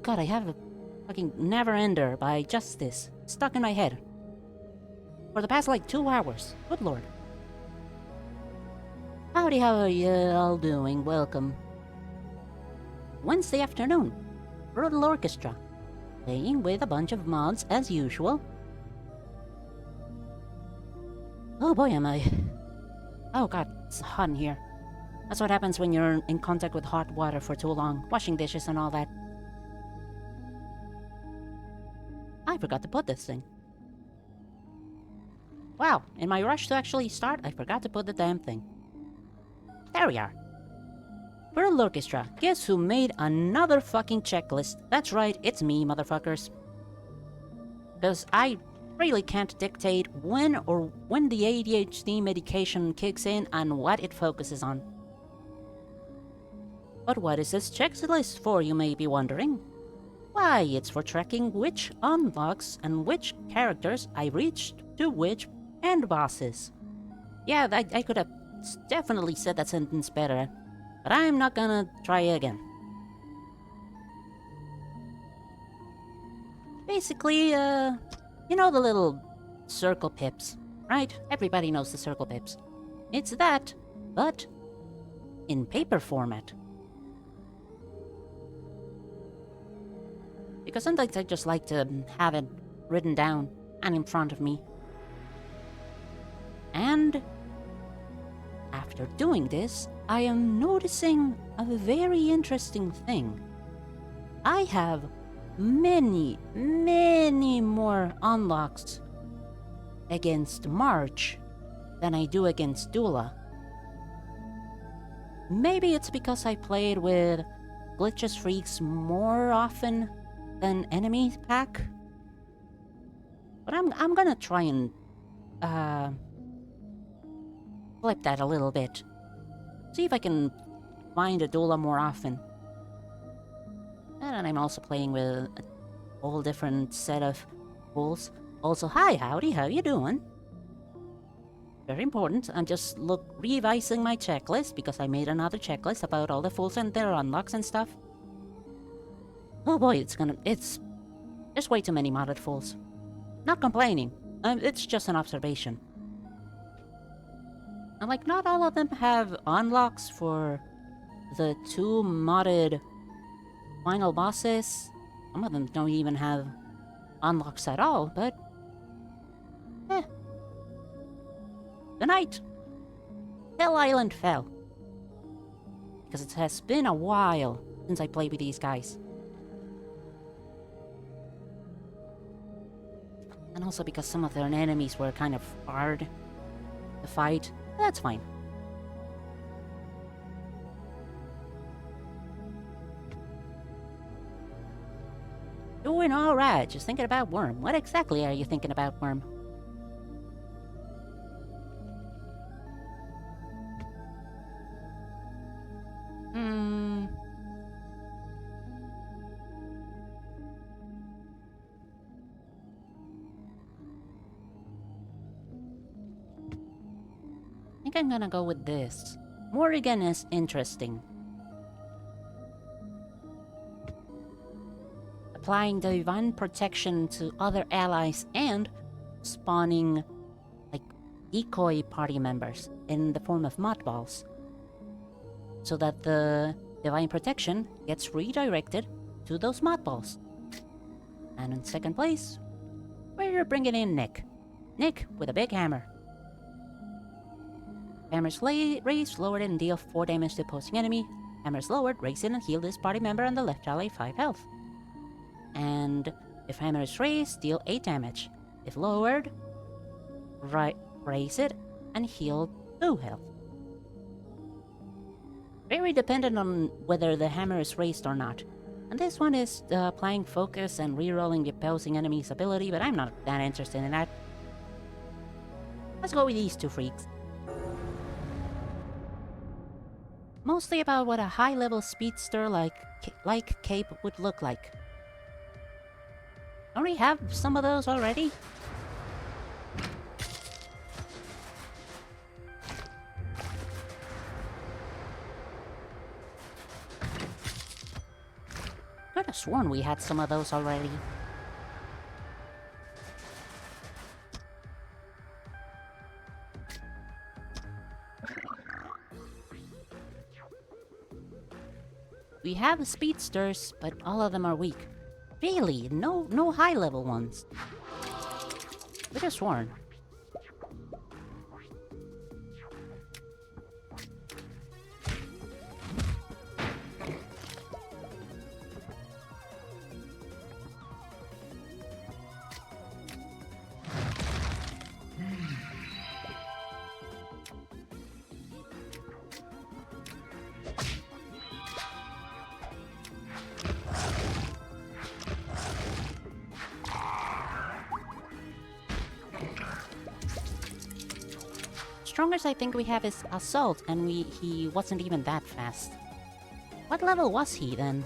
god, I have a fucking Never-Ender by Justice stuck in my head. For the past, like, 2 hours. Good lord. Howdy, how are you all doing? Welcome. Wednesday afternoon. Brutal Orchestra. Playing with a bunch of mods as usual. Oh boy, am I... Oh god, it's hot in here. That's what happens when you're in contact with hot water for too long. Washing dishes and all that. I forgot to put this thing. Wow, in my rush to actually start, I forgot to put the damn thing. There we are. Brutal Orchestra. Guess who made another fucking checklist? That's right, it's me, motherfuckers. Because I really can't dictate when the ADHD medication kicks in and what it focuses on. But what is this checklist for, you may be wondering? Why, it's for tracking which unlocks and which characters I reached to which end bosses. Yeah, I could have definitely said that sentence better, but I'm not gonna try again. Basically, you know the little circle pips, right? Everybody knows the circle pips. It's that, but in paper format. Because sometimes I just like to have it written down and in front of me. And after doing this, I am noticing a very interesting thing. I have many more unlocks against March than I do against Dula. Maybe it's because I played with Glitches Freaks more often than enemy pack. But I'm gonna try and flip that a little bit. See if I can find a Dula more often. And I'm also playing with a whole different set of fools. Also, hi, howdy, how you doing? Very important. I'm just revising my checklist because I made another checklist about all the fools and their unlocks and stuff. Oh boy, there's way too many modded fools. Not complaining. It's just an observation. And like, not all of them have unlocks for the 2 modded final bosses. Some of them don't even have unlocks at all, but... The night Hell Island fell. Because it has been a while since I played with these guys. And also because some of their enemies were kind of hard to fight. That's fine. Doing alright, just thinking about Worm. What exactly are you thinking about, Worm? I think I'm gonna go with this. Morrigan is interesting. Applying divine protection to other allies and spawning, like, decoy party members in the form of mod balls. So that the divine protection gets redirected to those mod balls. And in second place, we're bringing in Nick. Nick with a big hammer. Hammers raised, lowered, and deal 4 damage to opposing enemy. Hammers lowered, raise it and heal this party member and the left ally 5 health. And if hammer is raised, deal 8 damage. If lowered, raise it and heal 2 health. Very dependent on whether the hammer is raised or not. And this one is applying focus and rerolling the opposing enemy's ability, but I'm not that interested in that. Let's go with these 2 freaks. Mostly about what a high-level speedster like Cape would look like. Don't we have some of those already? Gonna sworn we had some of those already. We have speedsters, but all of them are weak. Really? No high-level ones. Could have sworn. Strongest I think we have is Assault, and he wasn't even that fast. What level was he then?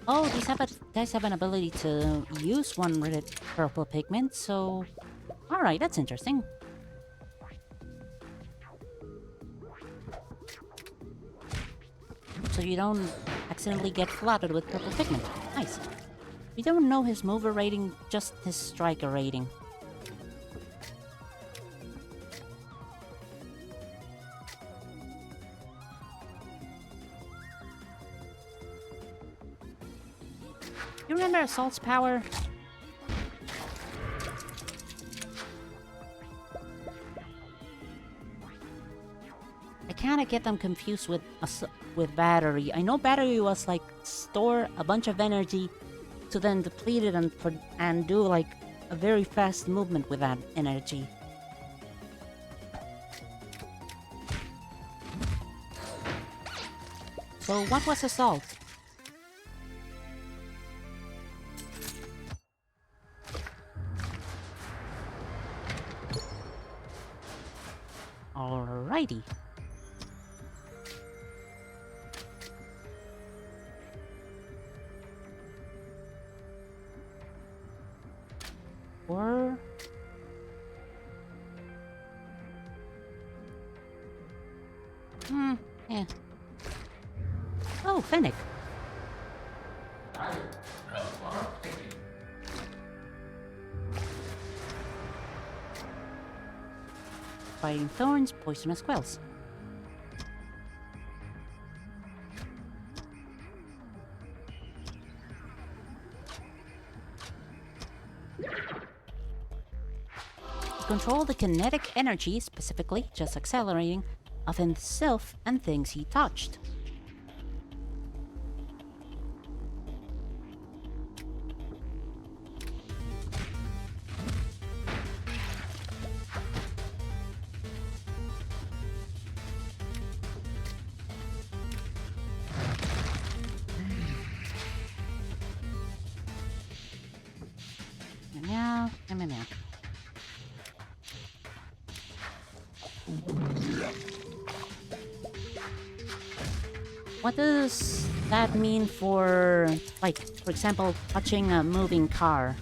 Oh, guys have an ability to use one red purple pigment, so... Alright, that's interesting. So you don't accidentally get flooded with purple pigment. Nice. We don't know his mover rating, just his striker rating. You remember Assault's power? I kinda get them confused with Battery. I know Battery was like store a bunch of energy to then deplete it and do like a very fast movement with that energy. So what was Assault? Alrighty. Or... yeah. Oh, Fennec. Fighting thorns, poisonous quells. Control the kinetic energy, specifically just accelerating, of himself and things he touched. Meow, meow, meow. What does that mean for, like, for example, touching a moving car?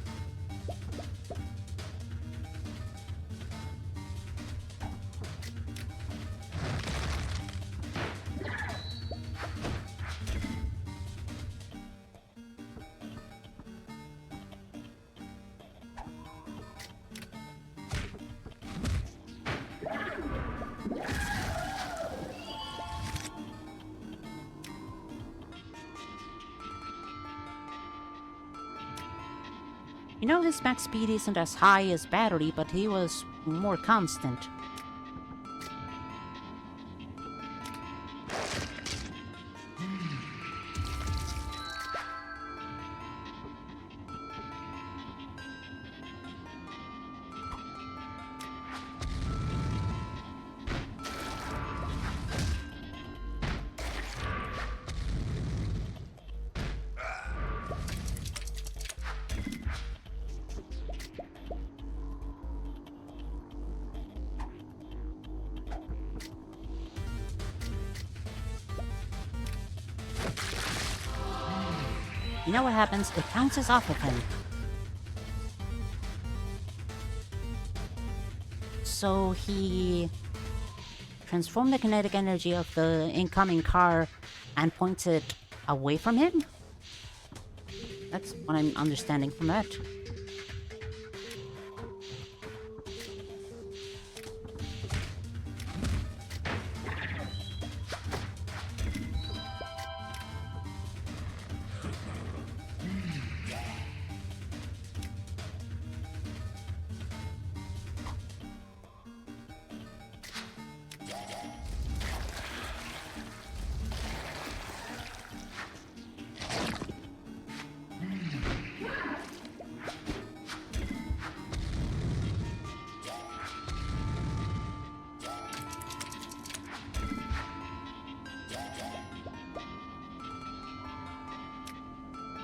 You know, his max speed isn't as high as Battery, but he was more constant. You know what happens? It bounces off of him. So he transformed the kinetic energy of the incoming car and points it away from him? That's what I'm understanding from that.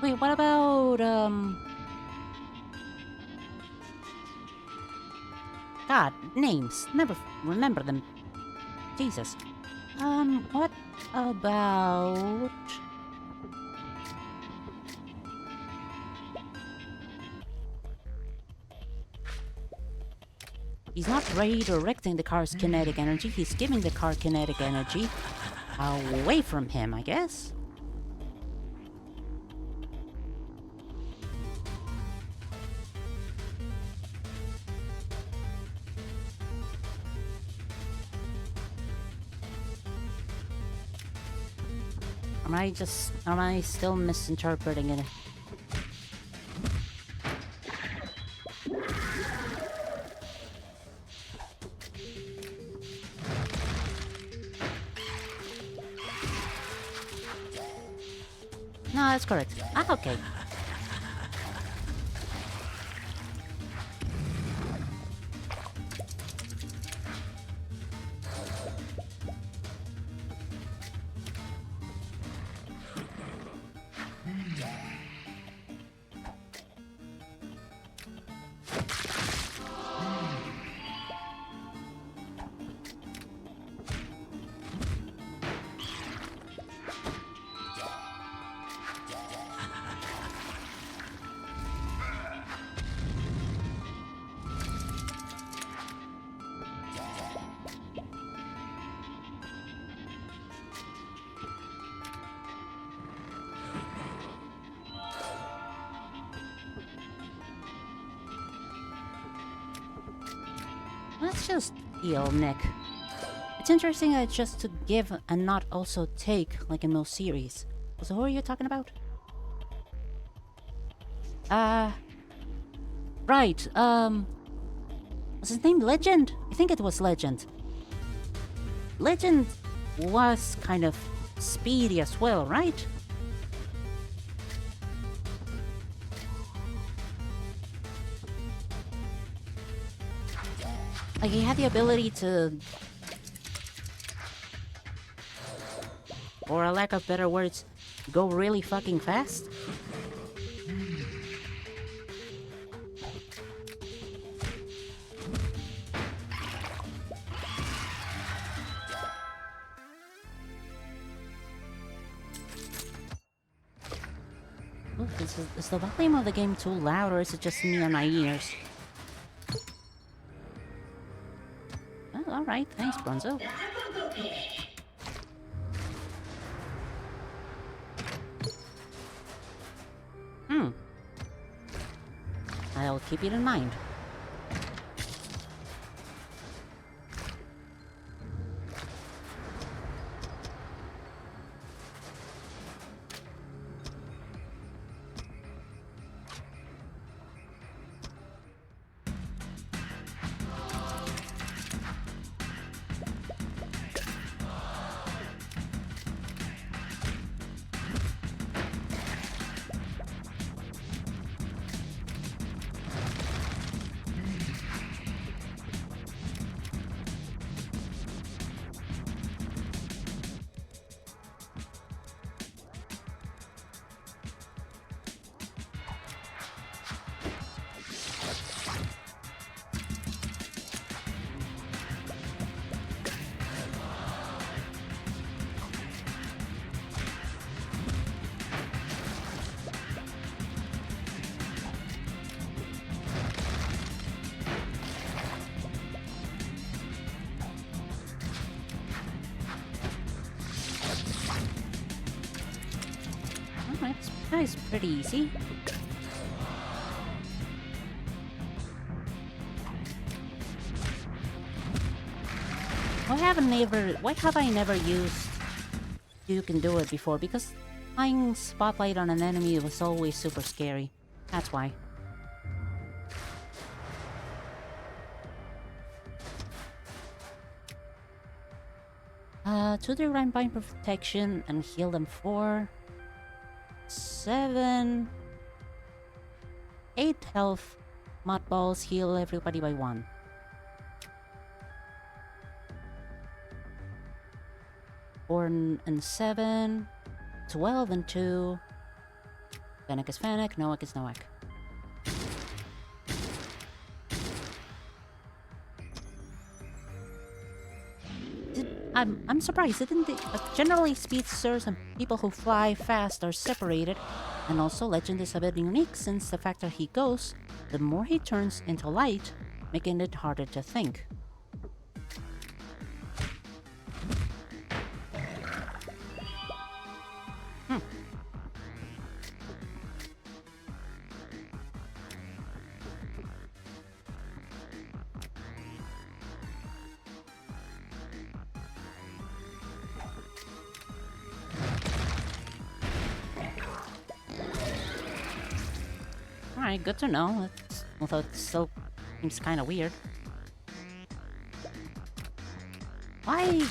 Wait, what about, God, names. Never remember them. Jesus. What about... He's not redirecting the car's kinetic energy, he's giving the car kinetic energy away from him, I guess? Am I still misinterpreting it? No, that's correct. Ah, okay. Let's just heal Nick. It's interesting that it's just to give and not also take, like in most series. So who are you talking about? Right, was his name Legend? I think it was Legend. Legend was kind of speedy as well, right? Like, he had the ability to... or a lack of better words, go really fucking fast? Look, is the volume of the game too loud, or is it just me and my ears? Oh, alright, thanks, Bronzo. I'll keep it in mind. That's pretty easy. Why have I never used You Can Do It before? Because flying spotlight on an enemy was always super scary. That's why. To the Rampine protection and heal them 4, 7, 8 health. Mud balls heal everybody by 1. 4 and 7, 12 and 2. Fennec is Fennec, Noak is Noak. I'm surprised, didn't they? Generally, speedsters and people who fly fast are separated, and also Legend is a bit unique since the faster he goes, the more he turns into light, making it harder to think. Alright, good to know. Although it still seems kind of weird. Why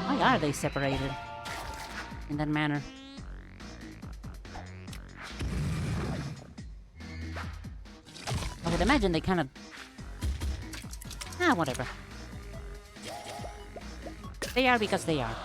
are they separated in that manner? I would imagine they kind of... whatever. They are because they are.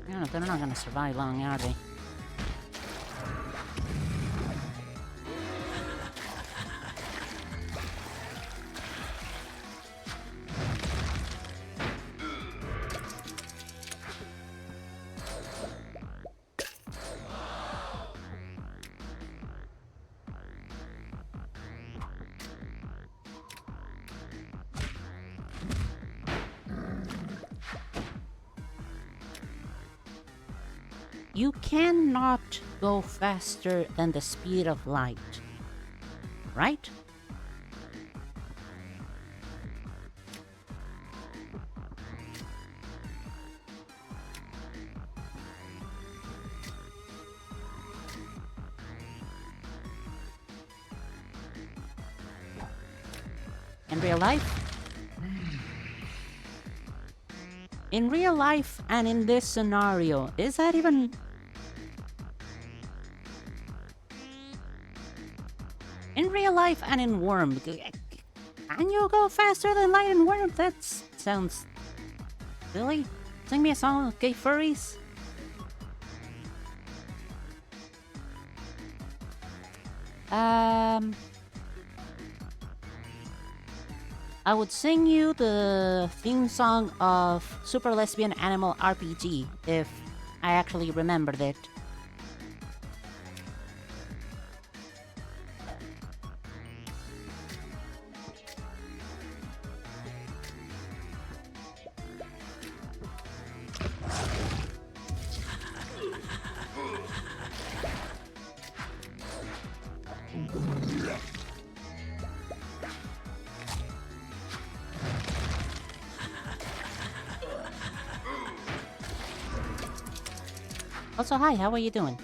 Yeah, they're not gonna survive long, are they? You cannot go faster than the speed of light, right? In real life? In real life and in this scenario, is that even... In real life and in Worm, can you go faster than light in Worm? That sounds... Really? Sing me a song, okay, furries? I would sing you the theme song of Super Lesbian Animal RPG if I actually remembered it. Also, hi, how are you doing?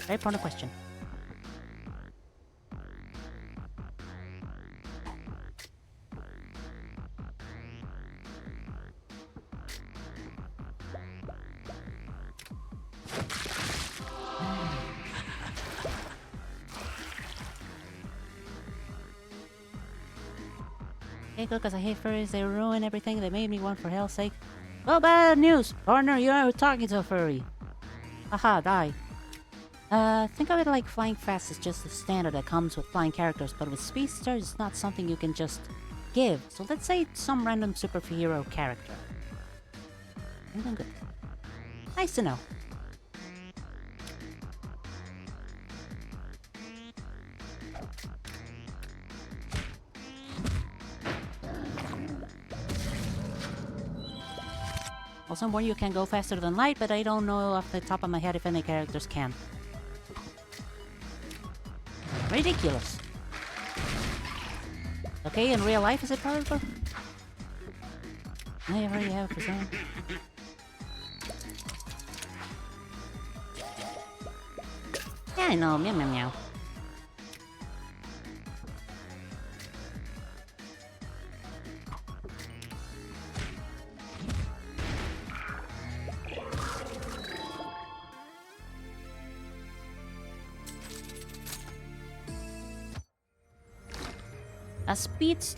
Very important question. Hey, good, because I hate furries. They ruin everything they made me want, for hell's sake. Well, bad news! Partner, you are talking to a furry. Haha, die. Think of it like flying fast is just a standard that comes with flying characters, but with Speedster, it's not something you can just give. So let's say it's some random superhero character. I'm good. Nice to know. Also, more you can go faster than light, but I don't know off the top of my head if any characters can. Ridiculous. Okay, in real life, is it possible? I already have for some. Yeah, I know. Meow, meow, meow.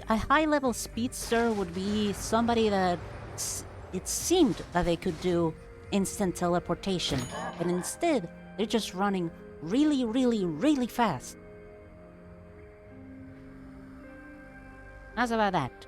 A high-level speedster would be somebody that it seemed that they could do instant teleportation, but instead they're just running really, really, really fast. How's about that?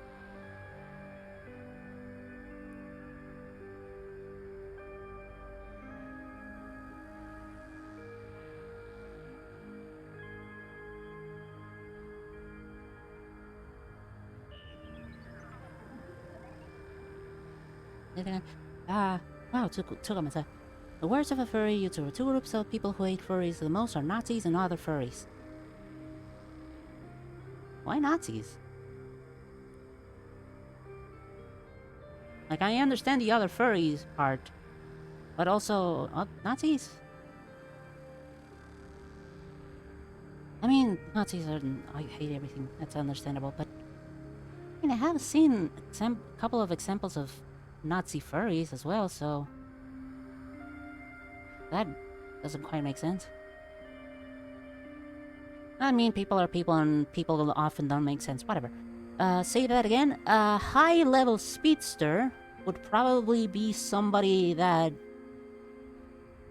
Wow, took the words of a furry, you two groups of people who hate furries the most are Nazis and other furries. Why Nazis? Like, I understand the other furries part, but also, Nazis? I mean, Nazis are... I hate everything, that's understandable, but... I mean, I have seen a couple of examples of Nazi furries as well, so... That doesn't quite make sense. I mean, people are people and people often don't make sense. Whatever. Say that again. A high-level speedster would probably be somebody that...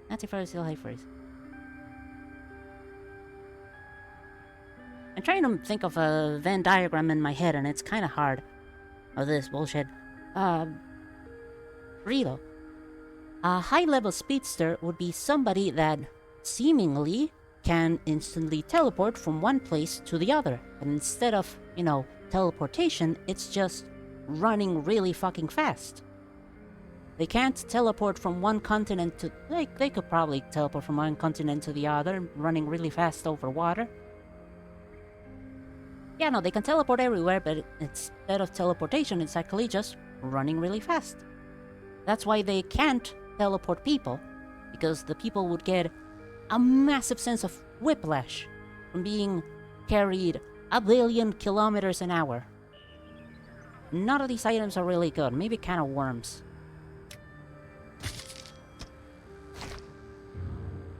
Nazi furries still high furries. I'm trying to think of a Venn diagram in my head, and it's kind of hard. Oh, this bullshit. Rilo. A high-level speedster would be somebody that seemingly can instantly teleport from one place to the other. And instead of, you know, teleportation, it's just running really fucking fast. They can't teleport from one continent to... They could probably teleport from one continent to the other, running really fast over water. Yeah, no, they can teleport everywhere, but instead of teleportation, it's actually just running really fast. That's why they can't teleport people, because the people would get a massive sense of whiplash from being carried a billion kilometers an hour. None of these items are really good. Maybe kind of worms.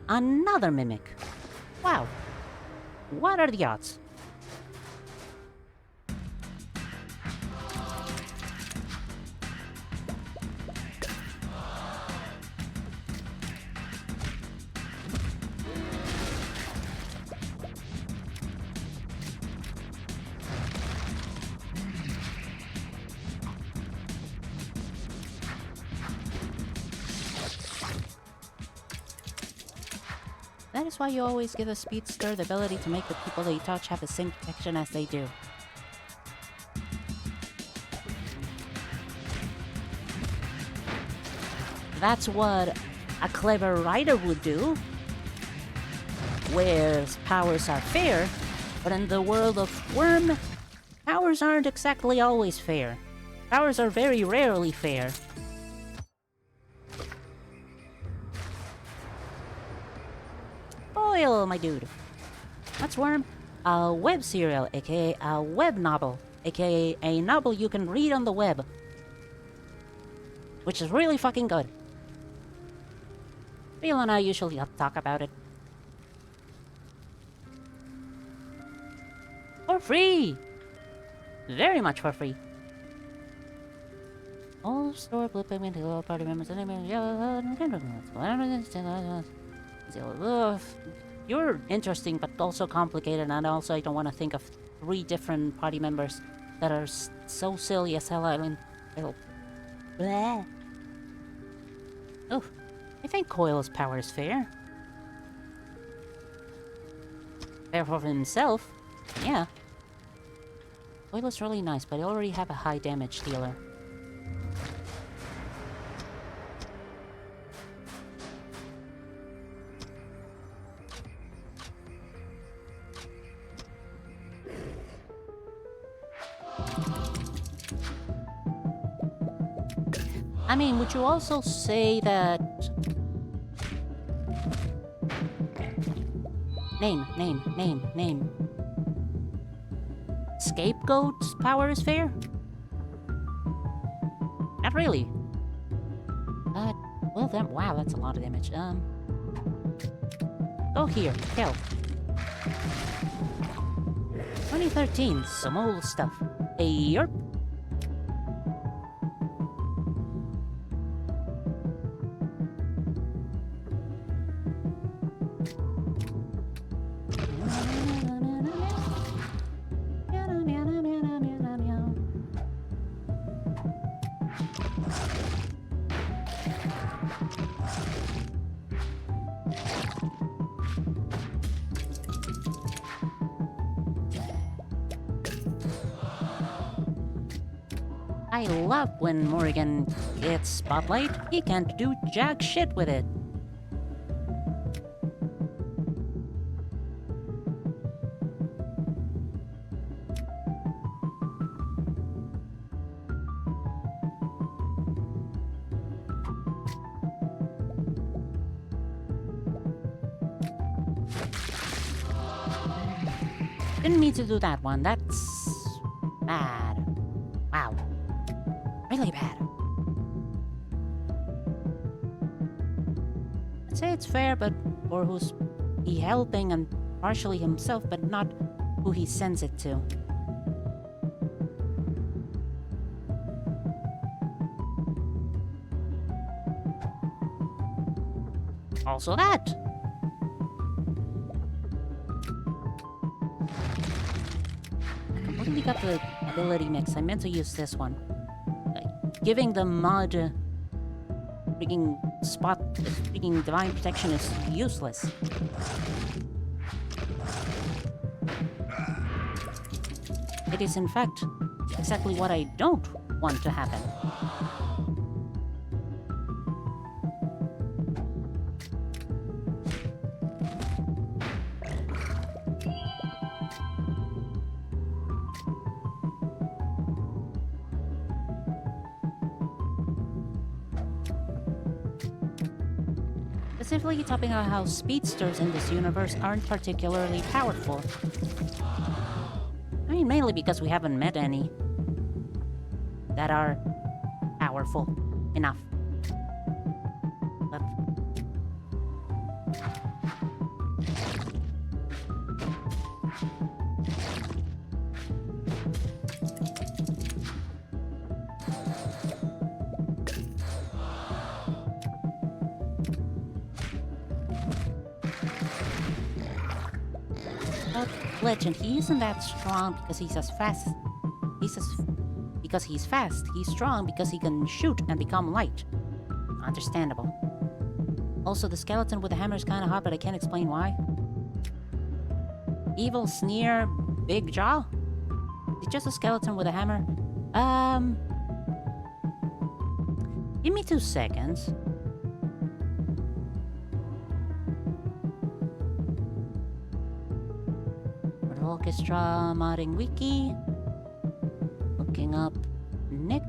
Another mimic. Wow. What are the odds? That is why you always give a speedster the ability to make the people they touch have the same protection as they do. That's what a clever writer would do, where powers are fair, but in the world of Worm, powers aren't exactly always fair. Powers are very rarely fair. Boil, my dude. That's Worm. A web serial, aka a web novel, aka a novel you can read on the web. Which is really fucking good. Bill and I usually talk about it. For free! Very much for free. All store blue pigment to all party members. You're interesting, but also complicated, and also I don't want to think of 3 different party members that are so silly as hell. I mean, bleh. Oh, I think Coil's power is fair. Fair for himself, yeah. Coil is really nice, but I already have a high damage dealer. I mean, would you also say that... Name. Scapegoat's power is fair? Not really. But, well then, wow, that's a lot of damage. Go here, kill. 2013, some old stuff. Yerp. I love when Morrigan gets spotlight. He can't do jack shit with it. Didn't mean to do that one. That's bad. Wow. Really bad. I'd say it's fair, but for who's he helping and partially himself, but not who he sends it to. Also that. I completely got the ability mix. I meant to use this one. Giving the mud freaking divine protection is useless. It is in fact exactly what I don't want to happen. Specifically topping out how speedsters in this universe aren't particularly powerful. I mean, mainly because we haven't met any that are powerful enough. But Legend, he isn't that strong because he's as fast. Because he's fast. He's strong because he can shoot and become light. Understandable. Also, the skeleton with the hammer is kind of hot, but I can't explain why. Evil sneer, big jaw. It's just a skeleton with a hammer. Give me 2 seconds. Orchestra modding wiki. Looking up Nick.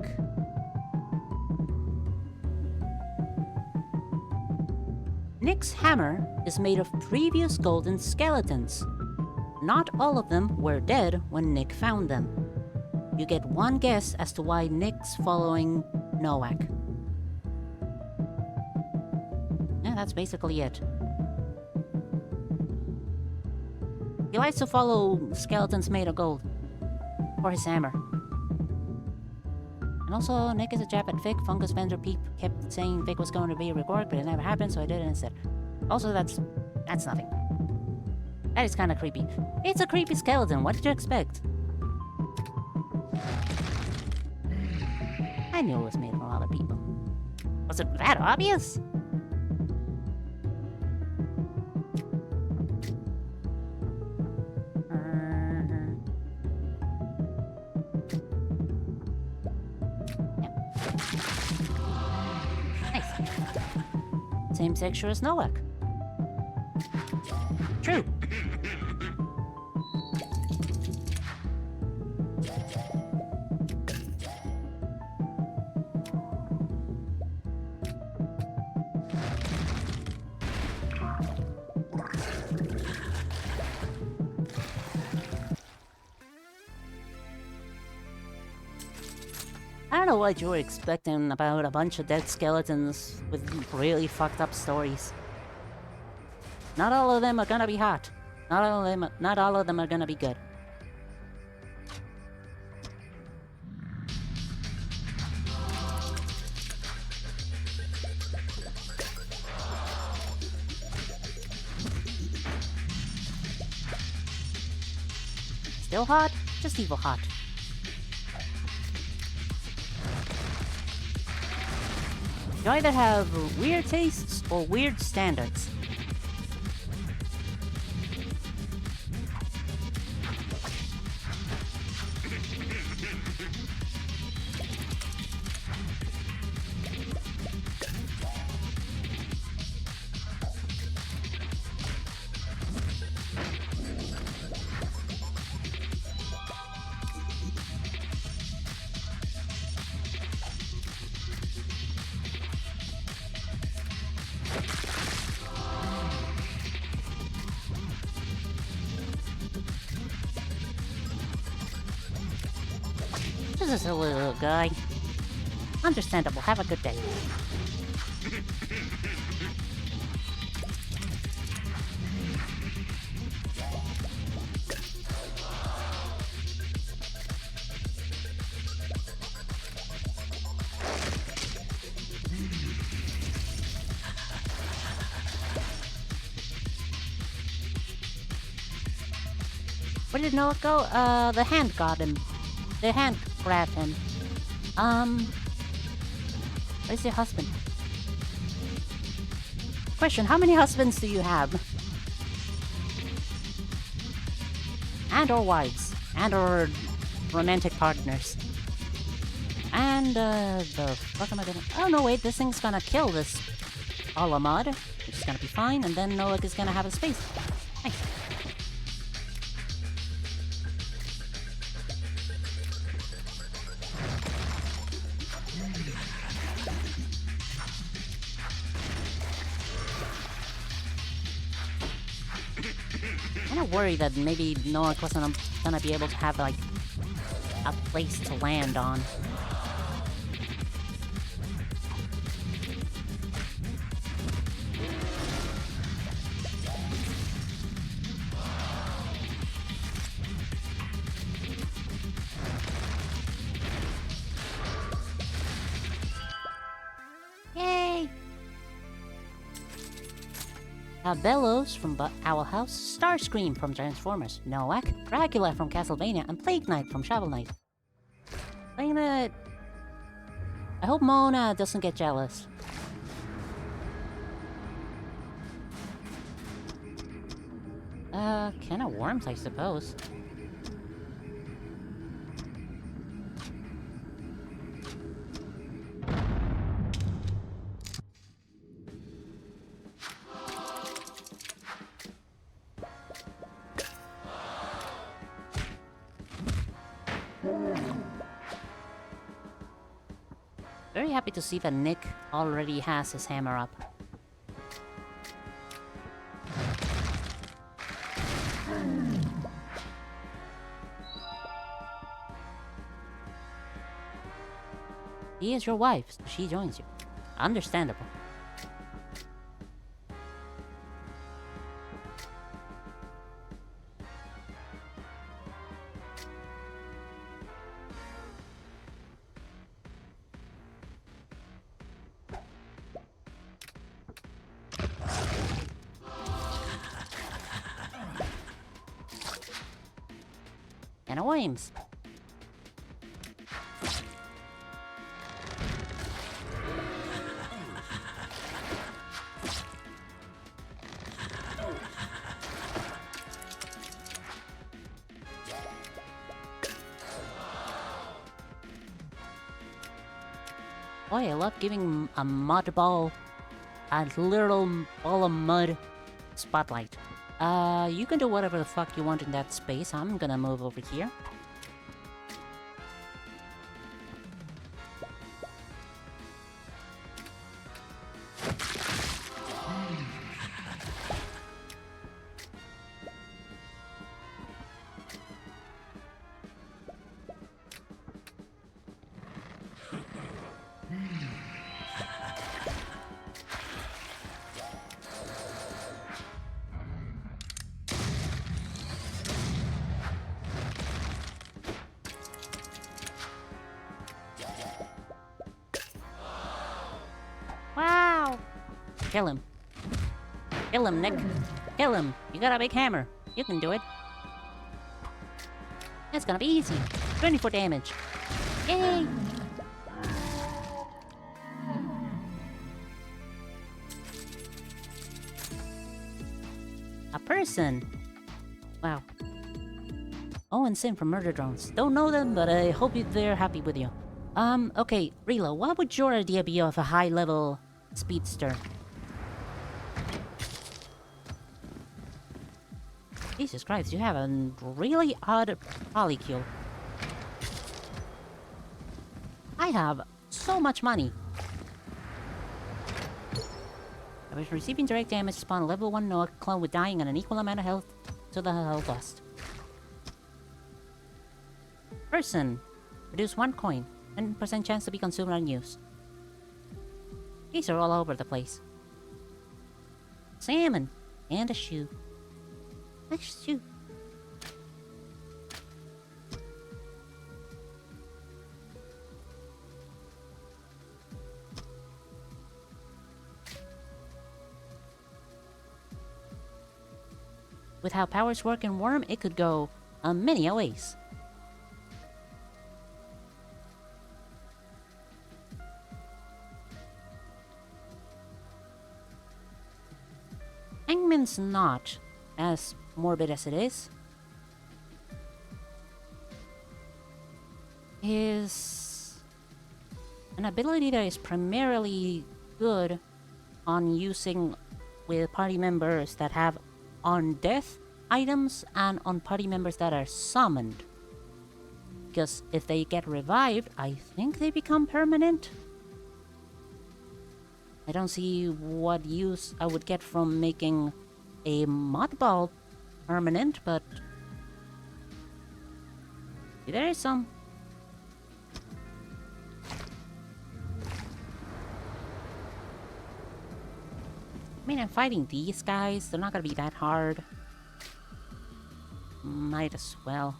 Nick's hammer is made of previous golden skeletons. Not all of them were dead when Nick found them. You get 1 guess as to why Nick's following Nowak. Yeah, that's basically it. He likes to follow skeletons made of gold. For his hammer. And also, Nick is a Jap at Vic. Fungus vendor Peep kept saying Vic was going to be a record, but it never happened, so I did it instead. Also, that's nothing. That is kind of creepy. It's a creepy skeleton. What did you expect? I knew it was made from other people. Was it that obvious? Nice. Same texture as Nowak. True. I don't know what you were expecting about a bunch of dead skeletons with really fucked up stories. Not all of them are gonna be hot. Not all of them are gonna be good. Still hot? Just evil hot. You either have weird tastes or weird standards. Just a silly little guy. Understandable. Have a good day. Where did Noah go? The hand got him. The hand grabbed him. Where's your husband? Question, how many husbands do you have? And or wives. And or romantic partners. And, the fuck am I gonna... Oh, no, wait, this thing's gonna kill this Alamod, which is gonna be fine, and then Noah is gonna have a space. Nice. I'm kind of worried that maybe Noah wasn't gonna be able to have, like, a place to land on. Yay! Bellows from Owl House, Starscream from Transformers, Nowak, Dracula from Castlevania, and Plague Knight from Shovel Knight. Plague Knight... I hope Mona doesn't get jealous. Can of worms, I suppose. Very happy to see that Nick already has his hammer up. He is your wife, so she joins you. Understandable. And a worms. Boy, I love giving a mud ball a little ball of mud spotlight. You can do whatever the fuck you want in that space. I'm gonna move over here. Wow! Kill him. Kill him, Nick. Kill him. You got a big hammer. You can do it. It's gonna be easy. 24 damage. Yay! A person. Wow. Oh, and Sim from Murder Drones. Don't know them, but I hope they're happy with you. Okay, Rilo, what would your idea be of a high-level speedster? Jesus Christ, you have a really odd polycule. I have so much money. I was receiving direct damage spawn level 1 Noah clone with dying and an equal amount of health to the health lost. Person. Reduce 1 coin. 10% chance to be consumed and used. These are all over the place. Salmon. And a shoe. A shoe. With how powers work in Worm, it could go many ways. Hangman's not as morbid as it is. Is an ability that is primarily good on using with party members that have on death items and on party members that are summoned. Because if they get revived, I think they become permanent. I don't see what use I would get from making a mud ball permanent, but there is some. I mean, I'm fighting these guys. They're not gonna be that hard. Might as well.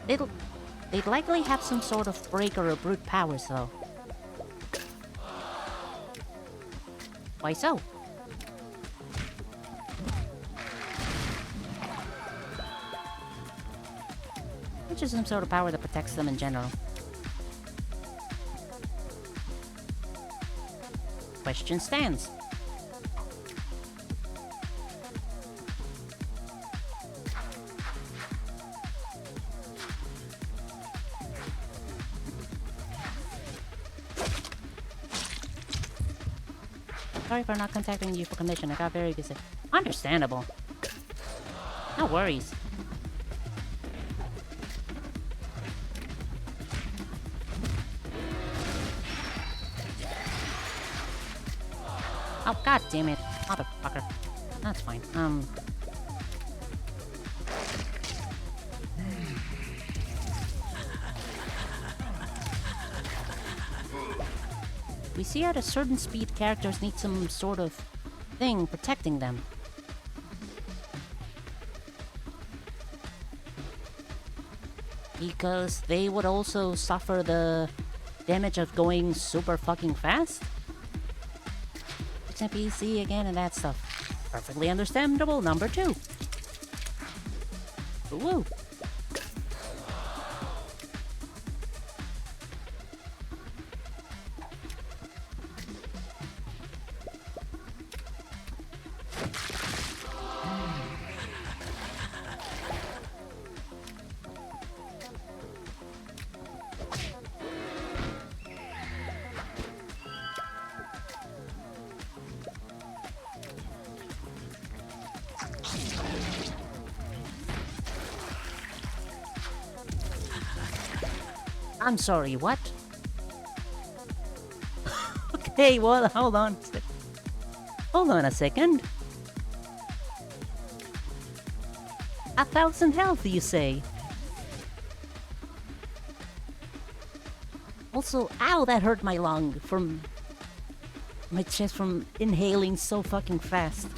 They'd likely have some sort of breaker or brute powers, though. Why so? Which is some sort of power that protects them in general. Question stands. Sorry for not contacting you for commission. I got very busy. Understandable. No worries. Oh, god damn it. Motherfucker. That's fine. We see at a certain speed characters need some sort of thing protecting them. Because they would also suffer the damage of going super fucking fast. XMPC again and that stuff. Perfectly understandable, number 2. Woo! I'm sorry, what? Okay, well, hold on. Hold on a second. 1,000 health, you say? Also, ow, that hurt my lung from my chest from inhaling so fucking fast.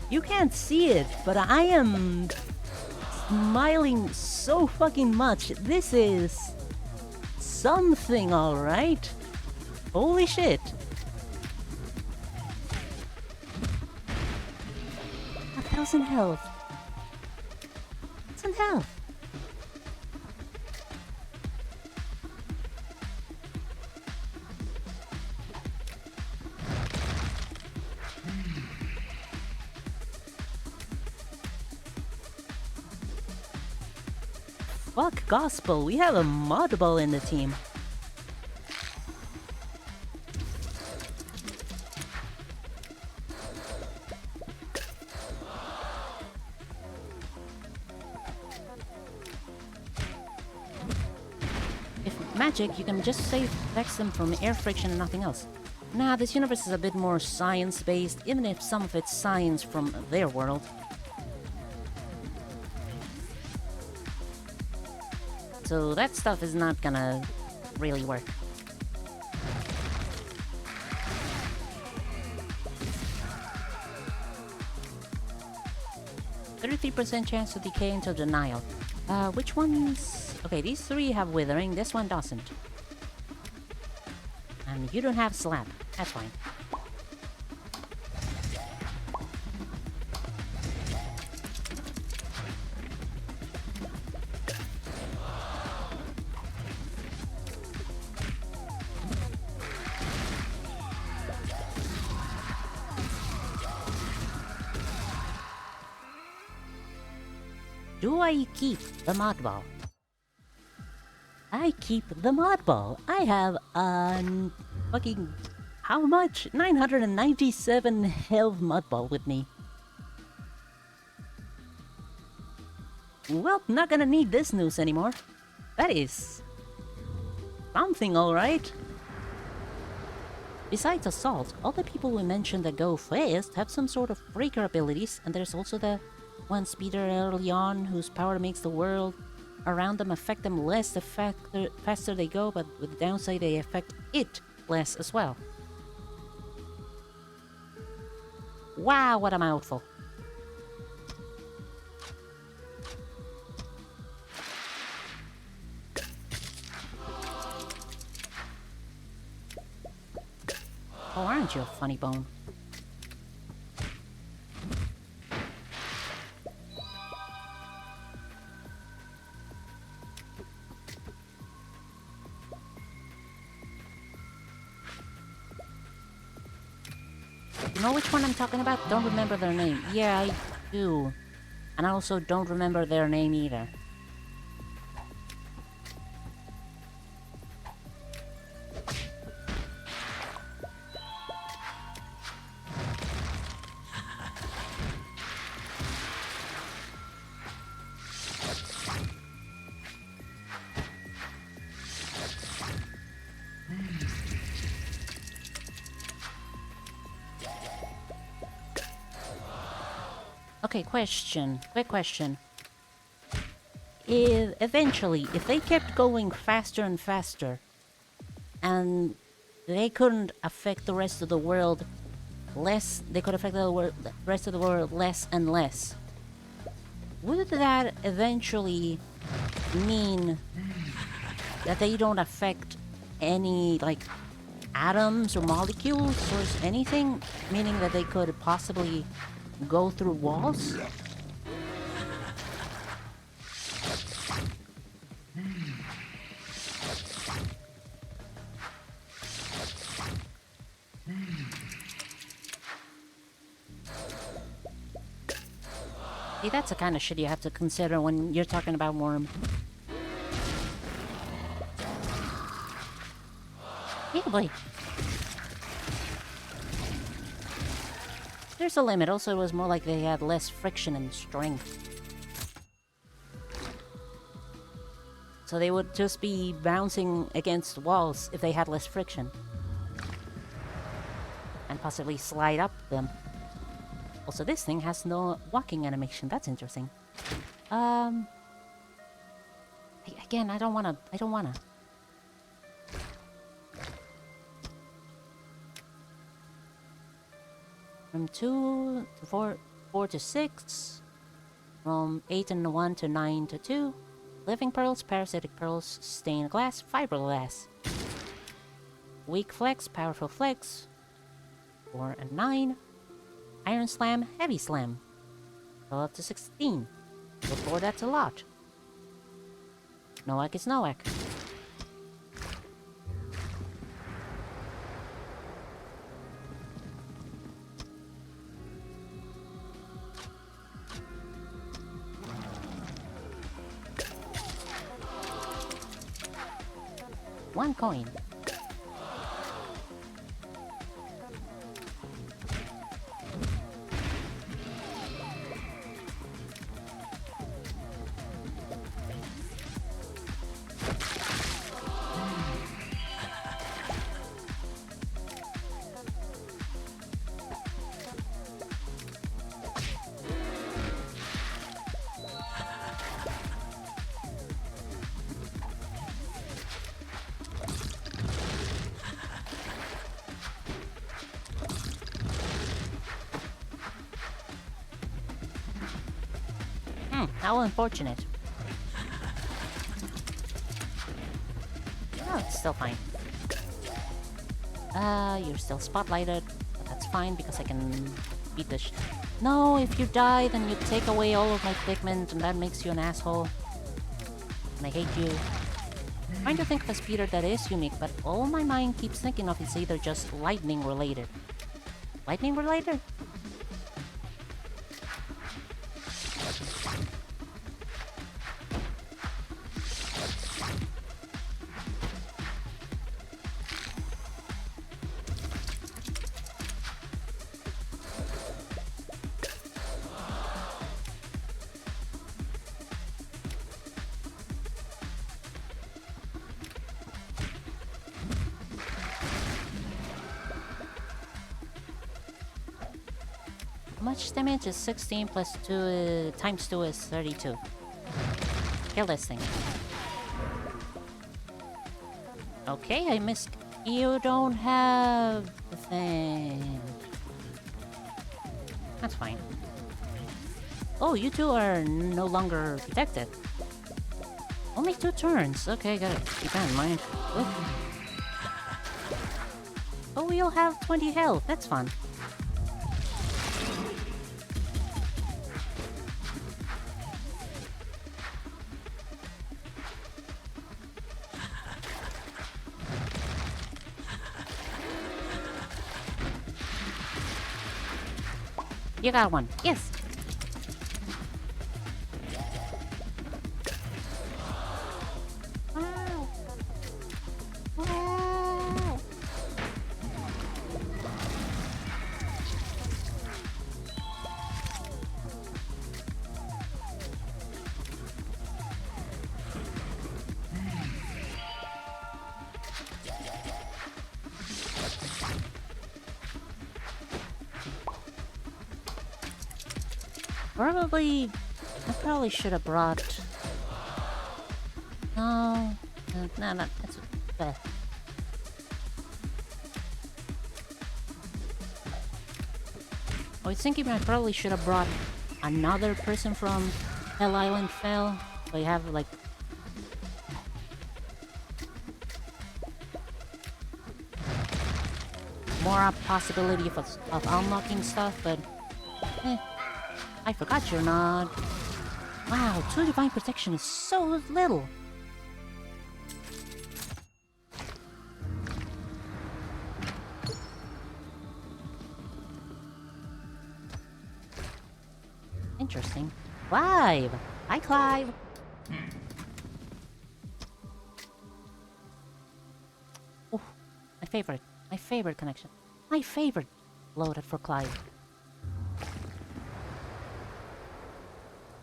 You can't see it, but I am smiling so fucking much. This is something, alright? Holy shit. 1,000 health. 1,000 health. Fuck gospel, we have a mod ball in the team. If magic, you can just save vex them from air friction and nothing else. Nah, this universe is a bit more science-based, even if some of it's science from their world. So that stuff is not gonna really work. %33% chance to decay into denial. Which ones? Okay, these 3 have withering, this one doesn't. And you don't have slap. That's fine. Do I keep the mod ball? I keep the mod ball. I have fucking how much? 997 health mod ball with me. Well, not gonna need this news anymore. That is something, alright. Besides assault, all the people we mentioned that go fast have some sort of breaker abilities, and there's also the one speeder early on whose power makes the world around them affect them less the faster they go, but with the downside they affect it less as well. Wow, what a mouthful. Oh, aren't you a funny bone? You know which one I'm talking about? Don't remember their name. Yeah, I do. And I also don't remember their name either. Okay, quick question. Eventually, if they kept going faster and faster, and they couldn't affect the rest of the world less, they could affect the rest of the world less and less. would that eventually mean that they don't affect any, like, atoms or molecules or anything? Meaning that they could possibly go through walls? See, that's the kind of shit you have to consider when you're talking about worm. Yeah, boy. There's a limit. Also, it was more like they had less friction and strength. So they would just be bouncing against walls if they had less friction. And possibly slide up them. Also, this thing has no walking animation. That's interesting. Again, I don't wanna. From 2 to 4, 4 to 6. From 8 and 1 to 9 to 2. Living pearls, parasitic pearls, stained glass, fiberglass. Weak flex, powerful flex. 4 and 9. Iron slam, heavy slam. Go up to 16. Before that's a lot. Noak is Noak. One coin. How unfortunate. Oh, it's still fine. You're still spotlighted, but that's fine because I can beat this No, if you die, then you take away all of my pigment, and that makes you an asshole. And I hate you. I'm trying to think of a speeder that is unique, but all my mind keeps thinking of is either just lightning related. Lightning related? How much damage is 16 plus 2 times 2 is 32. Kill this thing. Okay, I missed. You don't have the thing. That's fine. Oh, you two are no longer protected. Only 2 turns. Okay, gotta keep that in mind. Oop. Oh, we all have 20 health. That's fun. You got one. Yes. Wow. Wow. I probably should have brought... No, that's... I was thinking I probably should have brought another person from Hell Island fell. So you have like more possibility of unlocking stuff, but I forgot you're not. Wow, 2 divine protection is so little. Interesting. Clive! Hi, Clive! Oh, my favorite. My favorite connection. My favorite loaded for Clive.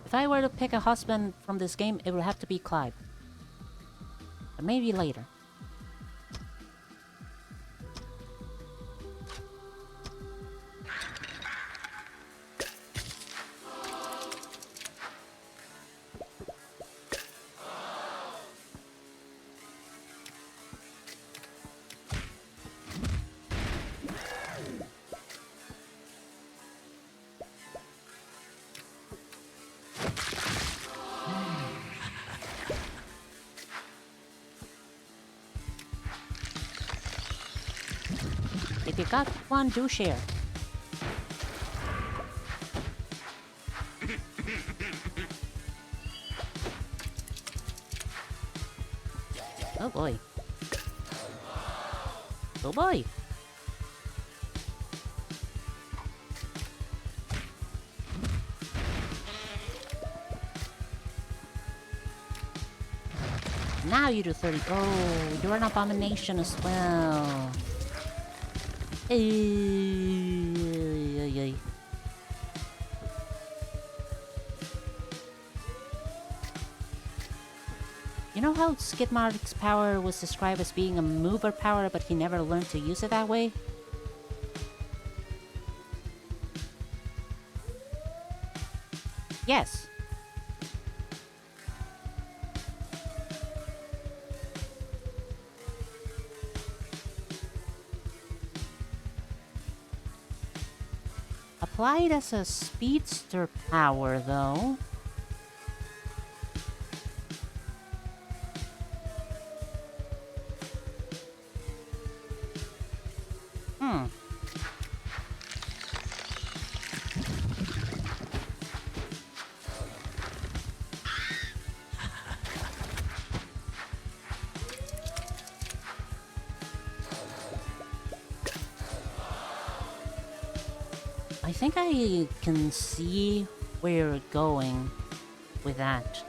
If I were to pick a husband from this game, it would have to be Clive. But maybe later. If you got one, do share. Oh boy. Oh boy. Now you do 30. Oh, you're an abomination as well. Ay. You know how Skidmark's power was described as being a mover power, but he never learned to use it that way? Yes. Applied as a speedster power, though. I think I can see where you're going with that.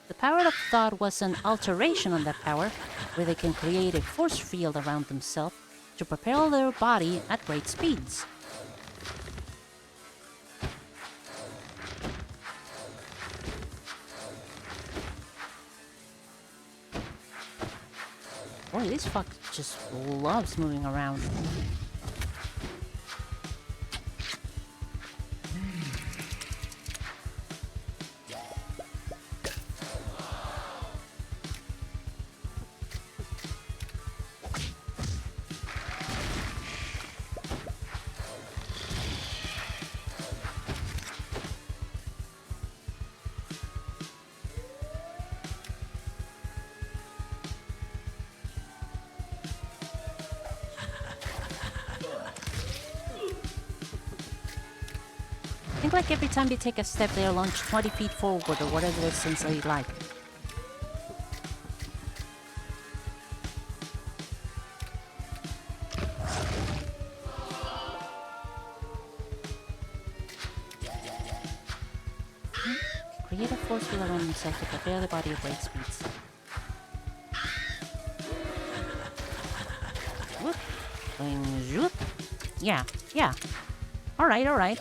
The power of thought was an alteration on that power, where they can create a force field around themselves to propel their body at great speeds. Boy, this fuck just loves moving around. I think like every time you take a step, they'll launch 20 feet forward or whatever distance they like. Create a force field around themselves to propel the body at great speeds. Whoop. Going zoop. Yeah. Alright.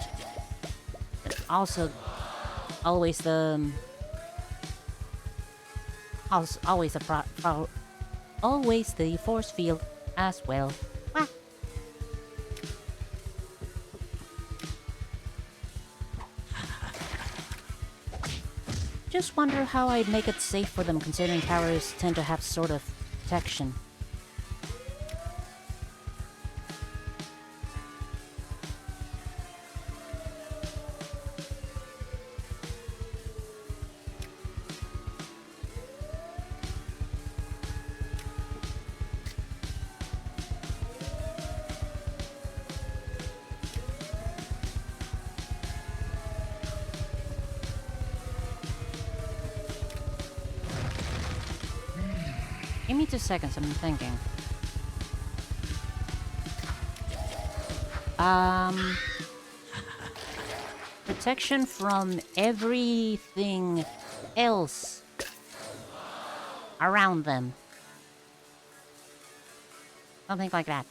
Also, always the always always the force field as well. Wah. Just wonder how I'd make it safe for them, considering towers tend to have sort of protection. Give me 2 seconds, I'm thinking. Protection from everything else around them. Something like that.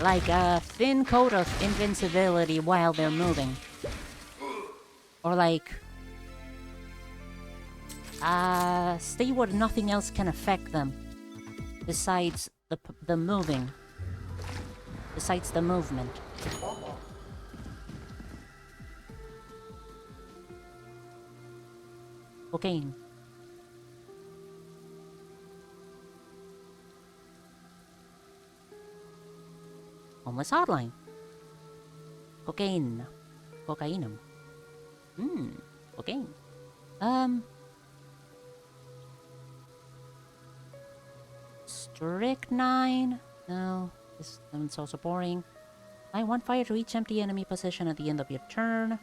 Like a thin coat of invincibility while they're moving. Or like... stay where nothing else can affect them. Besides the moving. Besides the movement. Cocaine. Homeless hotline. Cocaine. Cocainum. Cocaine. Strychnine? No, this one's also boring. Light one fire to each empty enemy position at the end of your turn.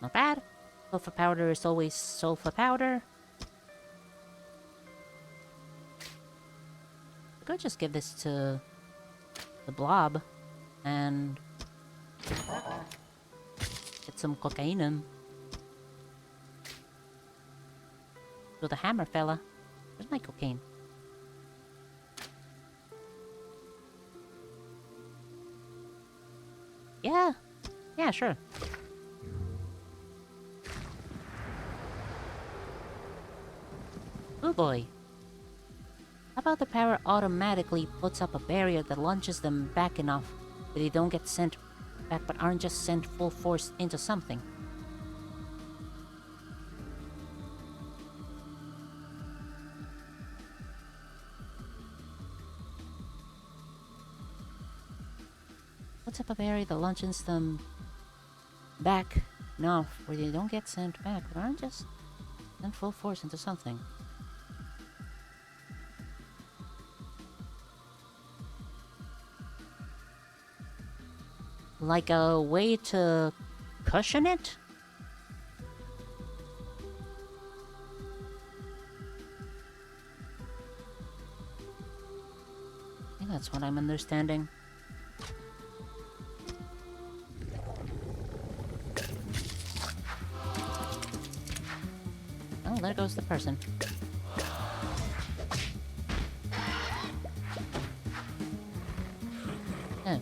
Not bad. Sulfur powder is always sulfur powder. I could just give this to the blob and get some cocaine to the hammer fella. Where's my cocaine? Yeah, sure. Oh boy. How about the power automatically puts up a barrier that launches them back enough that they don't get sent back but aren't just sent full force into something? Puts up a barrier that launches them back enough where they don't get sent back but aren't just sent full force into something. Like a way to cushion it? I think that's what I'm understanding. Oh, there goes the person. Oh.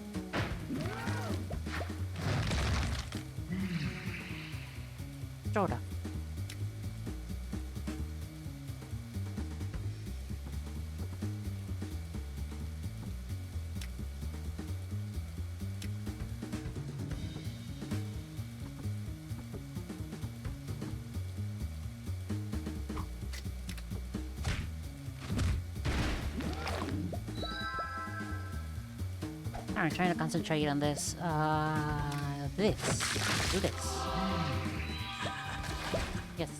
Sorta. Alright, trying to concentrate on this. This. Do this. Yes.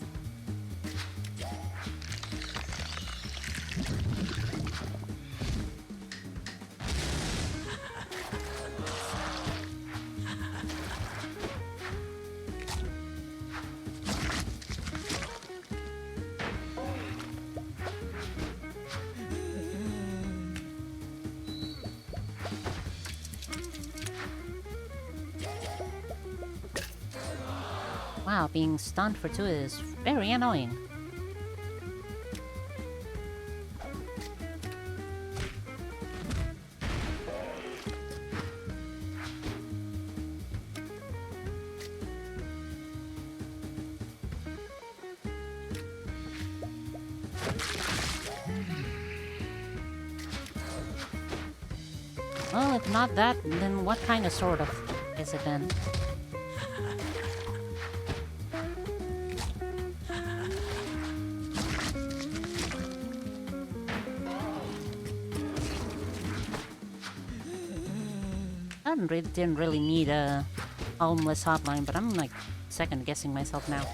Wow, being stunned for 2 is very annoying. Well, if not that, then what kind of sort of is it then? Didn't really need a homeless hotline, but I'm like second guessing myself now.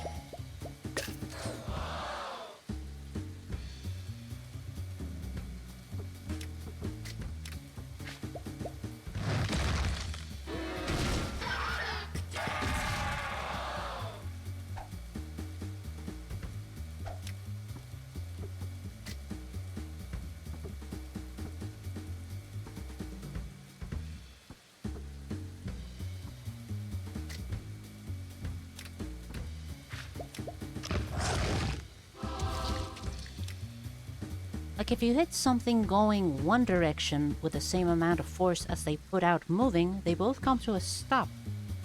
Like if you hit something going one direction with the same amount of force as they put out moving, they both come to a stop.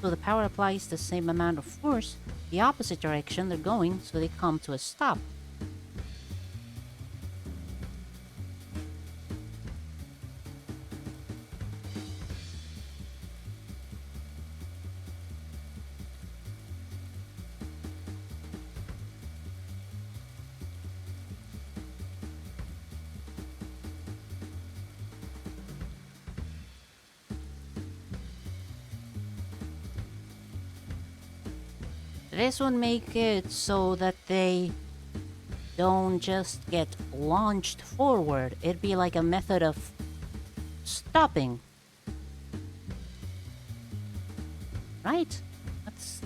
So the power applies the same amount of force the opposite direction they're going, so they come to a stop. This would make it so that they don't just get launched forward. It'd be like a method of stopping. Right? That's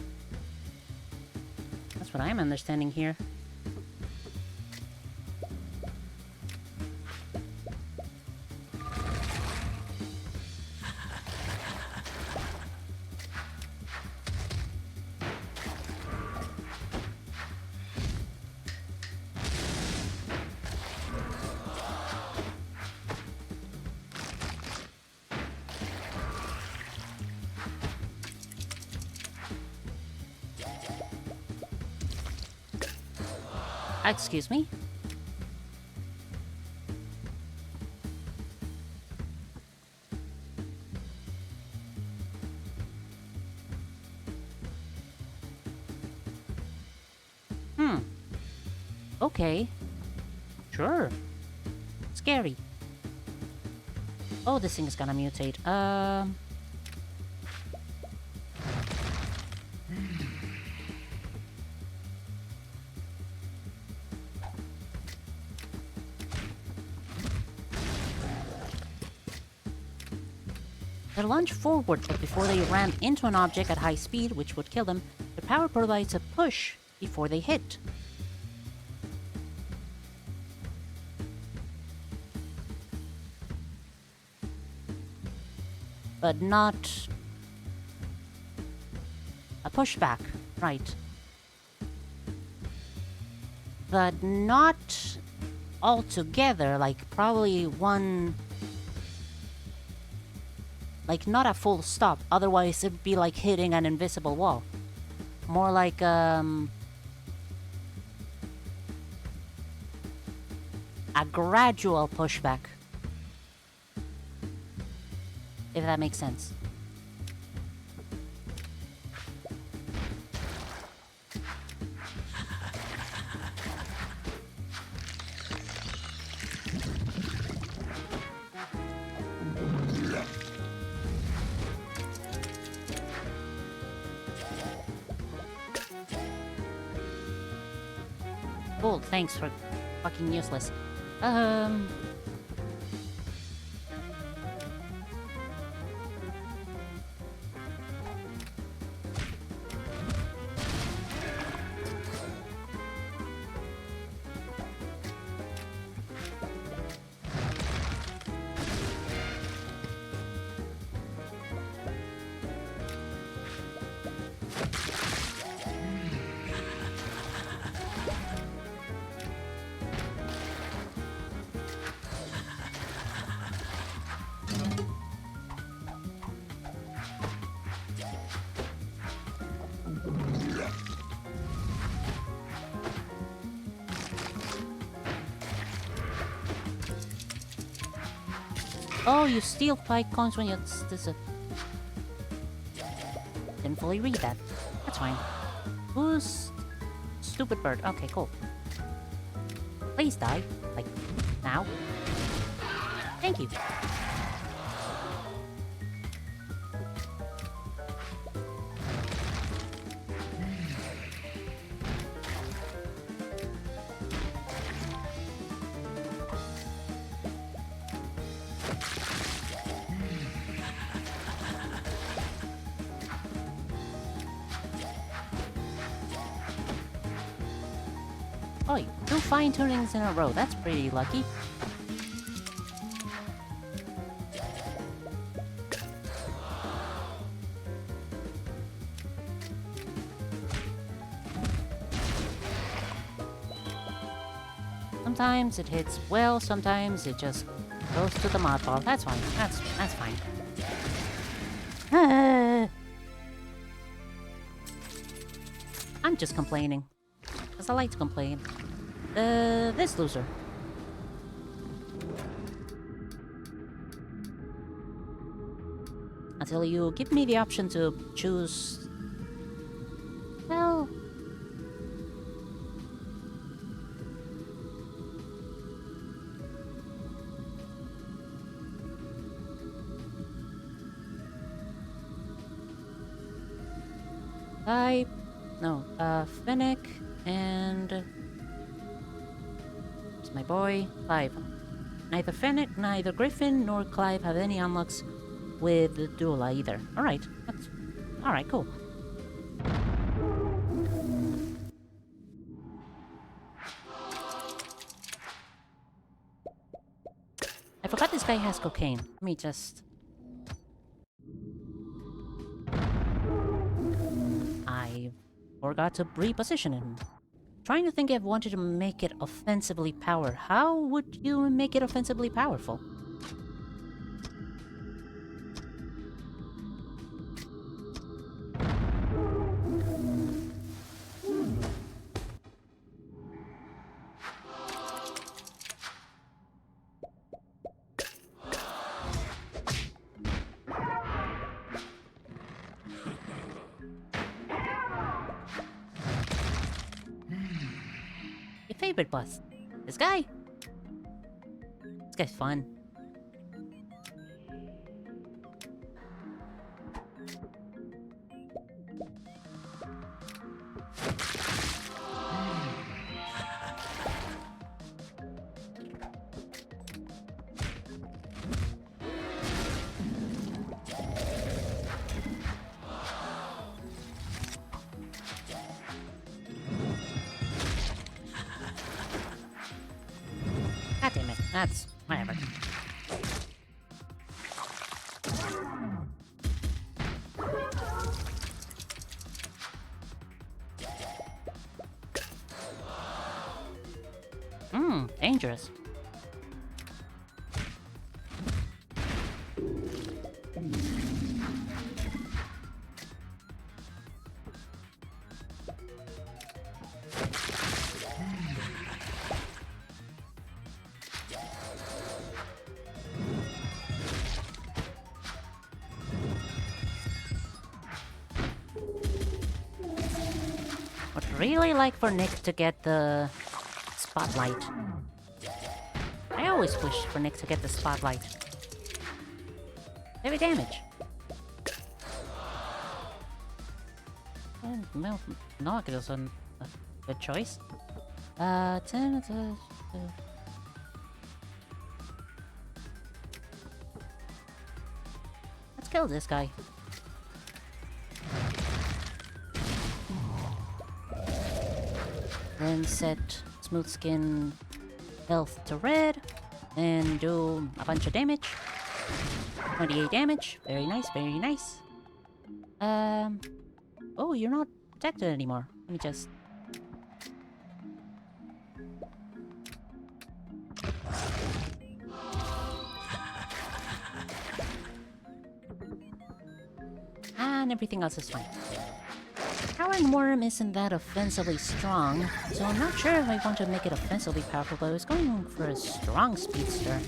what I'm understanding here. Excuse me? Okay. Sure. Scary. Oh, this thing is gonna mutate. They lunge forward, but before they ran into an object at high speed, which would kill them, the power provides a push before they hit. But not a pushback, right? But not altogether, like probably one... Like, not a full stop, otherwise it'd be like hitting an invisible wall. More like, a gradual pushback. If that makes sense. Cool, thanks for fucking useless. Oh, you steal 5 coins when you... This is... Didn't fully read that. That's fine. Who's... Stupid bird. Okay, cool. Please die. Like, now. Thank you. Oh, 2 fine tunings in a row. That's pretty lucky. Sometimes it hits well, sometimes it just goes to the mod ball. That's fine. That's fine. I'm just complaining. Because I like to complain. This loser. Until you give me the option to choose... Well... Fennec and... It's my boy, Clive. Neither Fennec, neither Griffin, nor Clive have any unlocks with the Dula either. Alright, that's... Alright, cool. I forgot this guy has cocaine. Let me just... I forgot to reposition him. Trying to think if I wanted to make it offensively powered. How would you make it offensively powerful? Your favorite boss? This guy? This guy's fun. God damn it. That's... whatever. Dangerous. Would really like for Nick to get the spotlight. I always wish for Nick to get the spotlight. Heavy damage. Well, Nog is a good choice. 10... Let's kill this guy. Then set Smooth Skin health to red. And do a bunch of damage. 28 damage. Very nice, very nice. Oh, you're not protected anymore. Let me just... And everything else is fine. Power and Worm isn't that offensively strong, so I'm not sure if I want to make it offensively powerful, but I was going for a strong speedster.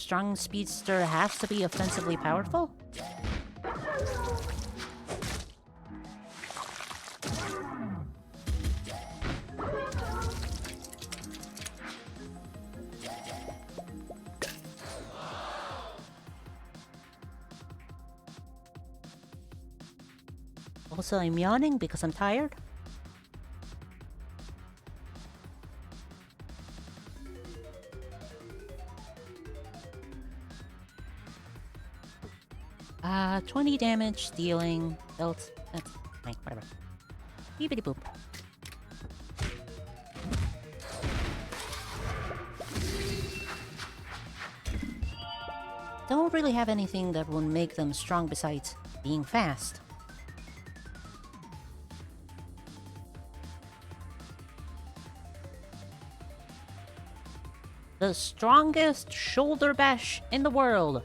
strong speedster has to be offensively powerful? Also, I'm yawning because I'm tired. Ah, 20 damage, dealing, belt, that's fine, whatever. Beepity boop. Don't really have anything that would make them strong besides being fast. The strongest shoulder bash in the world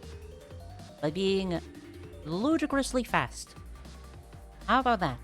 by being ludicrously fast. How about that?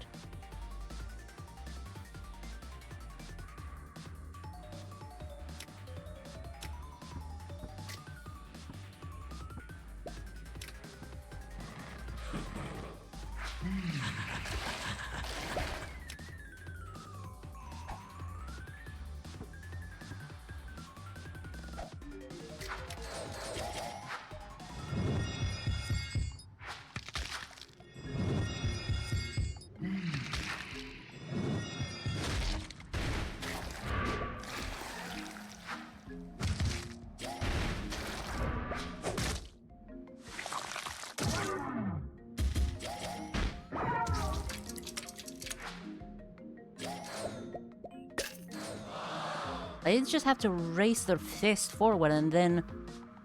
They just have to raise their fist forward and then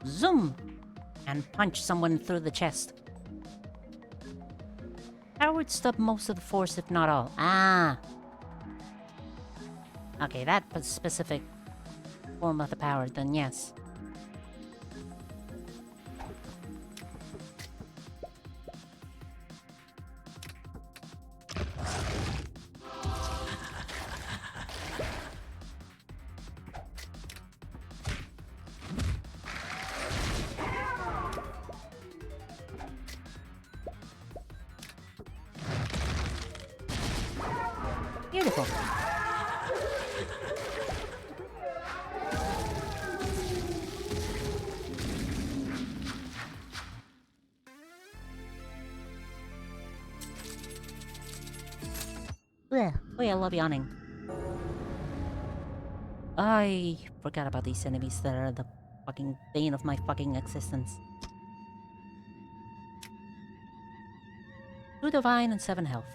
zoom and punch someone through the chest. That would stop most of the force, if not all. Ah. Okay, that specific form of the power, then yes. Beautiful. Blech. Oh yeah, I love yawning. I forgot about these enemies that are the fucking bane of my fucking existence. 2 divine and 7 health.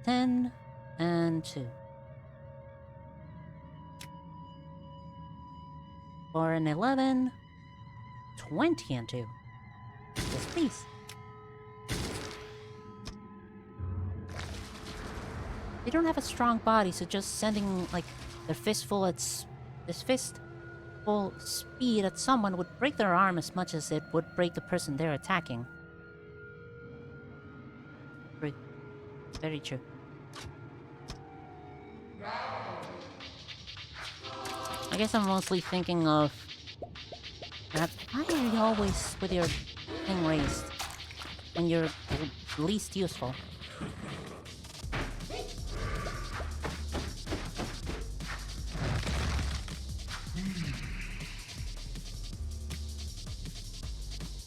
10 and 2. 4 and 11. 20 and 2. Yes, please. They don't have a strong body, so just sending, like, their fistful at this fistful speed at someone would break their arm as much as it would break the person they're attacking. Very true. I guess I'm mostly thinking of that. Why are you always with your thing raised when you're least useful?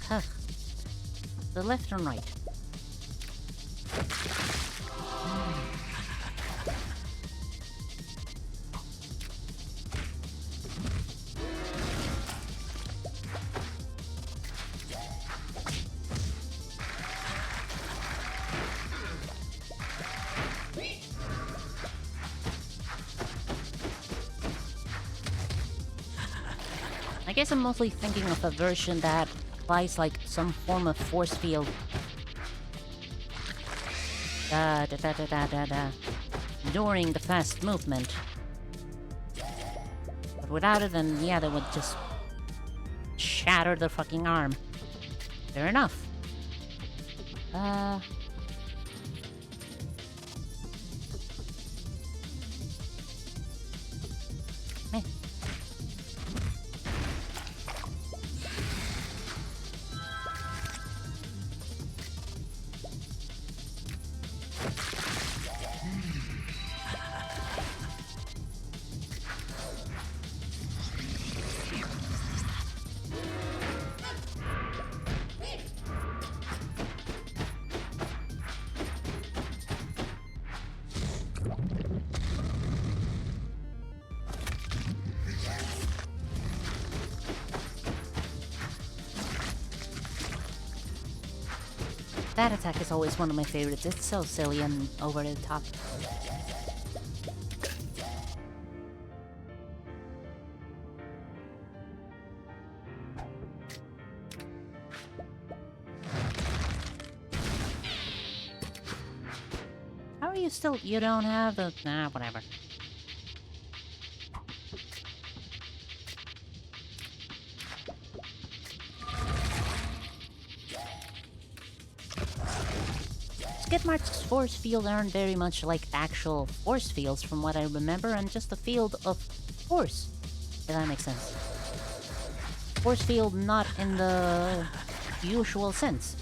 Huh. The left and right. I guess I'm mostly thinking of a version that applies like some form of force field. During the fast movement. But without it, then yeah, they would just shatter the fucking arm. Fair enough. That attack is always one of my favorites. It's so silly and over the top. How are you still... You don't have the... Nah, whatever. Skid marks force field aren't very much like actual force fields from what I remember, and just a field of force, if that makes sense. Force field not in the usual sense.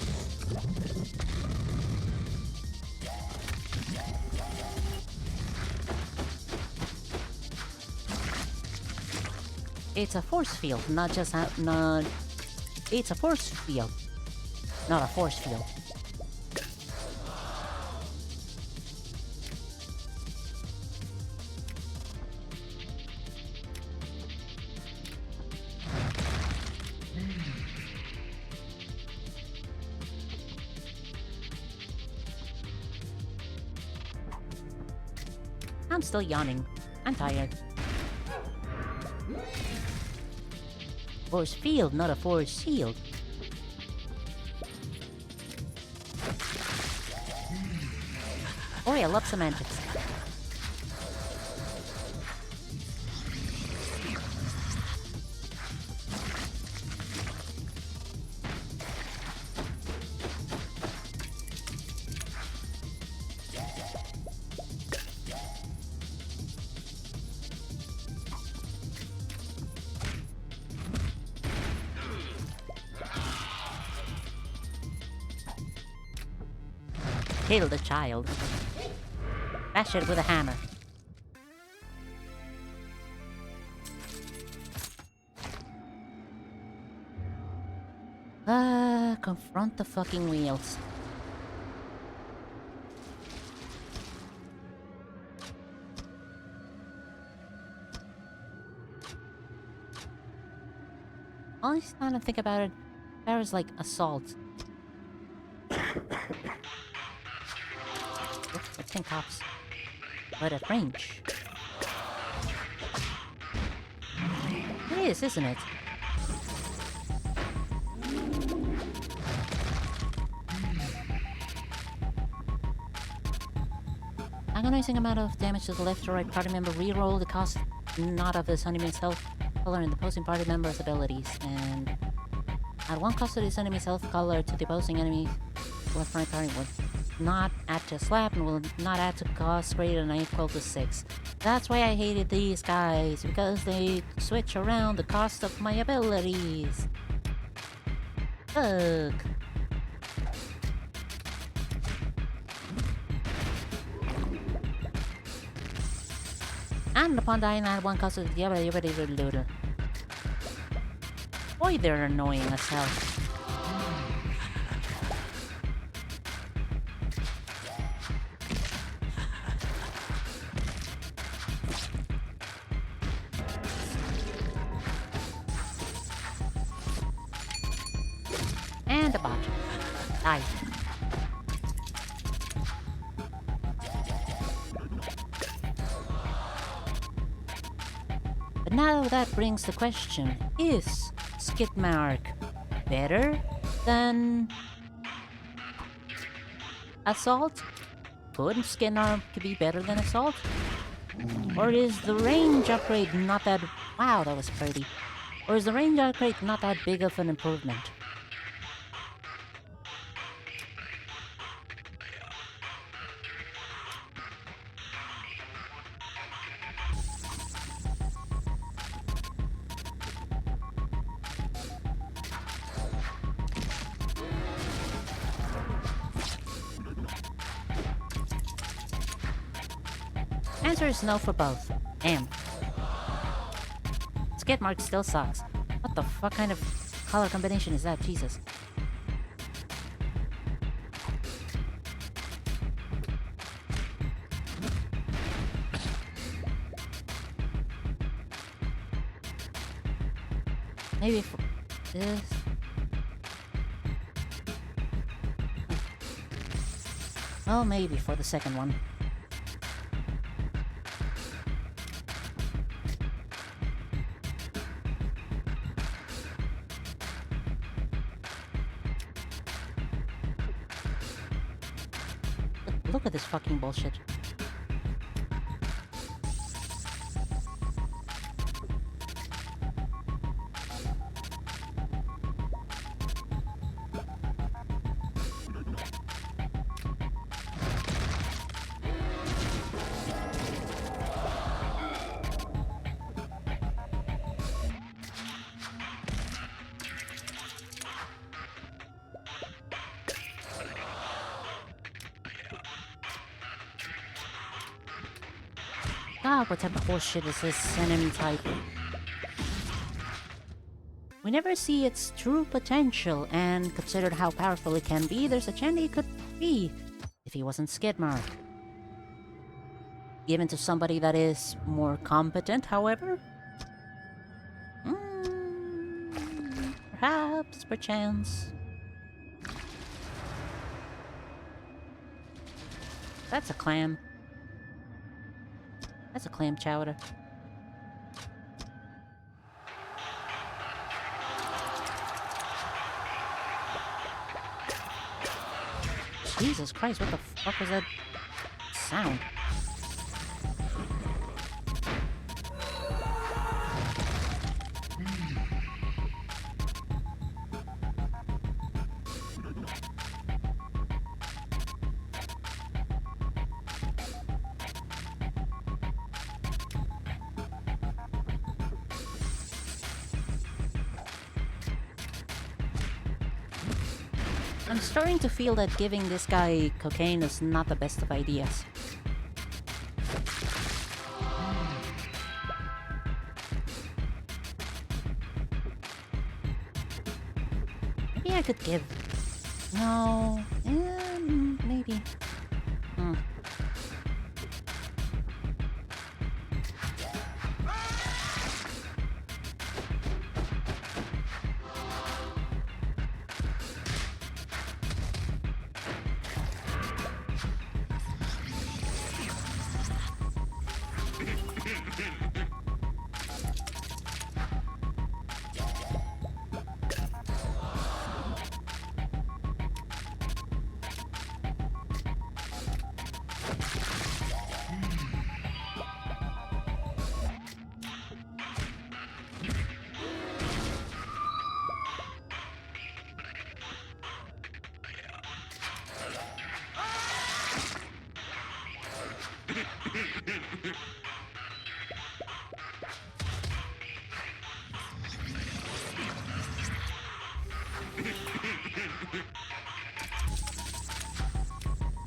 It's a force field, not just not. It's a force field, not a force field. I'm still yawning. I'm tired. Force field, not a force shield. Oh, I love semantics. Kill the child. Bash it with a hammer. Confront the fucking wheels. Honestly, now that I think about it, there was like assault. It's 10 cops. But at range. It is, isn't it? Agonizing amount of damage to the left or right party member. Reroll the cost not of this enemy's health color and the opposing party member's abilities. And add 1 cost to this enemy's health color to the opposing enemy left or right party will not add to slap and will not add to cost greater than or equal to 6. That's why I hated these guys, because they switch around the cost of my abilities. Ugh. And upon dying, add 1 cost to the ability. Boy, they're annoying as hell. And a bot. Die. But now that brings the question, is Skidmark better than Assault? Could Skidmark be better than Assault? Or is the range upgrade not that... Wow, that was pretty. Or is the range upgrade not that big of an improvement? Answer is no for both. Damn. Skidmark still sucks. What the fuck kind of color combination is that? Jesus. Maybe for this... Well, maybe for the second one. Look at this fucking bullshit. God, what type of horseshit is this enemy type? We never see its true potential, and considered how powerful it can be, there's a chance it could be if he wasn't Skidmark. Given to somebody that is more competent, however? Perhaps, perchance. That's a clam. That's a clam chowder. Jesus Christ, what the fuck was that sound? I'm starting to feel that giving this guy cocaine is not the best of ideas. Maybe I could give... No... maybe...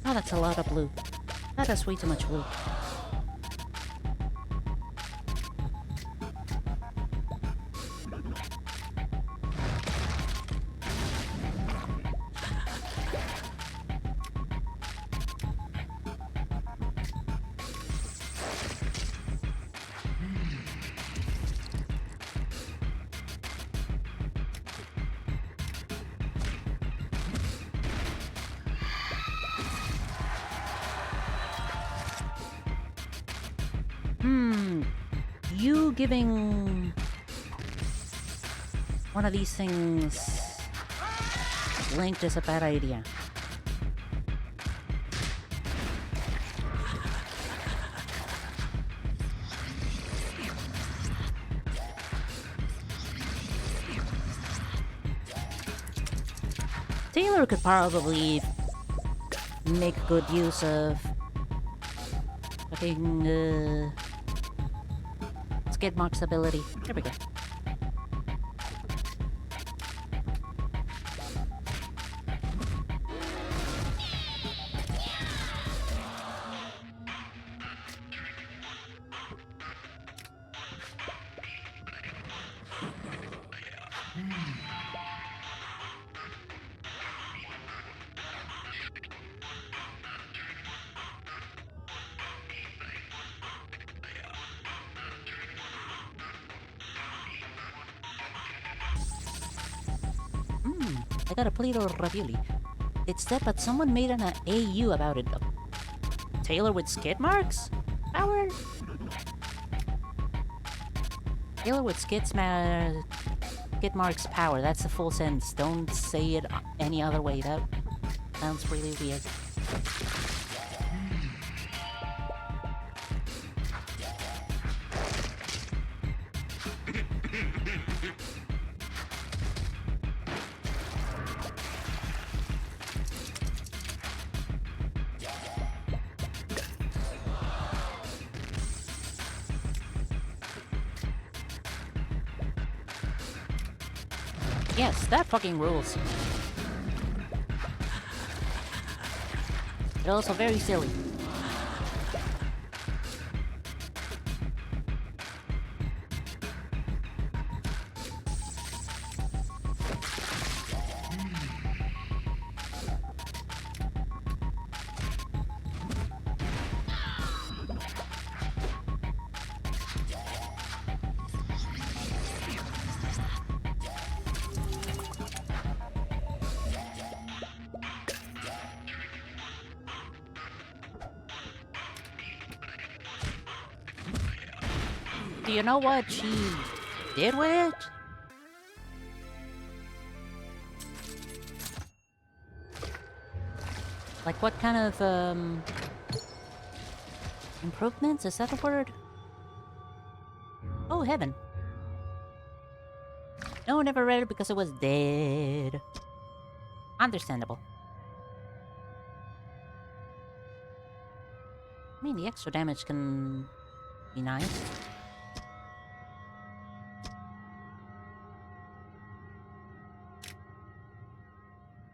Oh, that's a lot of blue. That is way too much blue. You giving one of these things linked is a bad idea. Taylor could probably make good use of fucking Skidmark's ability. There we go. I got a plate of ravioli. It's dead, but someone made an AU about it. Taylor with skid marks? Power? Taylor with skid marks power. That's the full sentence. Don't say it any other way. That sounds really weird. Yes, that fucking rules. But also very silly. Do you know what she did with it? Like what kind of, improvements? Is that a word? Oh, heaven. No, never read it because it was dead. Understandable. I mean, the extra damage can be nice.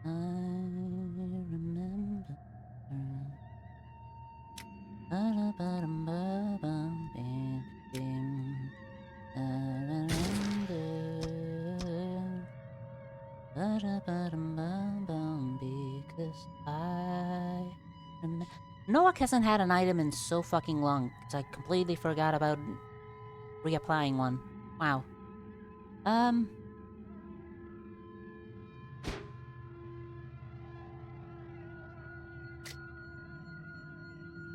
I remember. Because I remember. Noah hasn't had an item in so fucking long, because I completely forgot about reapplying one. Wow.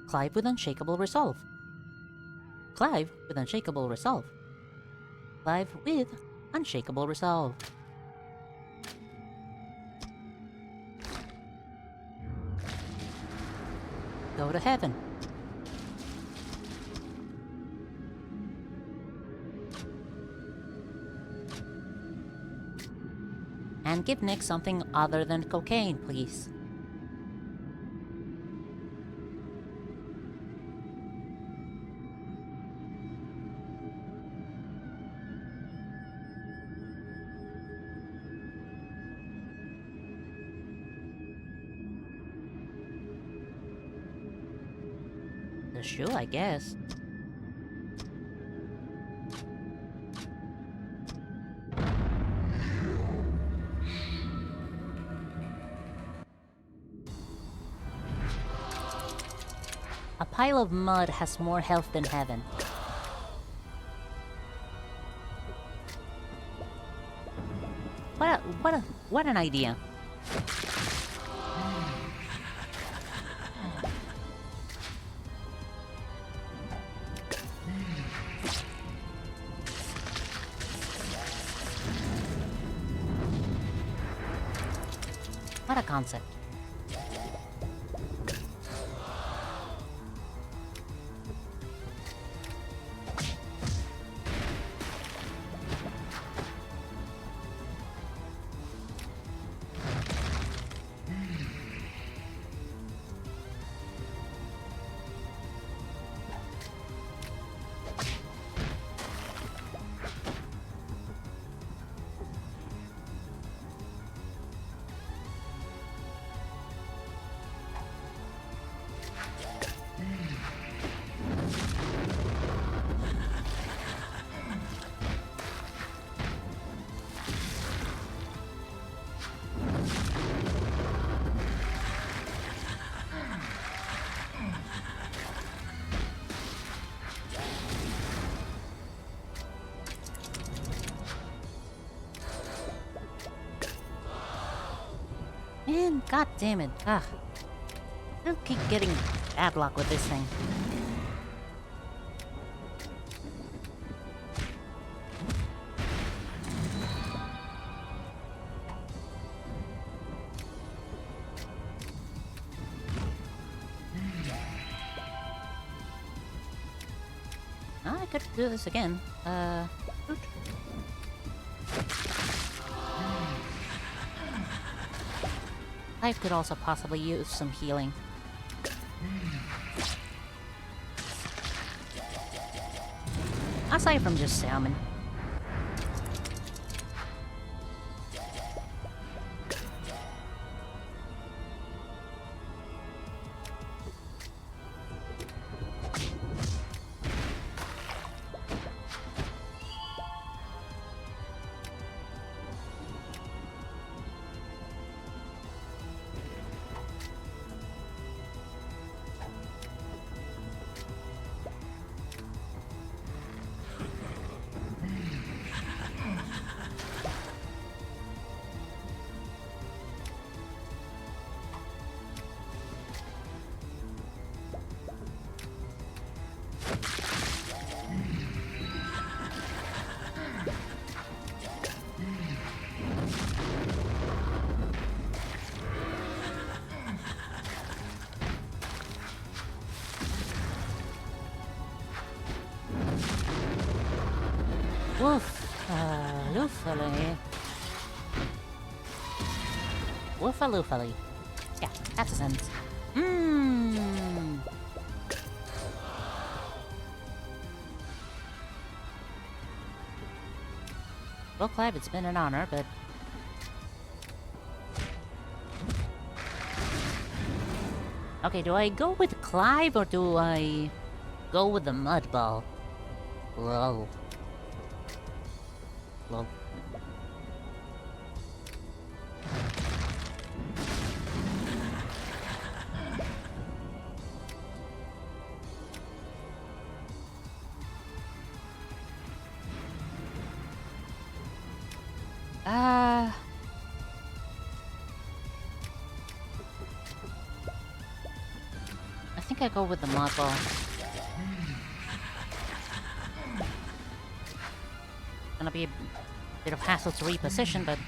Clive with unshakable resolve. Clive with unshakable resolve. Clive with unshakable resolve. Go to heaven. And give Nick something other than cocaine, please. The shoe, I guess. A pile of mud has more health than heaven. What an idea. What a concept. Man, god damn it. Ugh. I keep getting bad luck with this thing. I could do this again. Shoot. I could also possibly use some healing. Aside from just salmon. Woof, loofally. Woofa-loofally. Yeah, that's a sentence. Mmm. Well, Clive, it's been an honor, but... Okay, do I go with Clive or do I go with the mud ball? Lol. Lol. I think I go with the mud ball. Gonna be a bit of hassle to reposition, but...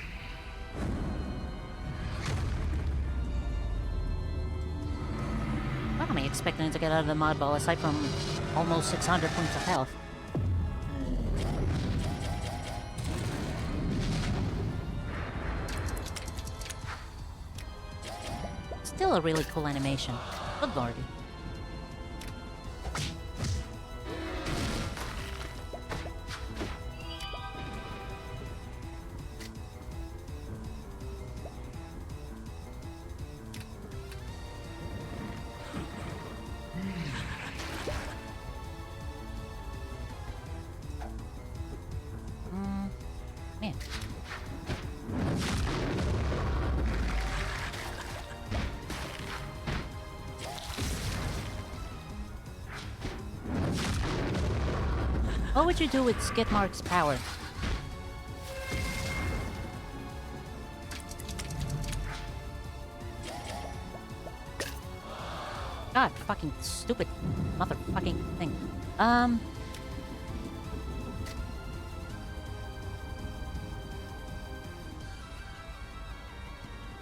What am I expecting to get out of the mud ball aside from almost 600 points of health? Still a really cool animation. Good lordy. Man. What would you do with Skidmark's power? God, fucking stupid motherfucking thing.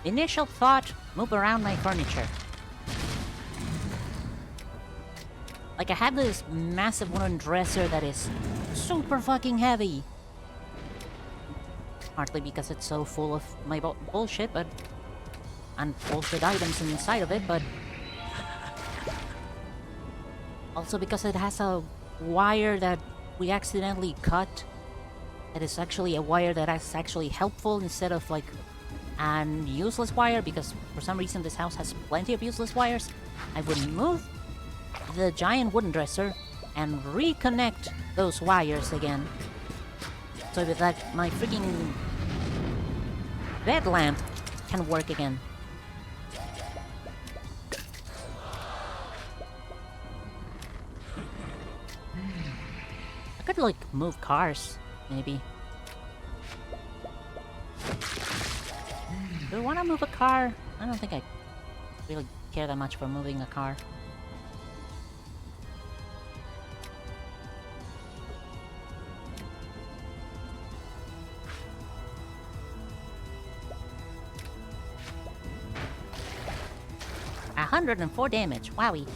Initial thought, move around my furniture. Like, I have this massive wooden dresser that is super fucking heavy. Partly because it's so full of my bullshit, but... and bullshit items inside of it, but... also because it has a wire that we accidentally cut. That is actually a wire that is actually helpful instead of, like, an useless wire, because for some reason this house has plenty of useless wires. I would move the giant wooden dresser and reconnect those wires again, so that my freaking bed lamp can work again. I could, like, move cars, maybe. Do I want to move a car? I don't think I really care that much for moving a car. A 104 damage. Wowie.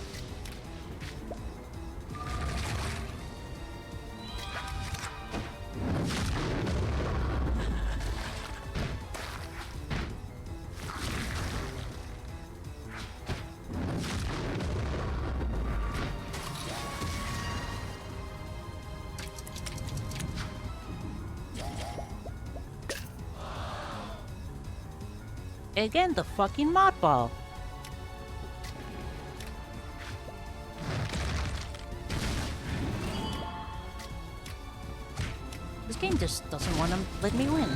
Again, the fucking mothball. This game just doesn't want to let me win.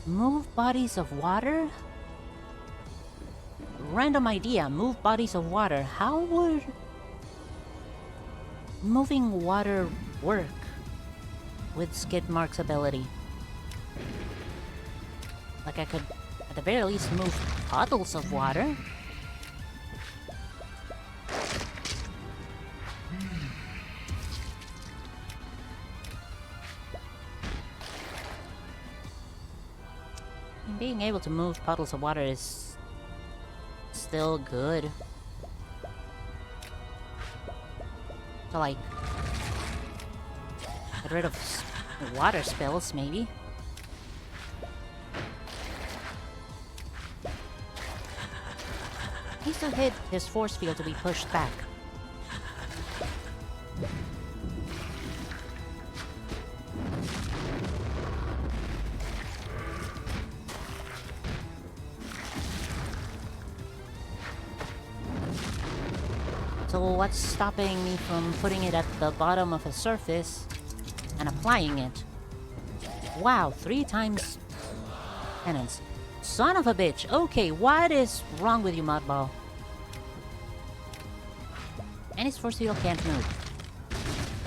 Move bodies of water? Random idea, move bodies of water. How would moving water work with Skid Mark's ability? Like I could, at the very least, move puddles of water. Being able to move puddles of water is still good. To like get rid of water spills, maybe. He still hit his force field to be pushed back. So what's stopping me from putting it at the bottom of a surface and applying it? Wow, 3 times penance. Son of a bitch. Okay, what is wrong with you, Mudball? And his force field can't move.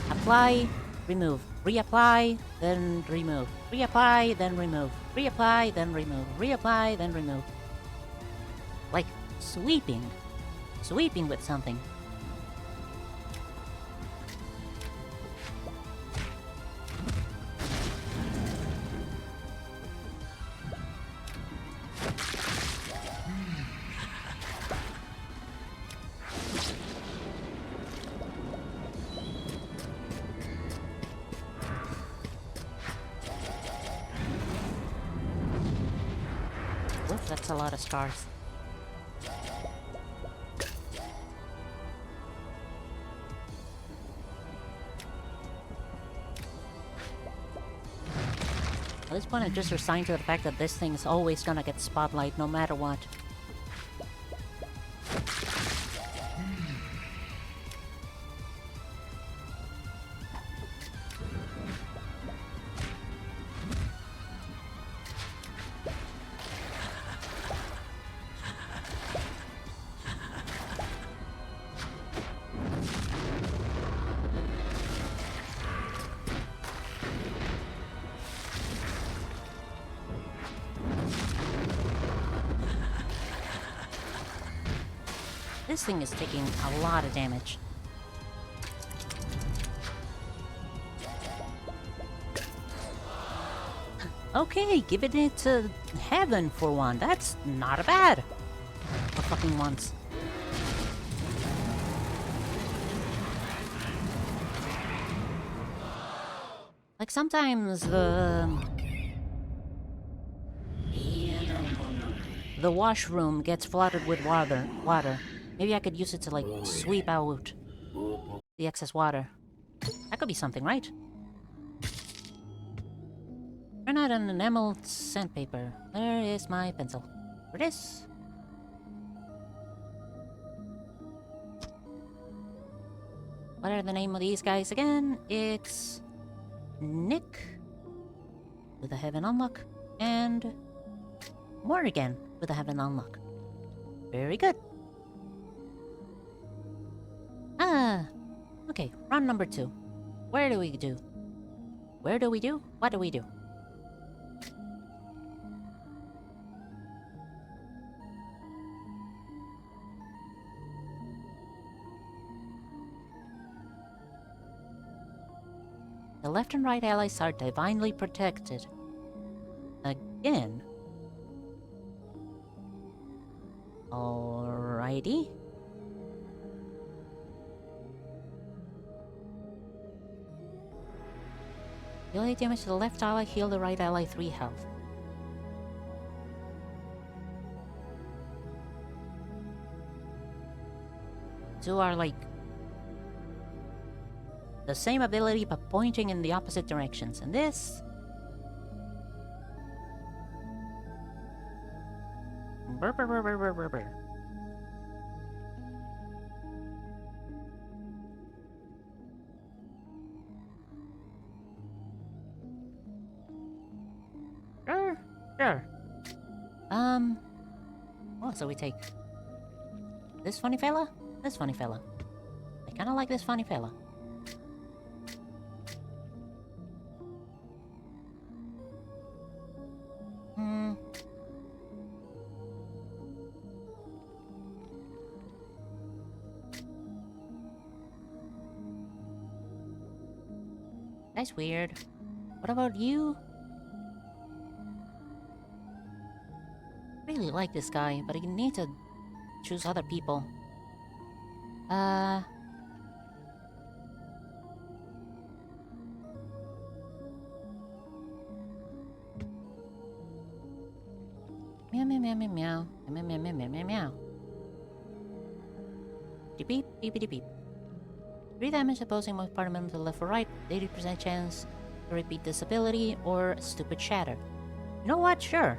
Apply, remove. Reapply, then remove. Reapply, then remove. Reapply, then remove. Reapply, then remove. Like sweeping. Sweeping with something. Oof, that's a lot of stars. At this point, I'm just resigned to the fact that this thing's always gonna get spotlight no matter what. This thing is taking a lot of damage. Okay, giving it to heaven for one. That's not a bad. For fucking once. Like sometimes the washroom gets flooded with water. Maybe I could use it to like sweep out the excess water. That could be something, right? Turn out an enameled sandpaper. Where is my pencil? Here it is. What are the name of these guys again? It's Nick with a heaven unlock and Morgan with a heaven unlock. Very good. Okay, run number 2. Where do we do? Where do we do? What do we do? The left and right allies are divinely protected. Again. Alrighty. Deal 8 damage to the left ally, heal the right ally 3 health. Two are like the same ability but pointing in the opposite directions. And this... Brr, brr, brr, brr, brr, brr, brr. Sure. Oh, so we take this funny fella? This funny fella. I kinda like this funny fella. That's weird. What about you? Really like this guy, but I need to choose other people. Meow meow meow meow meow meow meow meow meow meow meow. Beep beep beep beep. 3 damage opposing most part to the left or right, 80% chance to repeat this ability, or stupid shatter. You know what? Sure.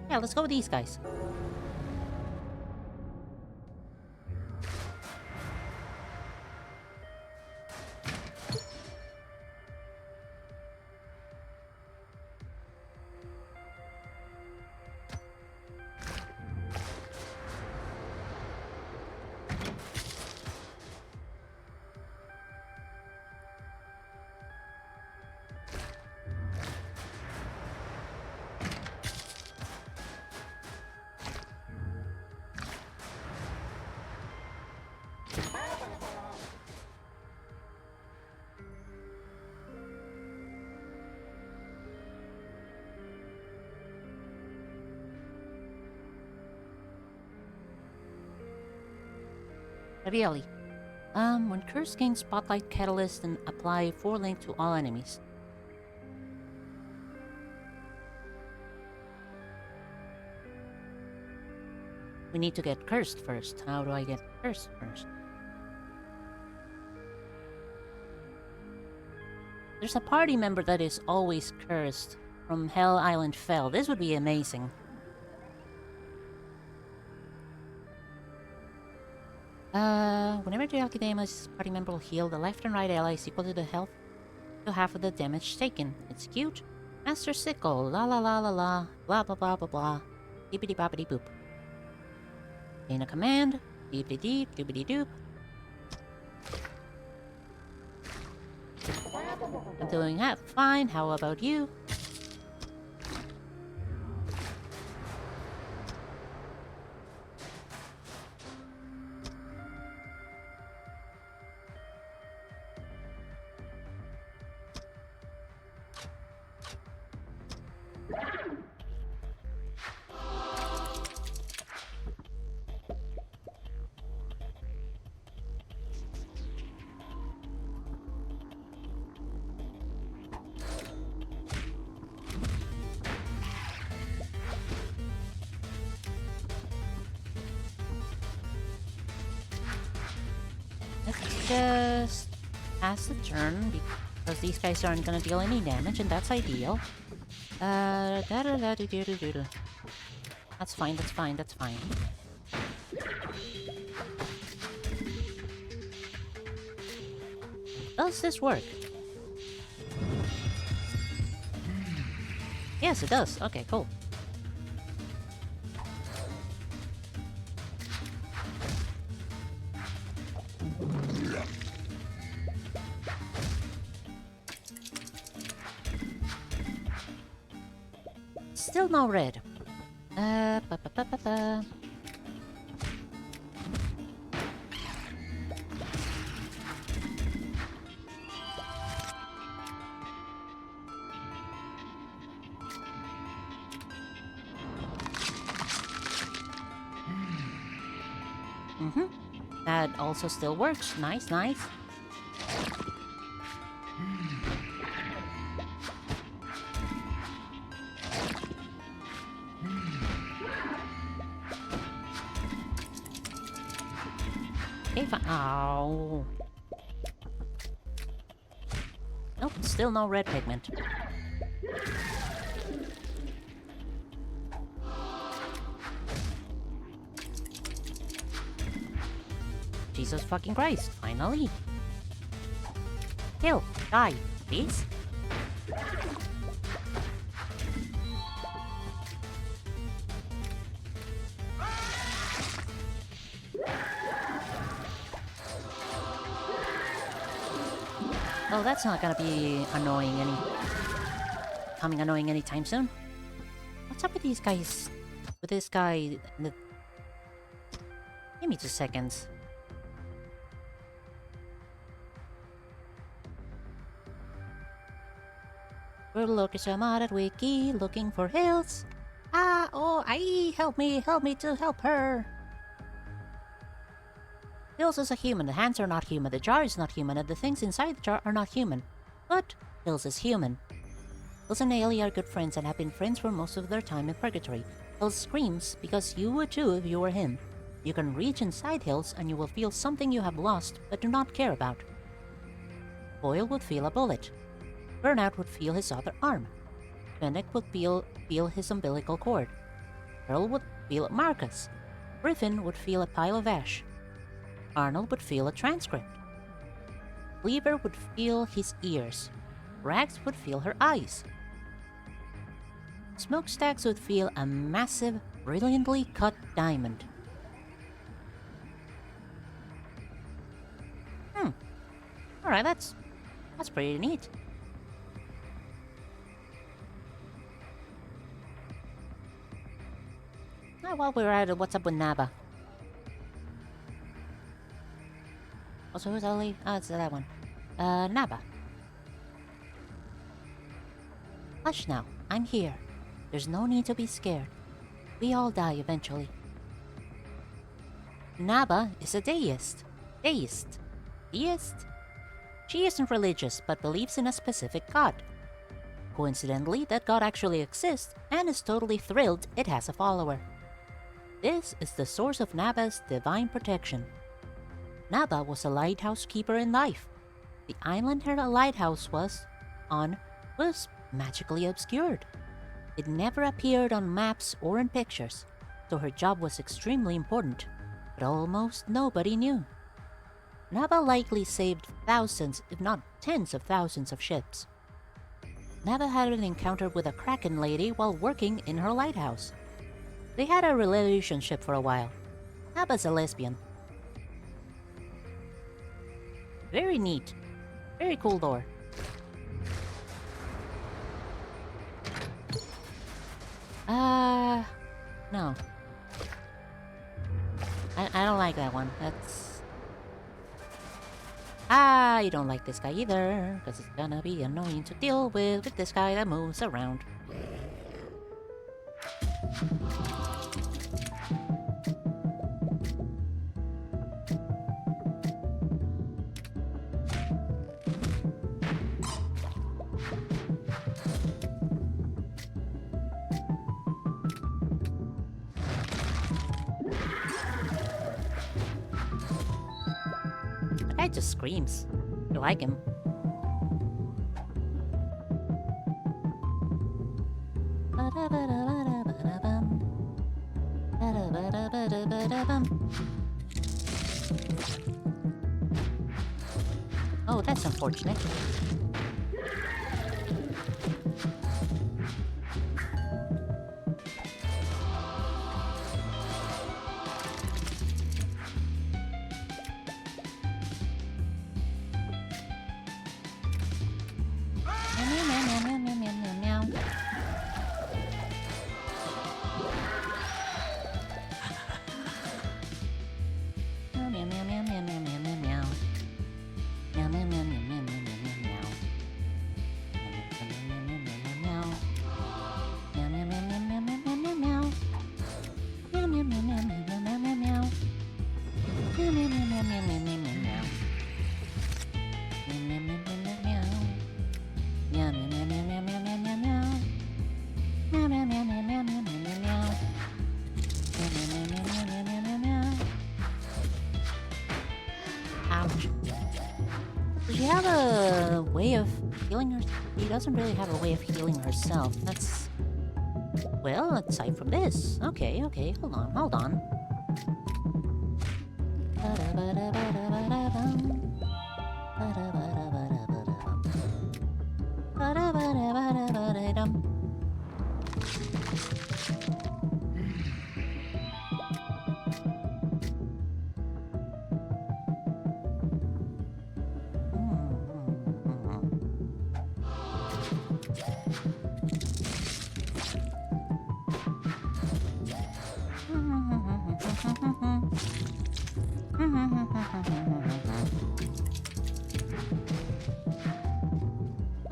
Yeah, let's go with these guys. Ravioli. When cursed, gain Spotlight Catalyst and apply 4 link to all enemies. We need to get cursed first. How do I get cursed first? There's a party member that is always cursed from Hell Island Fell. This would be amazing. Whenever the alky damage, party member will heal the left and right allies equal to the health to half of the damage taken. It's cute. Master Sickle, la la la la la, blah blah blah blah blah, deepity boppity boop. Gain a command, deepity deep, doopity doop. I'm doing that fine, how about you? Let's just pass the turn because these guys aren't gonna deal any damage, and that's ideal. That's fine, that's fine, that's fine. Does this work? Yes, it does. Okay, cool. Still no red. Ba ba ba ba ba. That also still works. Nice, nice. Okay, fine. Ow. Nope, still no red pigment. Jesus fucking Christ, finally. Kill, die, please. Oh, that's not gonna be annoying anytime soon. What's up with these guys? With this guy... Give me 2 seconds. Little Orchestra modded wiki looking for hills. Ah, oh, aye, help me to help her. Hills is a human, the hands are not human, the jar is not human, and the things inside the jar are not human. But Hills is human. Hills and Ailey are good friends and have been friends for most of their time in purgatory. Hills screams because you would too if you were him. You can reach inside Hills and you will feel something you have lost but do not care about. Boyle would feel a bullet. Burnout would feel his other arm. Fennec would feel his umbilical cord. Earl would feel Marcus. Griffin would feel a pile of ash. Arnold would feel a transcript. Cleaver would feel his ears. Rags would feel her eyes. Smokestacks would feel a massive, brilliantly cut diamond. Alright, that's pretty neat. While we're at it, what's up with Naba? Also, who's Ollie? Oh, it's that one. Naba. Hush now, I'm here. There's no need to be scared. We all die eventually. Naba is a deist. Deist? She isn't religious, but believes in a specific god. Coincidentally, that god actually exists, and is totally thrilled it has a follower. This is the source of Naba's divine protection. Naba was a lighthouse keeper in life. The island her lighthouse was on was magically obscured. It never appeared on maps or in pictures, so her job was extremely important, but almost nobody knew. Naba likely saved thousands, if not tens of thousands of ships. Naba had an encounter with a Kraken lady while working in her lighthouse. They had a relationship for a while. Naba's a lesbian. Very neat. Very cool door. No. I don't like that one. That's... I don't like this guy either, because it's gonna be annoying to deal with this guy that moves around. The guy just screams. You like him. Oh, That's unfortunate. Ouch. Does she have a way of healing her? She doesn't really have a way of healing herself. That's... Well, aside from this. Okay, okay, hold on, hold on.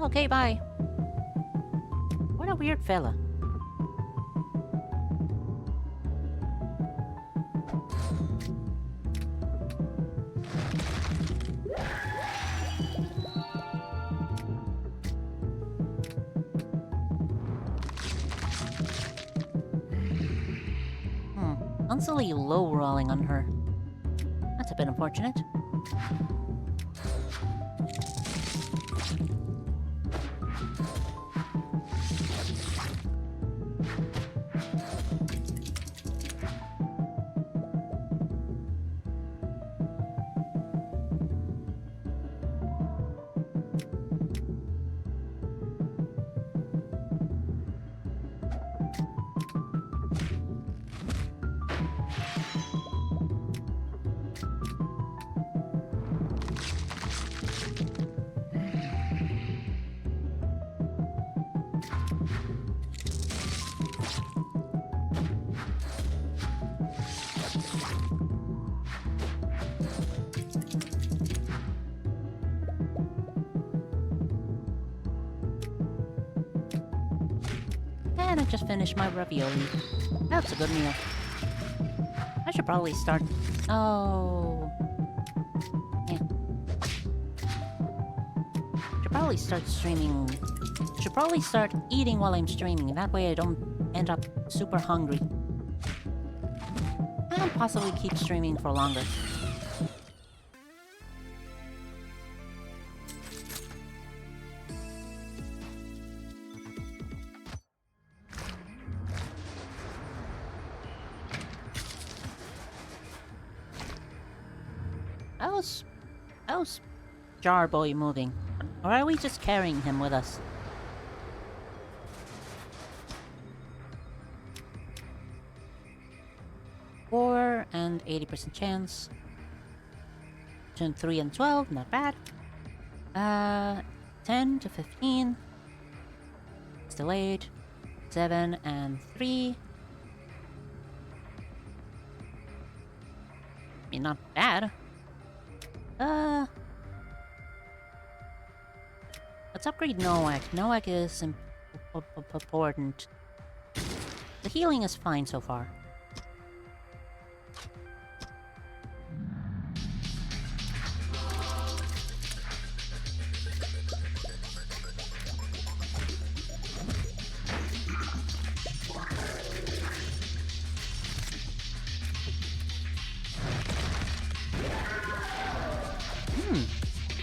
Okay, bye. What a weird fella. Constantly low rolling on her. That's a bit unfortunate. And I just finished my ravioli. That's a good meal. I should probably start... Oh... Yeah. Should probably start streaming... Should probably start eating while I'm streaming. That way I don't end up super hungry. And possibly keep streaming for longer. How's Jar Boy moving? Or are we just carrying him with us? Four and 80% chance. Between 3 and 12, not bad. 10 to 15. Still 8. 7 and 3. I mean, not bad. Let's upgrade Noak. Noak is important. The healing is fine so far.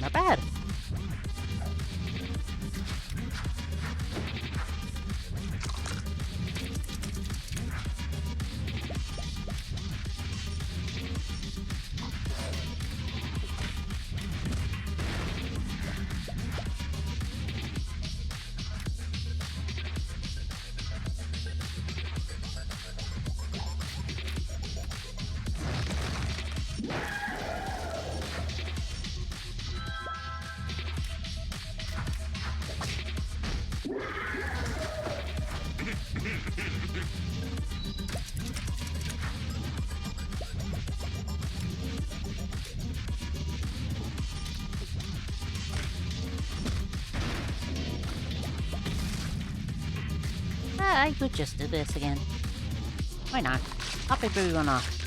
Not bad. I could just do this again. Why not? Pop everyone off.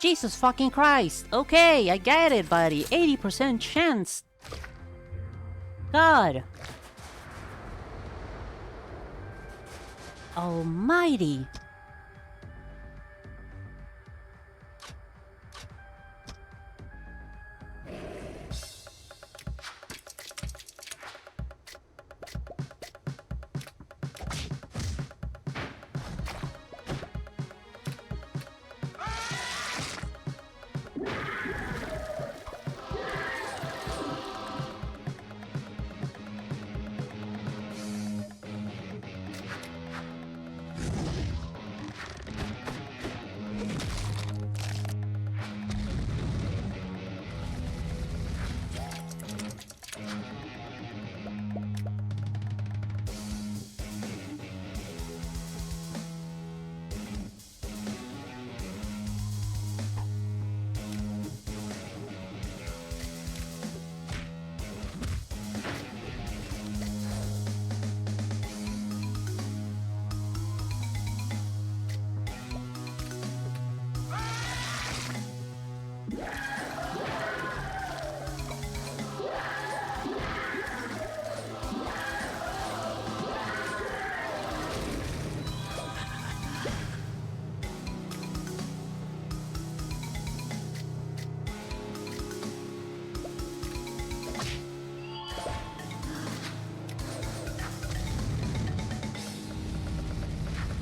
Jesus fucking Christ. Okay, I get it, buddy. 80% chance. God. Almighty.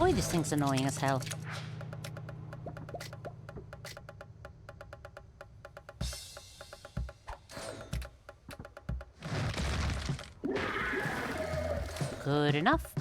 Boy, this thing's annoying as hell. Good enough.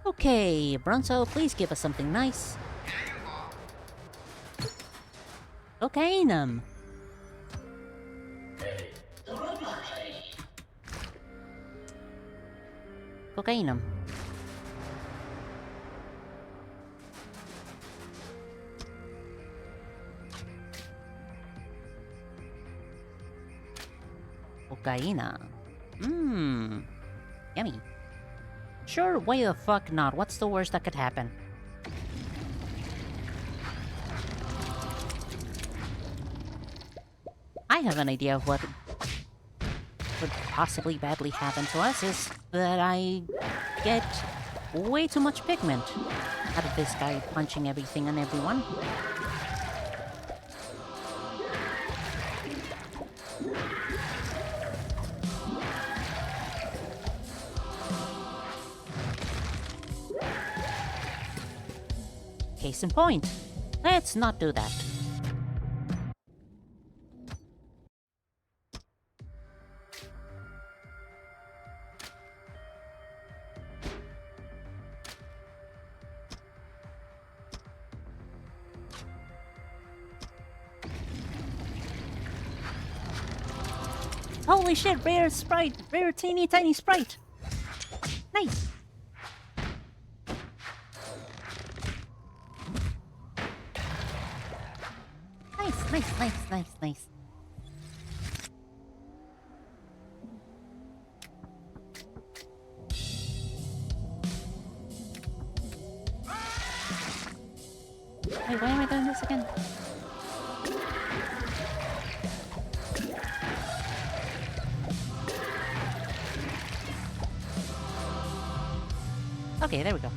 Okay, Bronzo, please give us something nice. Cocainum. Cocainum. Cocaina. Mmm. Yummy. Sure, why the fuck not? What's the worst that could happen? I have an idea of what could possibly badly happen to us is that I get way too much pigment out of this guy punching everything and everyone. Case in point. Let's not do that. Holy shit, rare sprite! Rare teeny tiny sprite! Nice! Nice. Wait, why am I doing this again? Okay, there we go.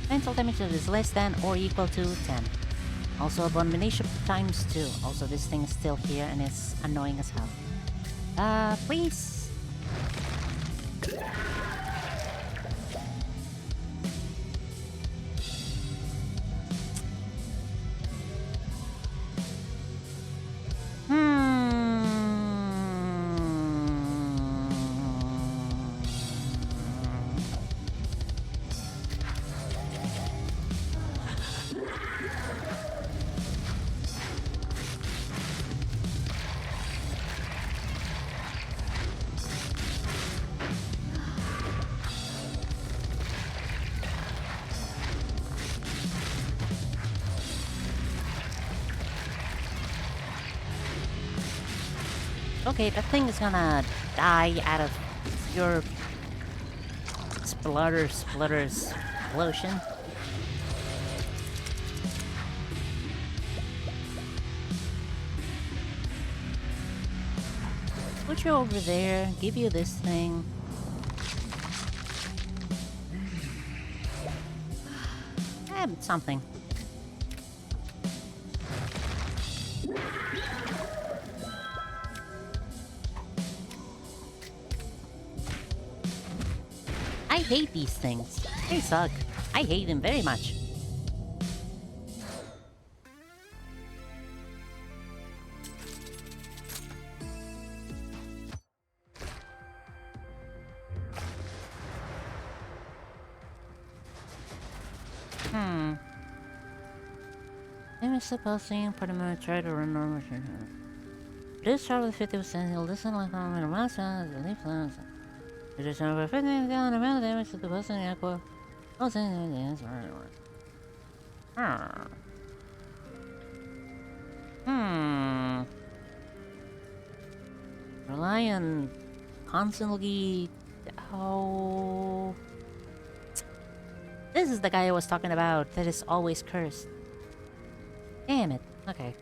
Mental damage that is less than or equal to 10. Also abomination times 2. Also this thing is still here and it's annoying as hell. Please. Okay, that thing is gonna die out of your splutters explosion. Put you over there, give you this thing. Something. I hate these things. They suck. I hate them very much. I'm supposing pretty much try to run over. This start with 50%. He'll listen like I'm in a monster. Leave plans. It is over 50% down amount of damage to the person in the aqua. Rely on constantly. Oh. This is the guy I was talking about that is always cursed. Damn it. Okay.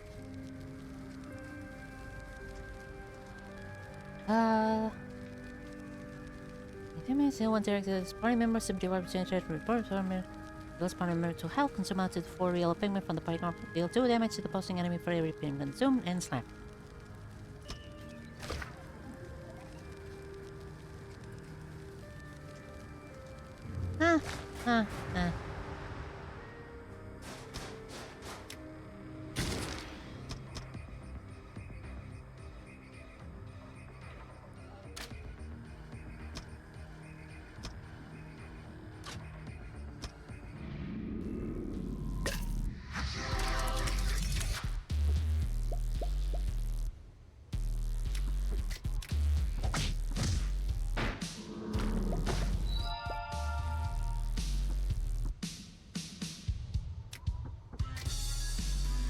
Damage one directed party members subject representation report from less party member to help consume out to 4 real pigment from the party group. Deal 2 damage to the posting enemy for every pigment consumed and slap.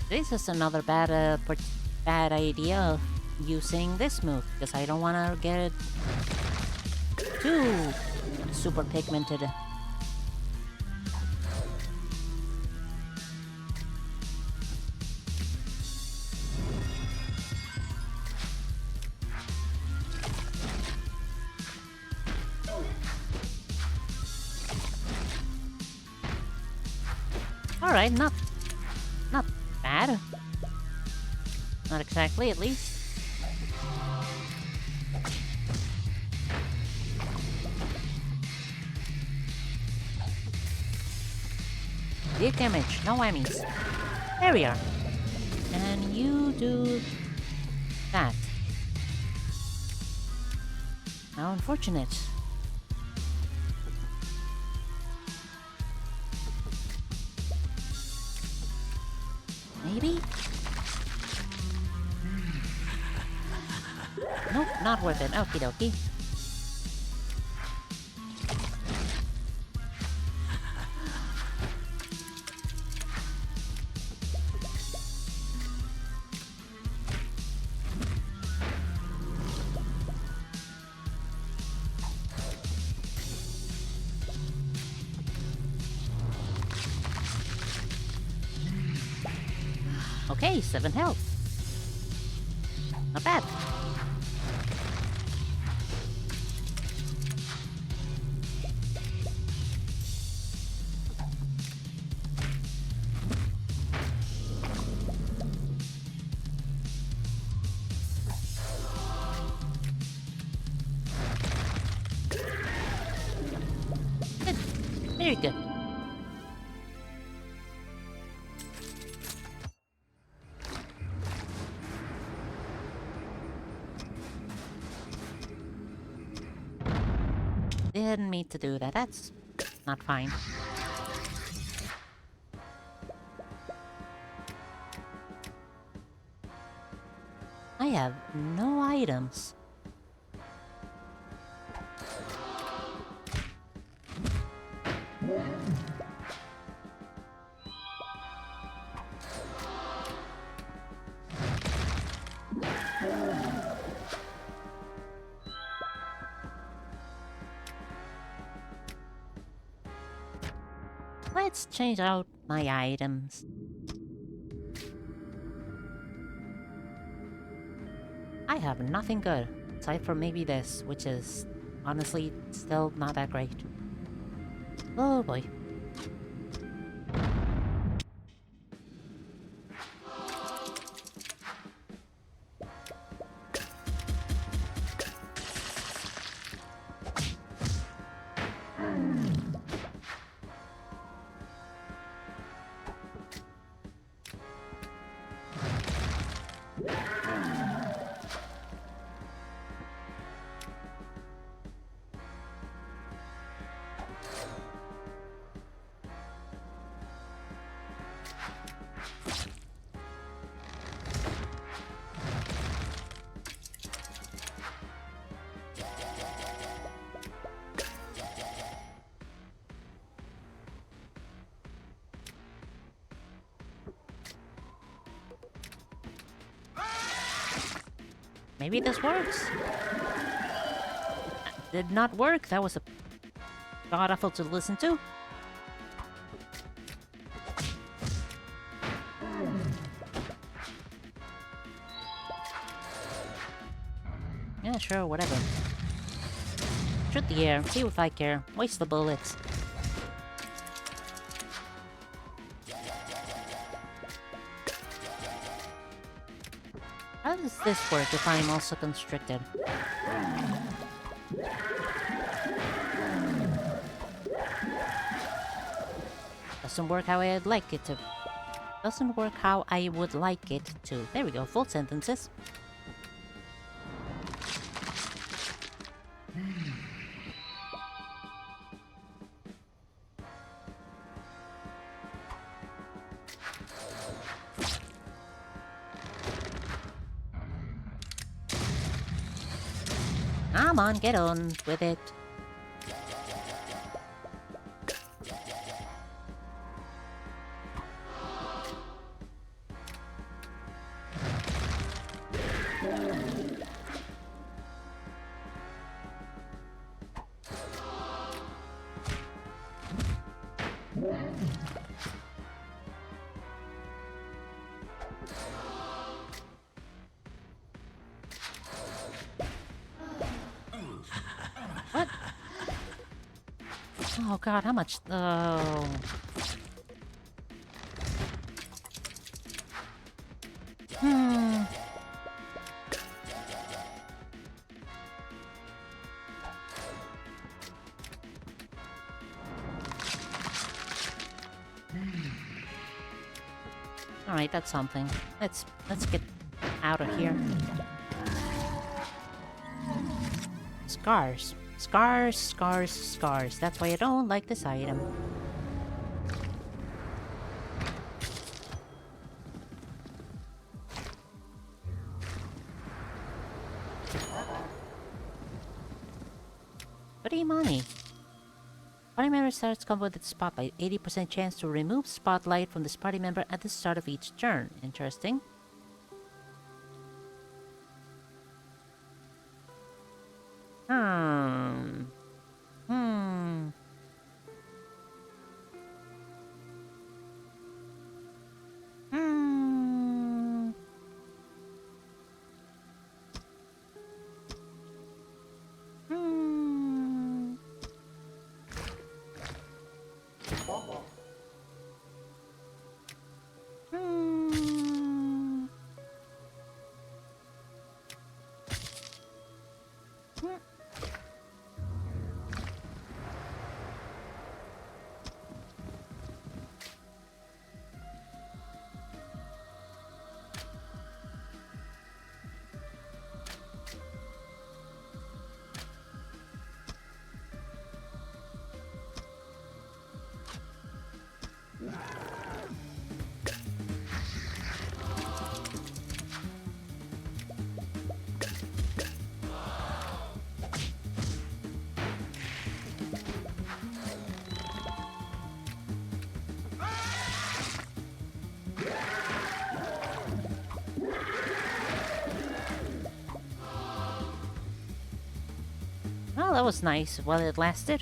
This is another bad idea of using this move, because I don't want to get too super pigmented. Alright, not bad. Not exactly, at least. Big damage, no whammies. There we are. And you do that. How unfortunate. Maybe? Nope, not worth it. Okie dokie. Okay, 7 health. Not bad. Very good. Didn't mean to do that. That's not fine. I have no items. Let's change out my items. I have nothing good, aside from maybe this, which is honestly still not that great. Oh boy. Maybe this works. Did not work. That was a god-awful to listen to. Yeah, sure, whatever. Shoot the air, see if I care. Waste the bullets. How does this work if I'm also constricted? Doesn't work how I'd like it to. Doesn't work how I would like it to. There we go, full sentences. Come on, get on with it. What? Oh god, how much? Oh. Alright, that's something. Let's get out of here. Scars. Scars, scars, scars. That's why I don't like this item. Free money. Party member starts combo with the spotlight. 80% chance to remove spotlight from this party member at the start of each turn. Interesting. Hmm. Hmm. Hmm. Hmm. Hmm. that was nice while it lasted.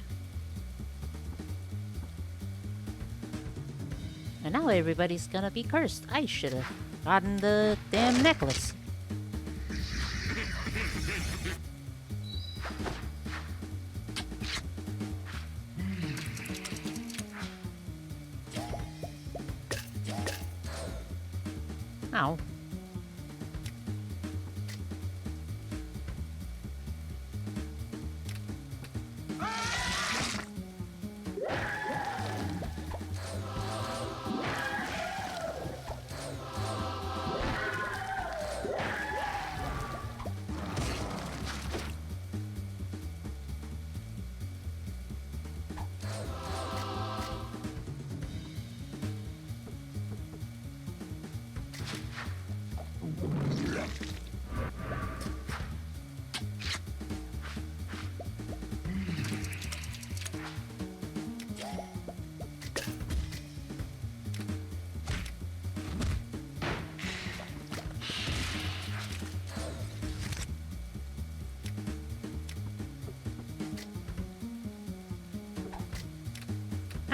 And now everybody's gonna be cursed. I should have gotten the damn necklace. Ow.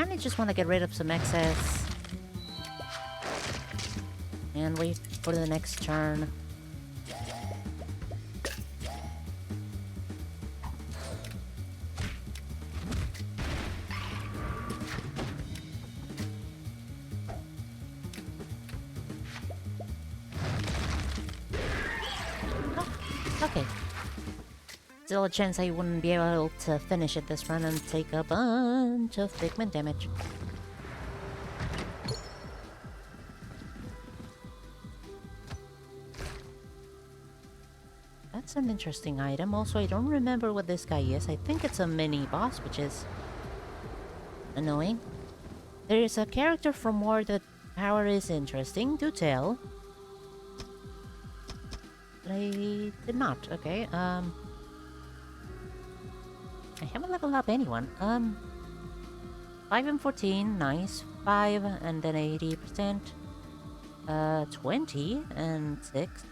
I just want to get rid of some excess. And wait for the next turn. Oh, okay. Still a chance I wouldn't be able to finish it this run and take a bunch of pigment damage. That's an interesting item. Also, I don't remember what this guy is. I think it's a mini boss, which is annoying. There is a character from War that power is interesting. Do tell. But I did not. Okay, I haven't leveled up anyone. 5 and 14, nice. 5 and then 80%. 20 and 6.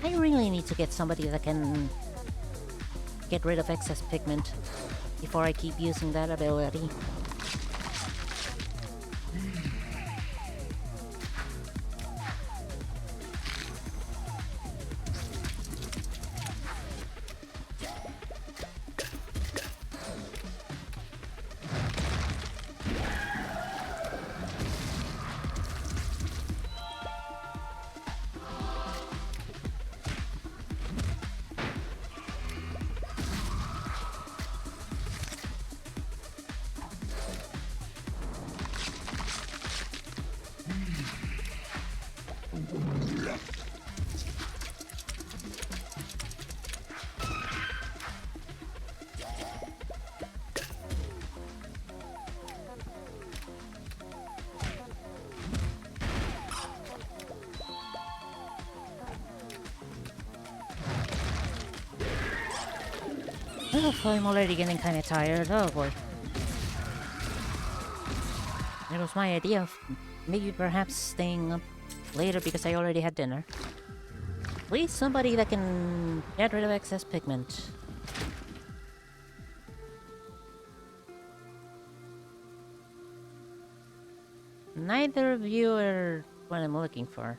I really need to get somebody that can get rid of excess pigment before I keep using that ability. Oh, I'm already getting kind of tired. Oh boy. It was my idea of maybe perhaps staying up later because I already had dinner. Please, somebody that can get rid of excess pigment. Neither of you are what I'm looking for.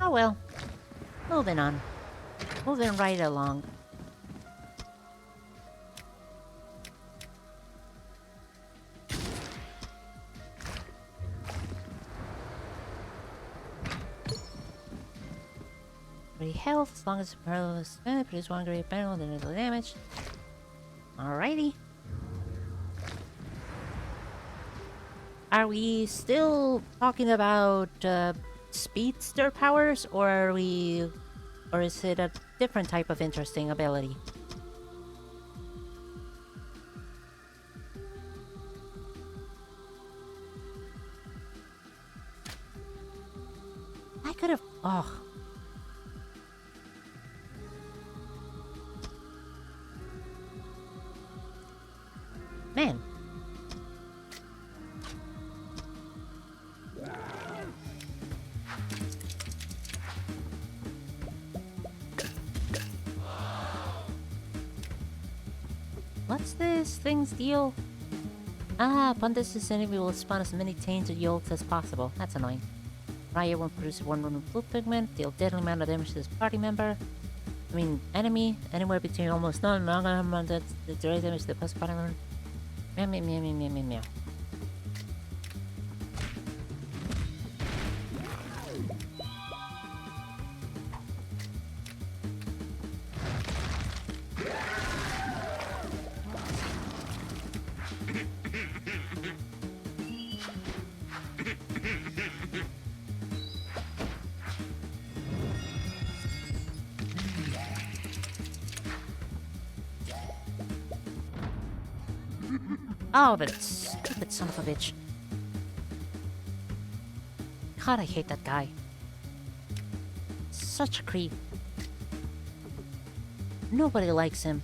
Oh well. Moving on. Moving right along. Pretty health, as long as the produce one great panel, then little damage. Alrighty. Are we still talking about speedster powers, or is it a different type of interesting ability? I could have. Oh. Man. What's this thing's deal? Ah, upon this enemy will spawn as many tainted yolks as possible. That's annoying. Riot won't produce one rune of blue pigment, deal deadly amount of damage to this party member. I mean, enemy, anywhere between almost none, that's the direct damage to the plus party member. Meow, meow, meow, meow, meow, meow, meow. Oh, that stupid son of a bitch. God, I hate that guy. Such a creep. Nobody likes him.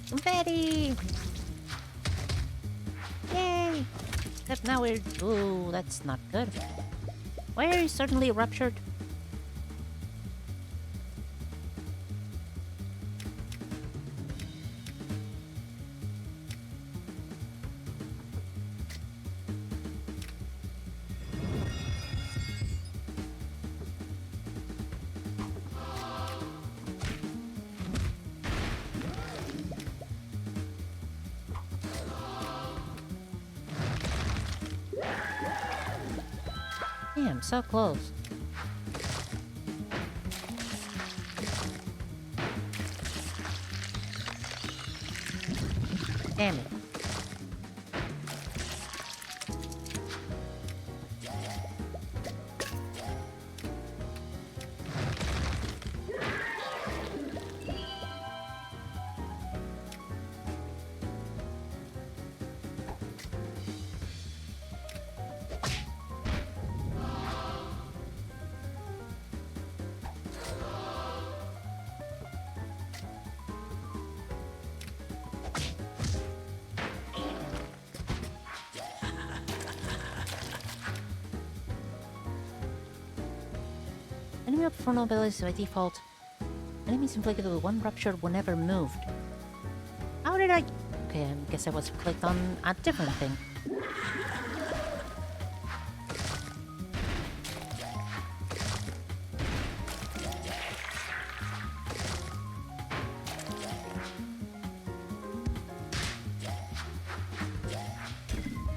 Confetti! Yay! Except now we're... Ooh, that's not good. Why are you suddenly ruptured? Damn, so close. Damn it. Enemy up front abilities by default. Enemies inflicted with one rupture whenever moved. How did I... Okay, I guess I was clicked on a different thing.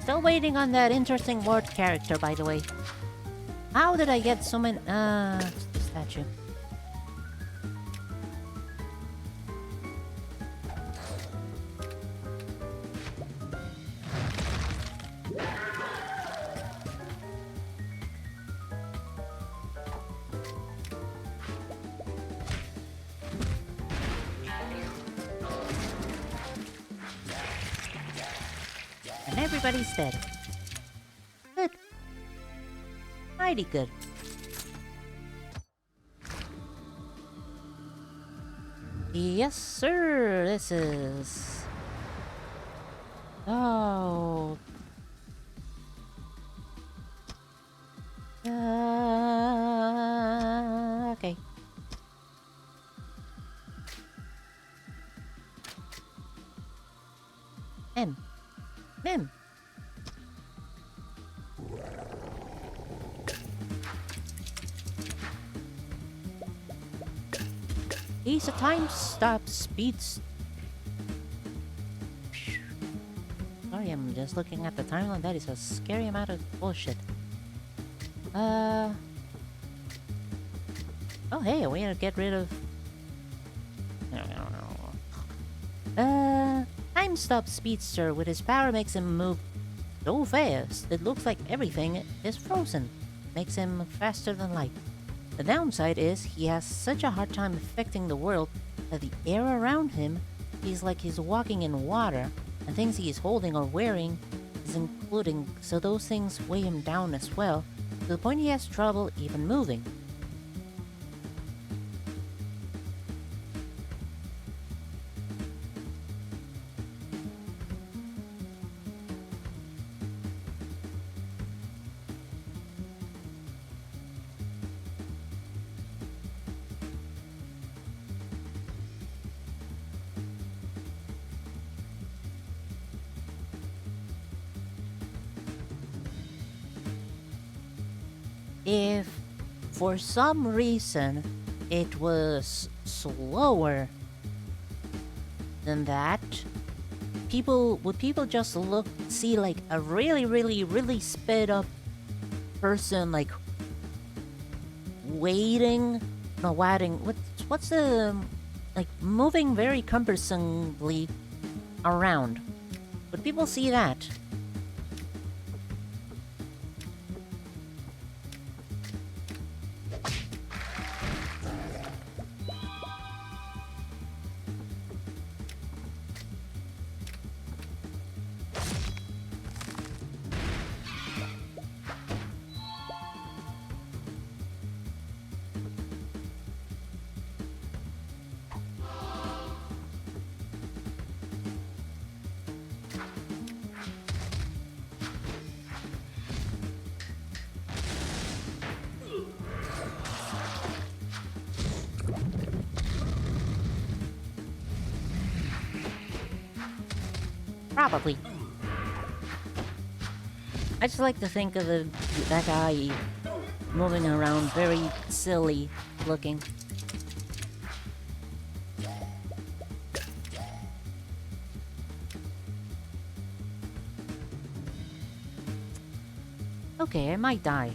Still waiting on that interesting word character, by the way. How did I get so many... it's the statue. And everybody's dead. Good. Mighty good. Yes, sir. This is... Oh. Okay. Mim. He's a time stop speeds. Sorry, I'm just looking at the timeline. That is a scary amount of bullshit. Oh hey, a way to get rid of... Time stop speedster with his power makes him move so fast it looks like everything is frozen. Makes him faster than light. The downside is he has such a hard time affecting the world that the air around him feels like he's walking in water, and things he is holding or wearing is including, so those things weigh him down as well, to the point he has trouble even moving. If for some reason it was slower than that, would people just see like a really sped up person like waiting, what's the, like moving very cumbersomely around? Would people see that? Probably. I just like to think of that guy moving around very silly looking. Okay, I might die.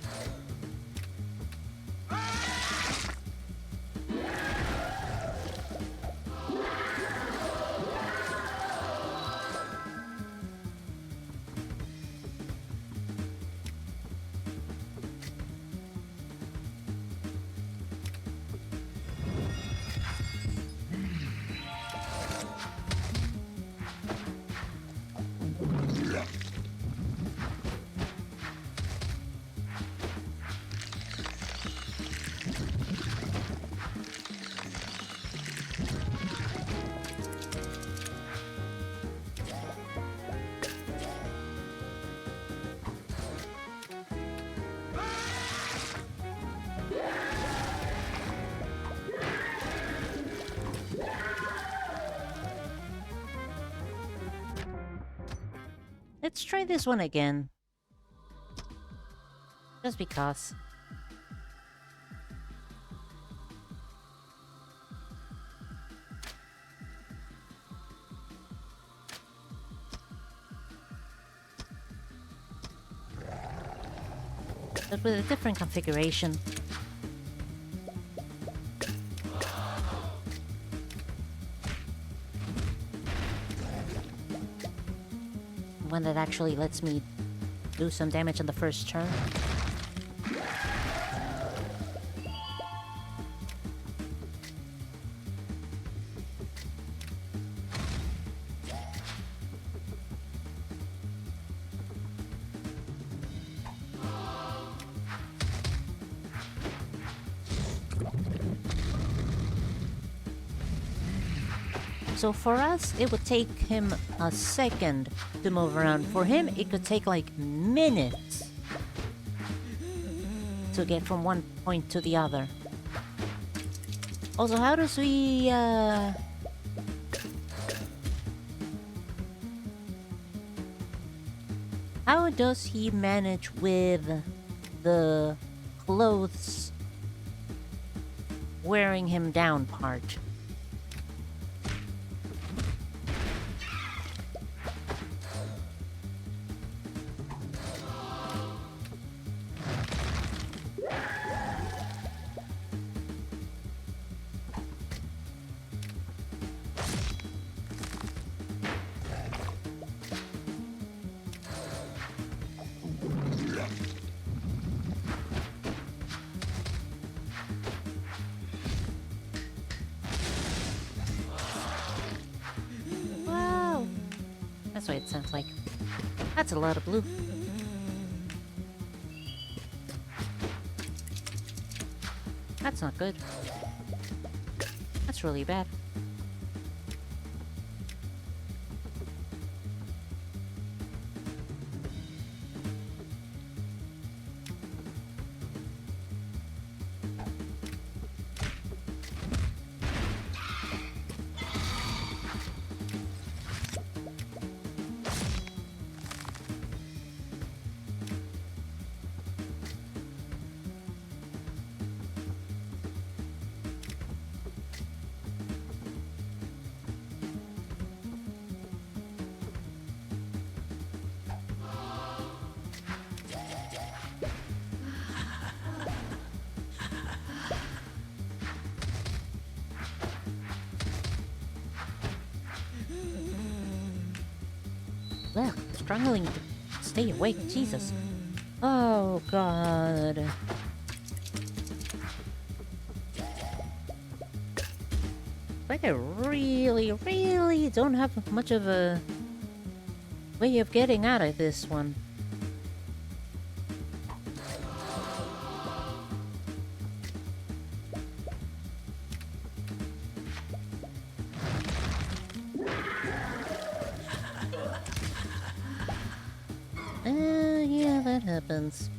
Let's try this one again. Just because. but with a different configuration. One that actually lets me do some damage on the first turn. So for us, it would take him a second to move around. For him, it could take like minutes to get from one point to the other. Also, how does we, how does he manage with the clothes wearing him down part? That's what it sounds like. That's a lot of blue. That's not good. That's really bad. Ugh, struggling to stay awake, Jesus. Oh, God. Like I really don't have much of a way of getting out of this one. Yeah, that happens.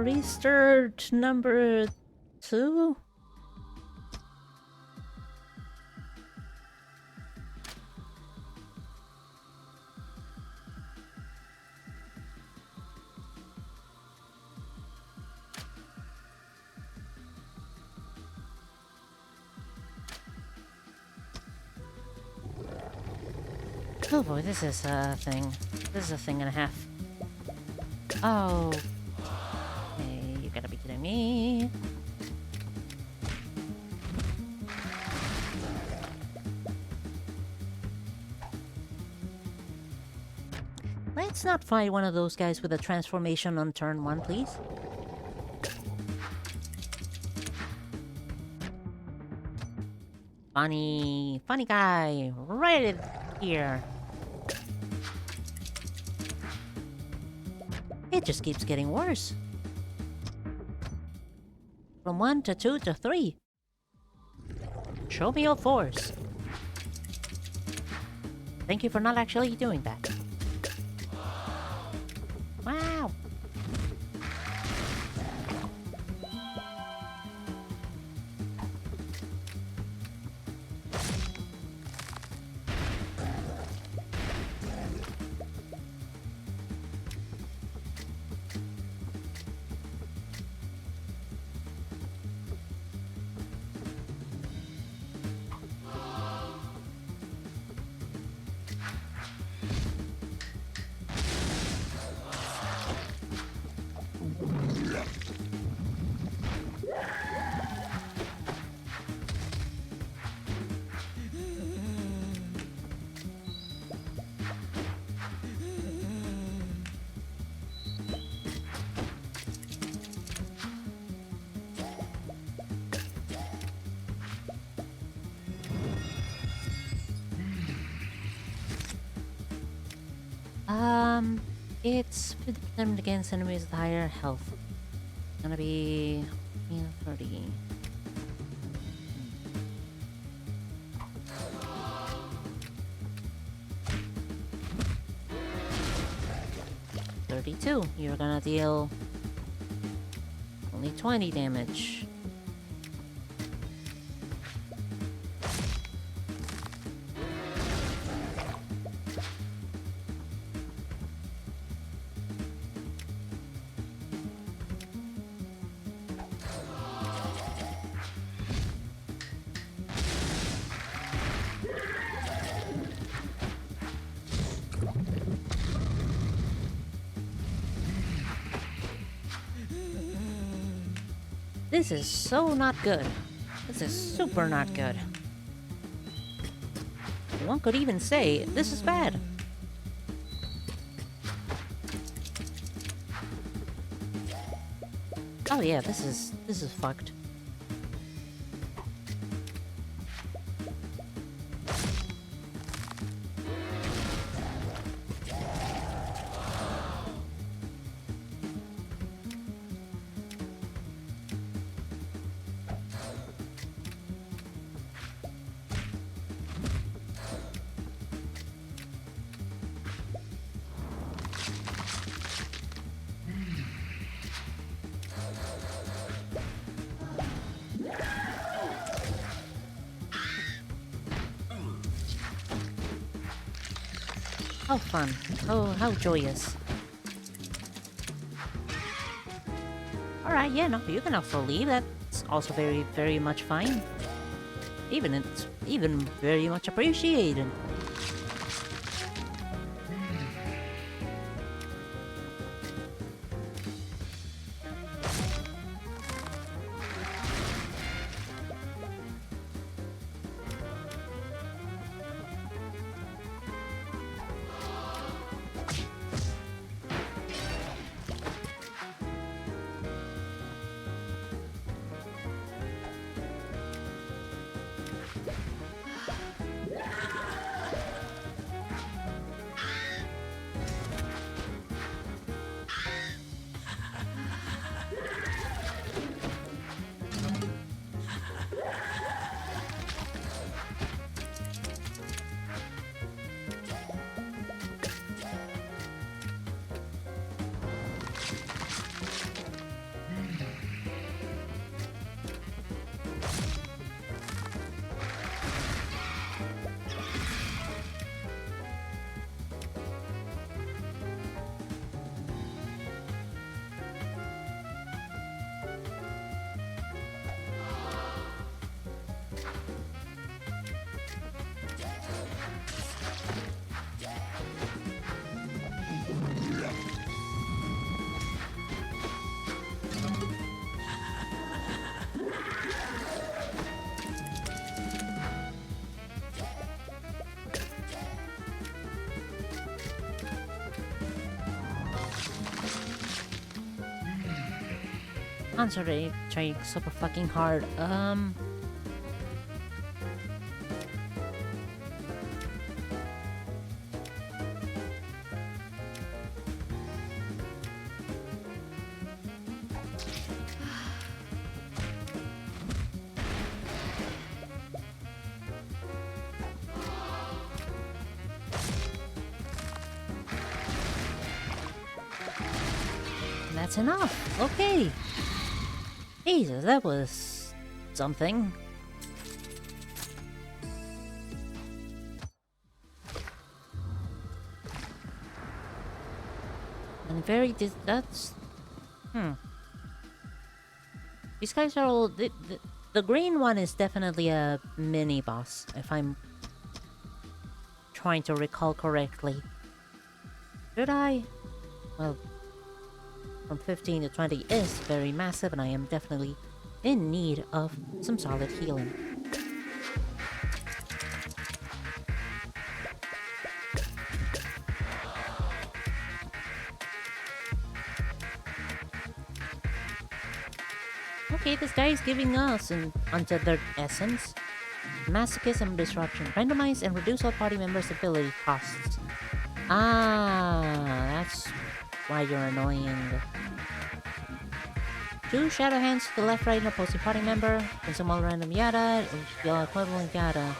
Restart number 2? Oh boy, this is a thing. This is a thing and a half. Oh. Hey, you gotta be kidding me. Let's not fight one of those guys with a transformation on turn 1, please. Funny guy, right here. It just keeps getting worse. From 1 to 2 to 3. Show me your force. Thank you for not actually doing that. Wow. It's them against enemies with higher health. Gonna be 30. 32. You're gonna deal only 20 damage. This is so not good. This is super not good. One could even say this is bad. Oh yeah, this is fucked. How fun. Oh, how joyous. Alright, yeah, no, you can also leave. That's also very, very much fine. It's even very much appreciated. Concentrate, trying super fucking hard. That's enough. Okay. Jesus, that was something. And that's... These guys are all... The green one is definitely a mini-boss, if I'm trying to recall correctly. Should I? Well... From 15 to 20 is very massive, and I am definitely in need of some solid healing. Okay, this guy is giving us an untethered essence. Masochism disruption. Randomize and reduce all party members' ability costs. Ah, that's why you're annoying. 2 shadow hands to the left, right, and opposing party member. Consume all random yada, your equivalent yada.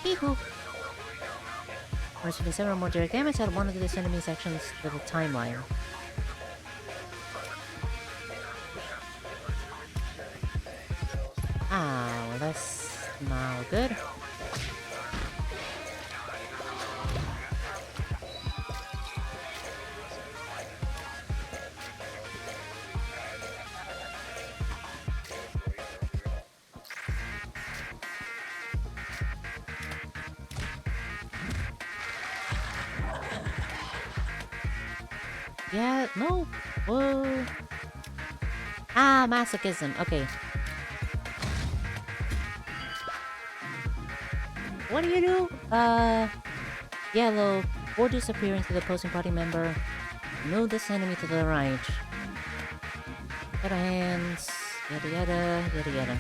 Hee-hoo. Receiving 7 or more direct damage at one of this enemy's actions with a timeline. Ah, well that's not good. Yeah, no. Whoa. Ah, masochism. Okay. What do you do? Yellow. Or disappear into the opposing party member. Move this enemy to the right. Shadow hands. Yada yada, yada yada.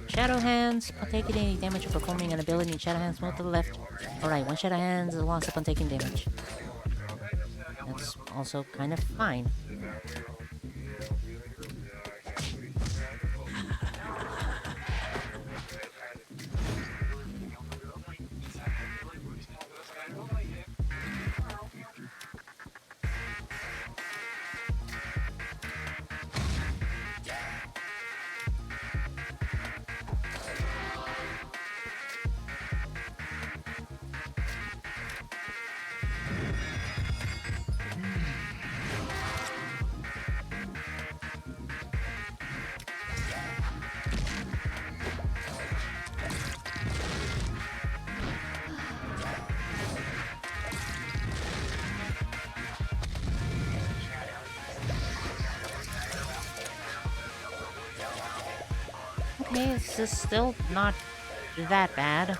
Shadow hands, upon taking any damage or performing an ability in Shadow Hands, move to the left. Alright, one Shadow Hands is lost upon taking damage. That's also kind of fine. Okay, this is still not that bad.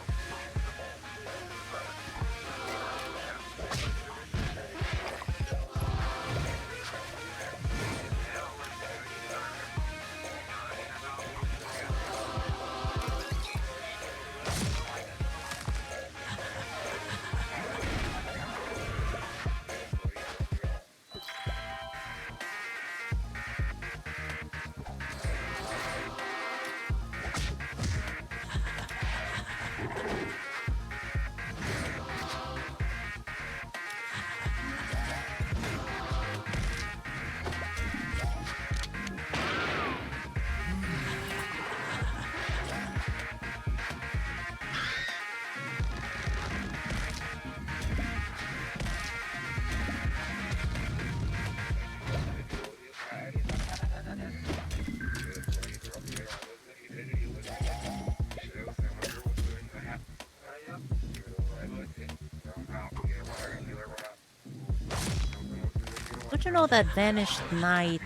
Don't you know that Vanished Night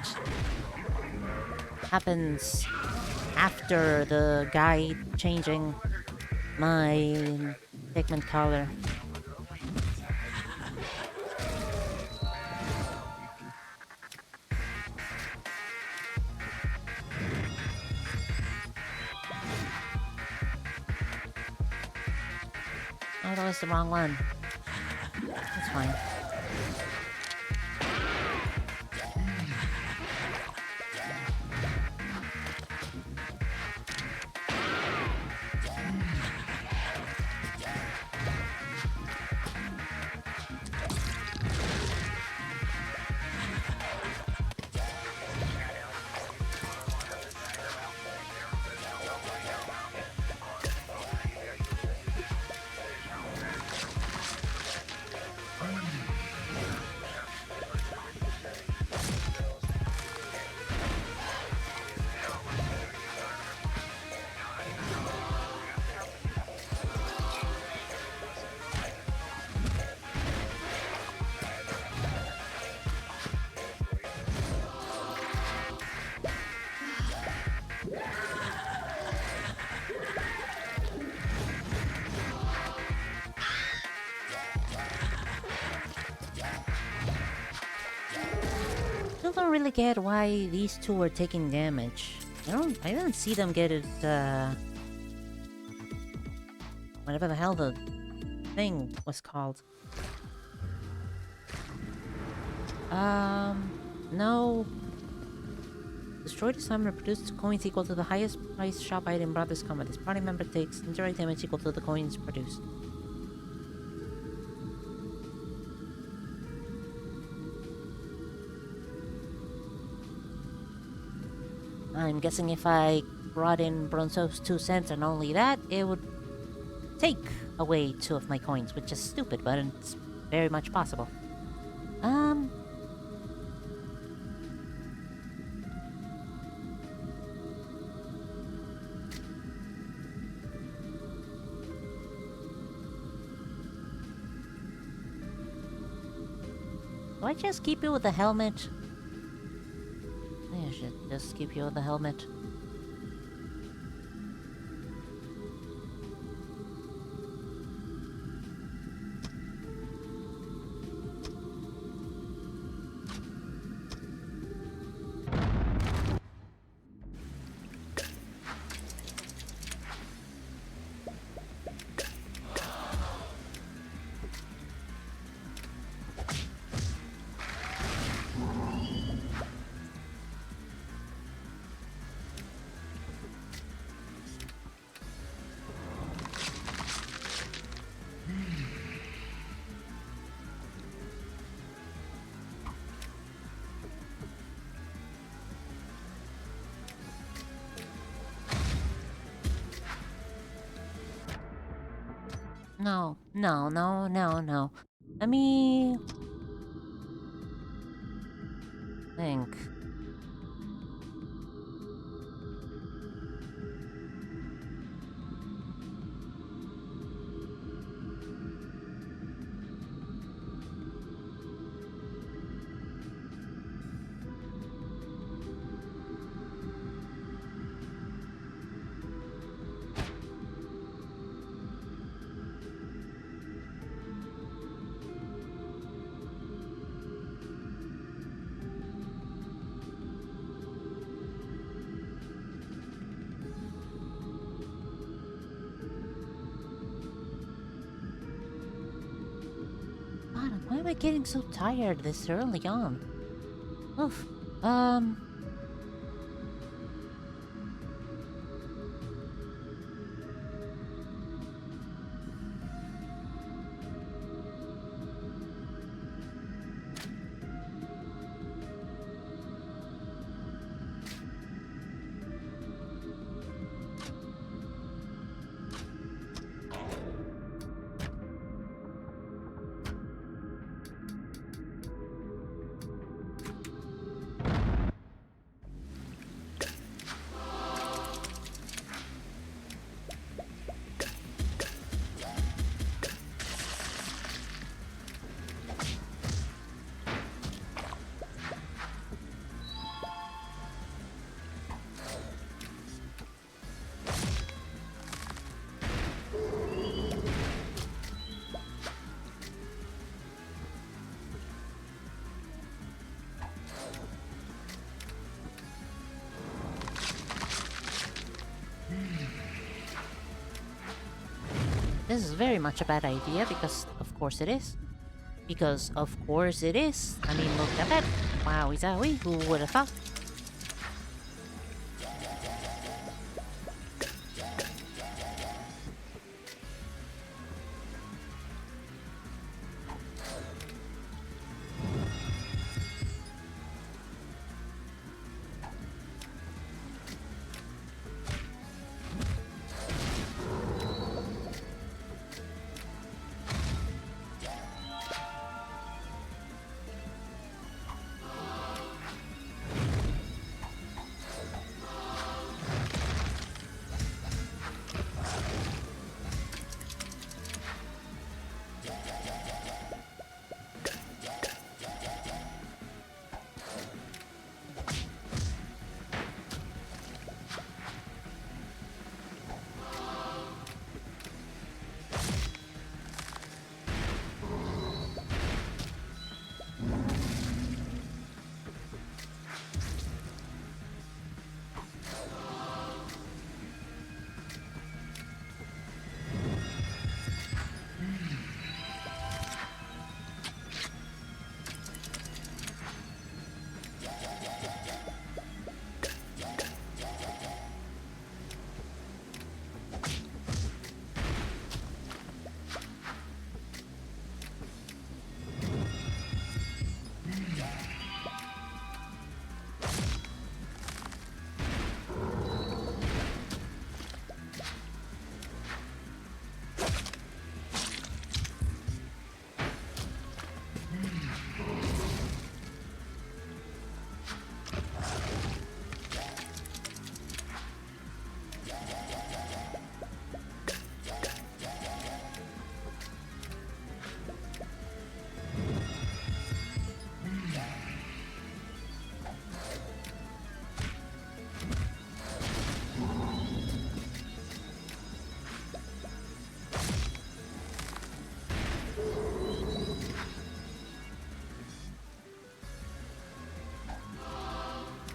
happens after the guy changing my pigment color? Oh, that was the wrong one. That's fine. don't really get why these two are taking damage. I didn't see them get it, whatever the hell the thing was called. No. Destroy the summoner, produce coins equal to the highest price shop item brought this combat. This party member takes indirect damage equal to the coins produced. I'm guessing if I brought in Bronzo's 2 cents and only that, it would take away 2 of my coins, which is stupid, but it's very much possible. Do I just keep you with the helmet? I should just keep you with the helmet. No. Let me think. God, why am I getting so tired this early on? Oof. This is very much a bad idea because, of course, it is. Because, of course, it is. I mean, look at that. Wowie zowie, who would have thought?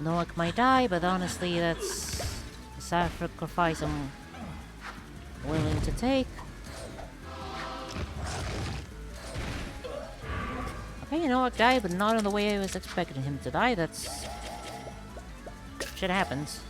Noak might die, but honestly, that's a sacrifice I'm willing to take. Okay, Noak died, but not in the way I was expecting him to die. That's... shit happens.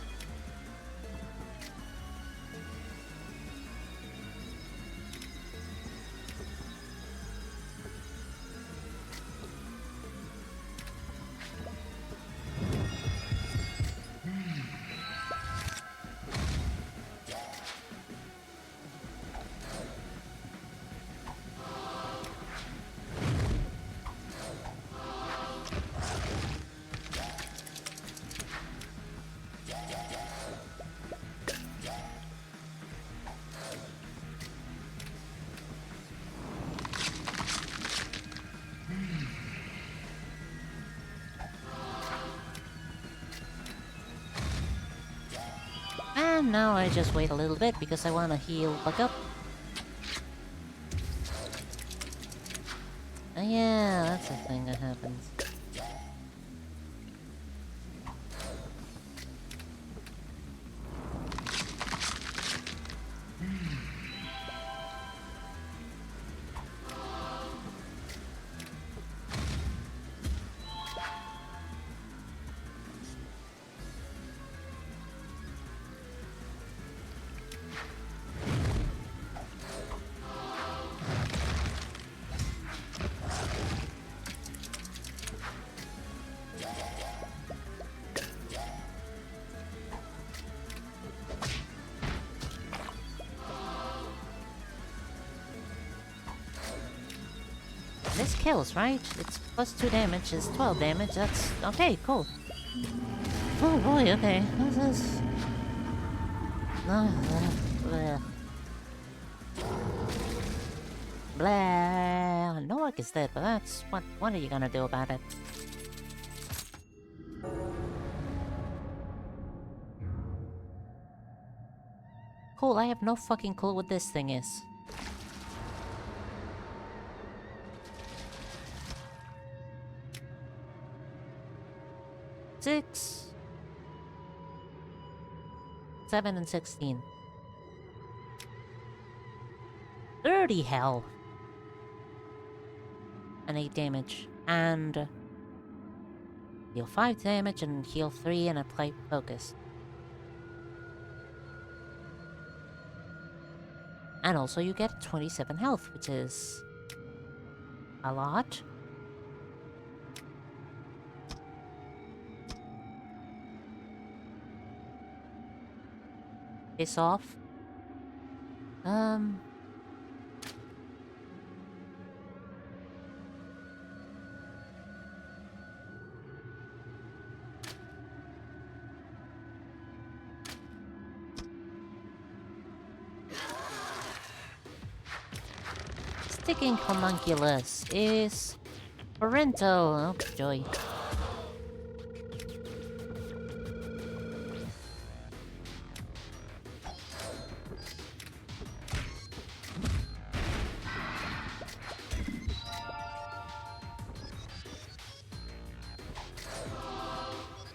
And now I just wait a little bit because I want to heal back up. Yeah, that's a thing that happens. This kills, right? It's plus 2 damage, is 12 damage, that's... okay, cool. Oh boy, okay. This is... blah. Blah. Noak is dead, but that's... what are you gonna do about it? Cool, I have no fucking clue what this thing is. Six, 7 and 16. 30 health. And 8 damage. And... heal 5 damage and heal 3 and apply focus. And also you get 27 health, which is... a lot. Piss off. Sticking homunculus is parental. Oh, joy.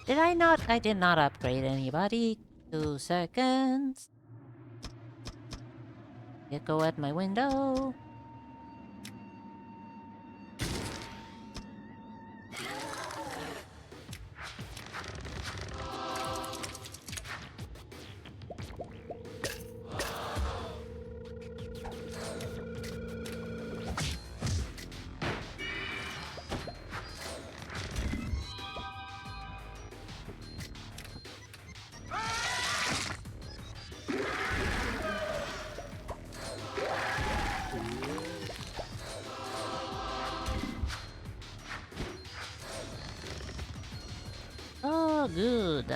Did I not? I did not upgrade anybody. 2 seconds. Go at my window. Oh, good.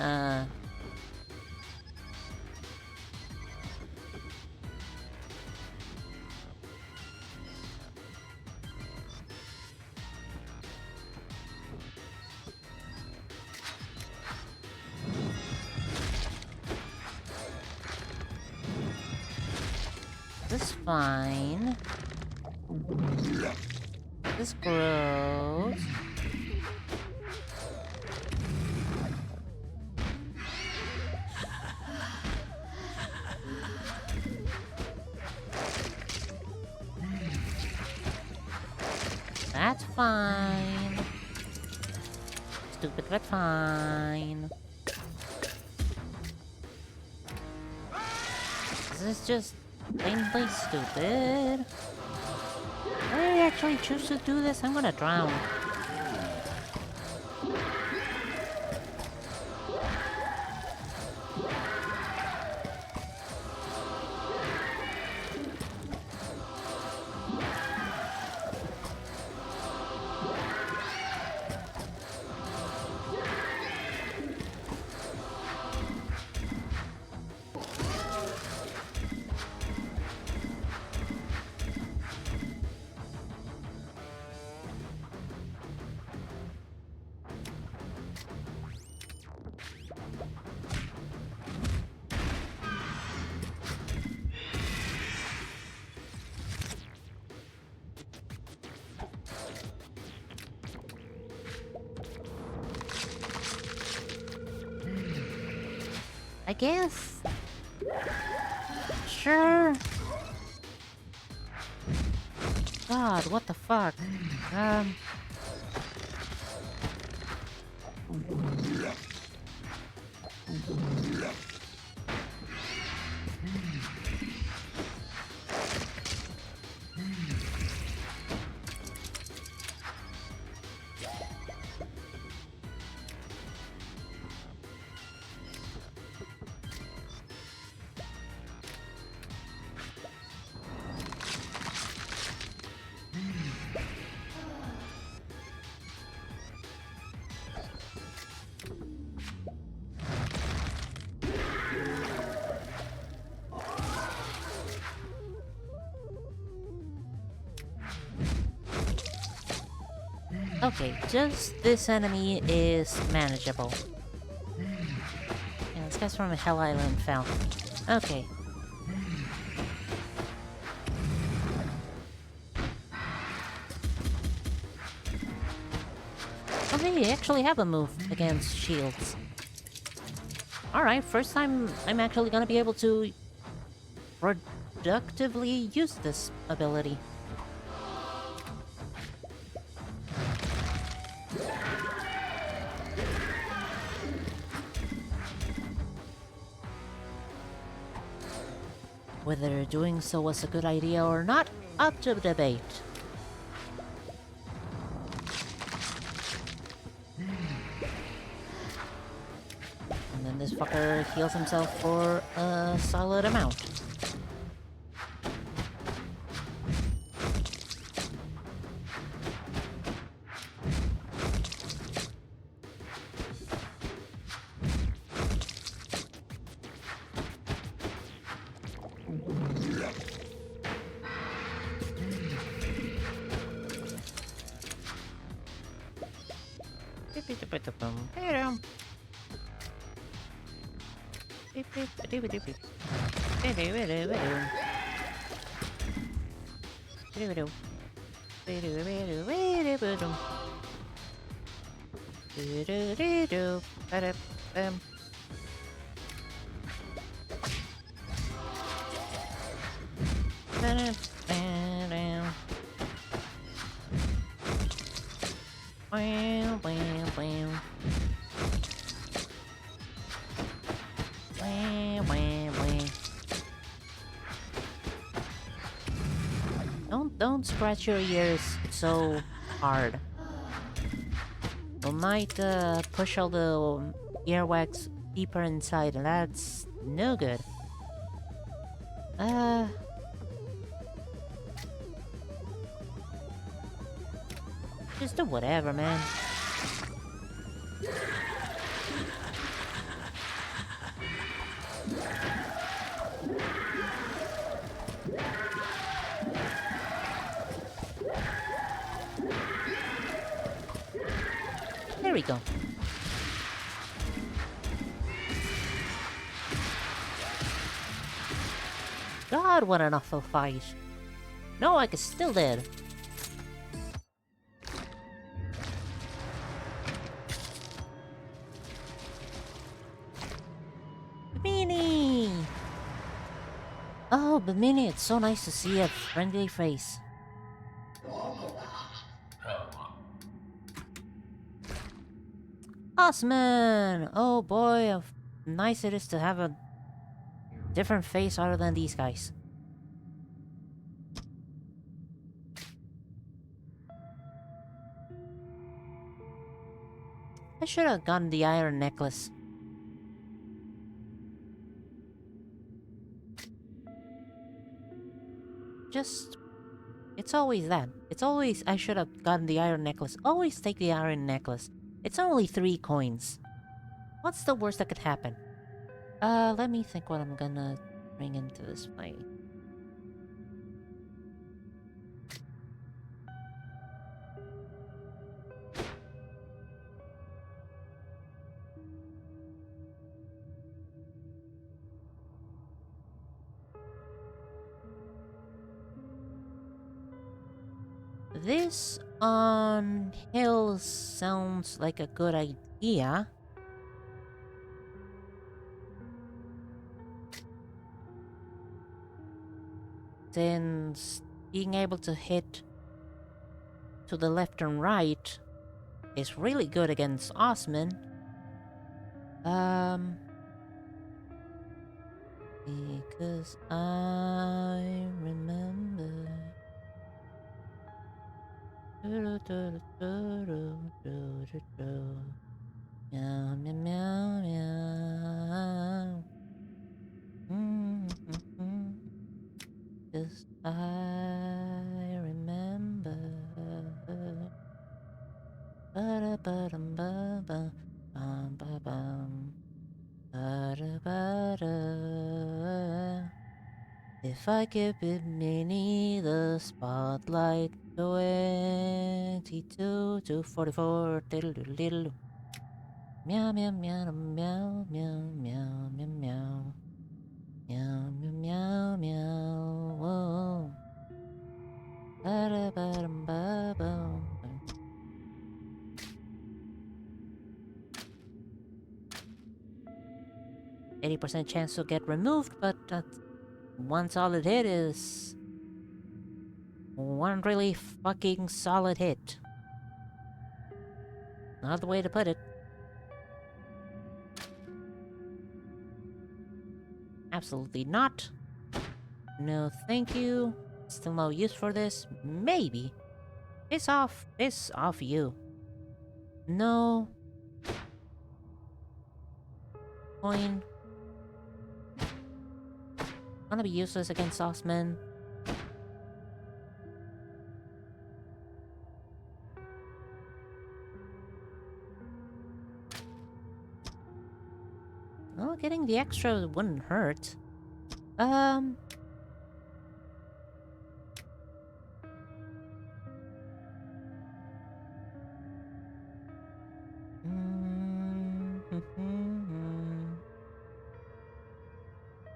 This is fine. This grows. That's fine. Stupid but fine. This is just plainly stupid. Did I actually choose to do this? I'm gonna drown. I guess. Sure. God, what the fuck? Okay, just this enemy is manageable. Yeah, this guy's from a Hell Island fell. Okay. Okay, you actually have a move against shields. Alright, first time I'm actually gonna be able to productively use this ability. Whether doing so was a good idea or not, up to debate. And then this fucker heals himself for a solid amount. Don't scratch your ears so hard. We might push all the earwax deeper inside, and that's no good. Just do whatever, man. There we go. God, what an awful fight. No, I is still dead. Bimini! Oh, Bimini, it's so nice to see a friendly face. Osman! Oh boy, how nice it is to have a different face other than these guys. I should have gotten the iron necklace. Just... It's always that. It's always I should have gotten the iron necklace. Always take the iron necklace. It's only 3 coins. What's the worst that could happen? Let me think what I'm gonna bring into this fight. This on hills sounds like a good idea. Since being able to hit to the left and right is really good against Osman. Because I remember. Meow, meow, meow, meow. Cause I remember. Ba-da-ba-dum-ba-bum, bum-ba-bum. Ba-da-ba-da. If I keep it mini, the spotlight 22 to 44. Diddle-diddle-diddle. Meow, meow, meow, meow, meow, meow, meow, meow. Meow, meow, meow, meow. Whoa. Ba-da-ba-dum-ba-bum. 80% chance to get removed, but one solid hit is one really fucking solid hit. Not the way to put it. Absolutely not. No thank you. Still no use for this. Maybe. Piss off. Piss off you. No. Coin. Gonna be useless against Osman. Well, getting the extra wouldn't hurt.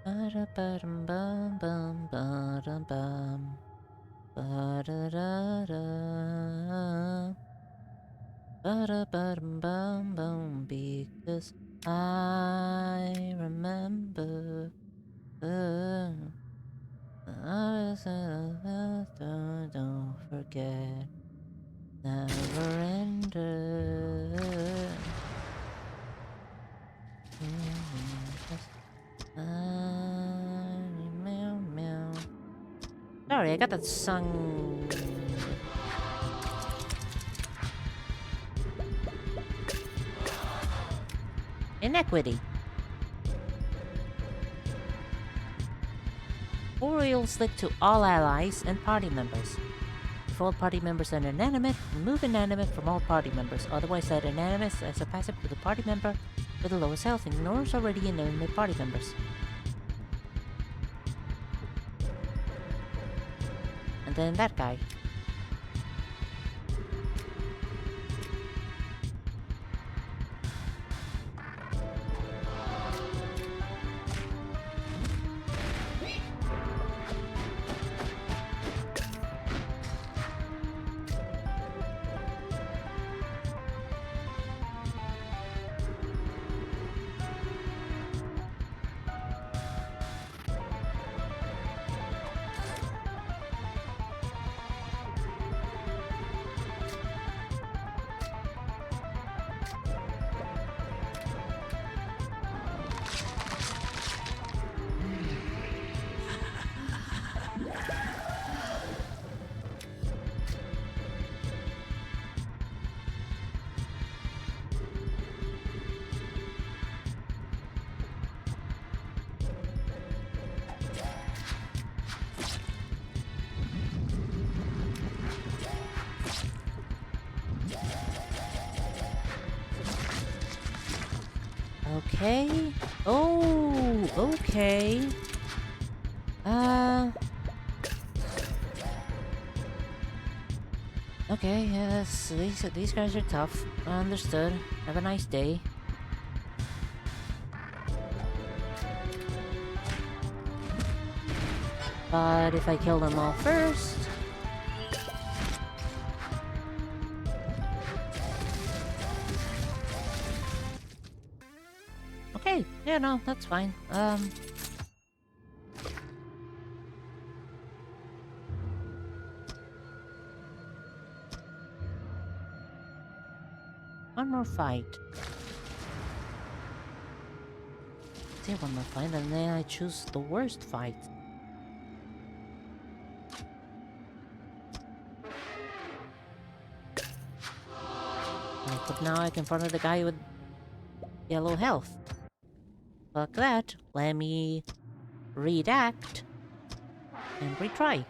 Ba-da-ba-dum-bum-bum-ba-dum-bum. Ba-da-da-da. Ba-da-ba-dum-bum-bum. Because I remember. Don't forget. Never ender. Meow, meow. Sorry, I got that sung. Inequity. Oriole stick to all allies and party members. If all party members are inanimate, remove inanimate from all party members. Otherwise, add inanimate as a passive to the party member with the lowest health. Ignores already inanimate party members. And then that guy. Okay. Oh, okay. Okay, yes, these guys are tough. Understood. Have a nice day. But if I kill them all first... Okay, yeah, no, that's fine. One more fight. Say one more fight, and then I choose the worst fight. But now I confronted the guy with yellow health. Fuck that. Let me redact and retry.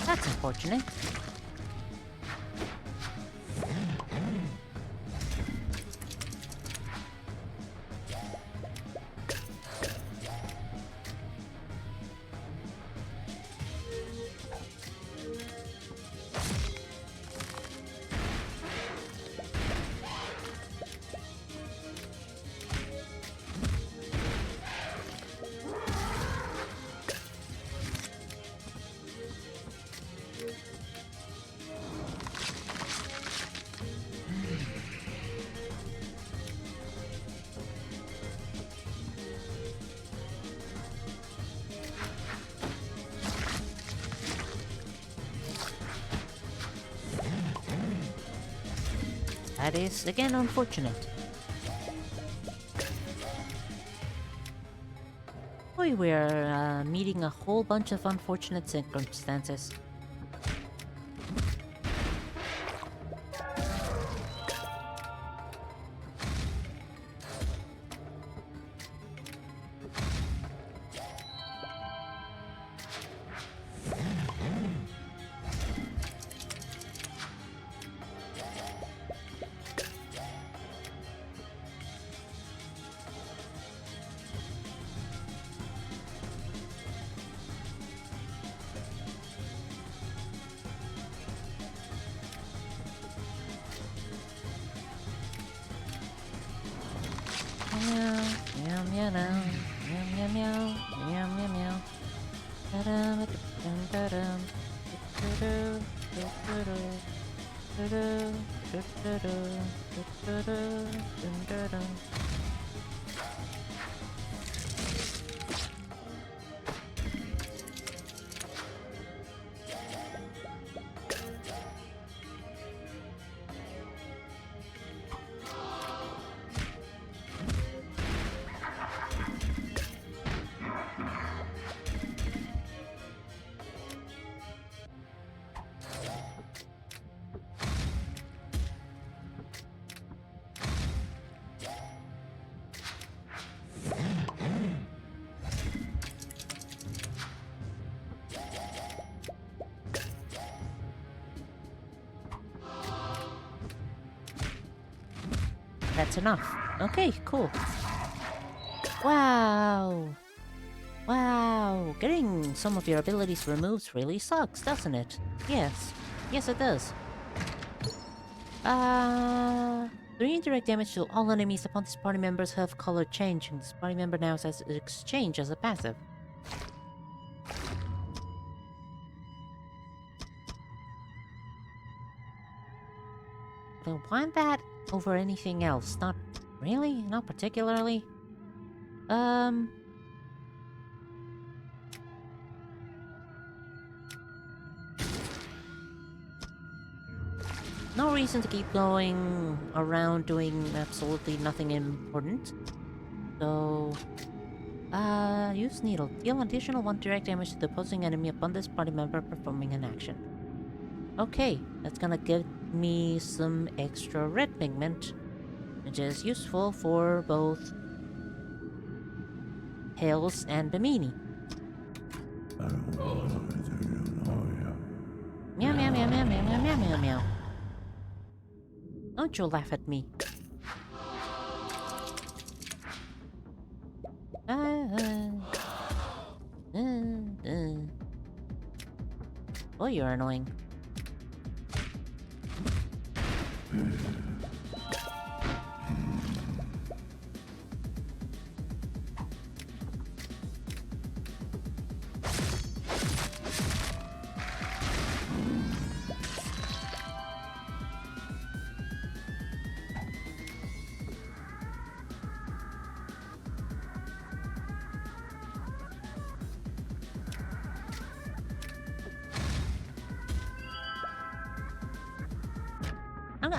That's unfortunate. That is, again, unfortunate. Boy, we're meeting a whole bunch of unfortunate circumstances. Meow, meow, meow, meow, meow, meow, meow, meow, meow. Da-dum, da-dum, da-dum, da-dum, da-dum, da-dum, da-dum. That's enough. Okay, cool. Wow. Wow. Getting some of your abilities removed really sucks, doesn't it? Yes. Yes, it does. 3 indirect damage to all enemies upon this party members have color changing. This party member now has exchange as a passive. I want that over anything else. Not really? Not particularly? No reason to keep going around doing absolutely nothing important. So... use needle. Deal additional 1 direct damage to the opposing enemy upon this party member performing an action. Okay, that's gonna give me some extra red pigment, which is useful for both Hills and Bimini. Meow meow meow meow meow meow meow meow meow. Don't you laugh at me. Oh, you're annoying.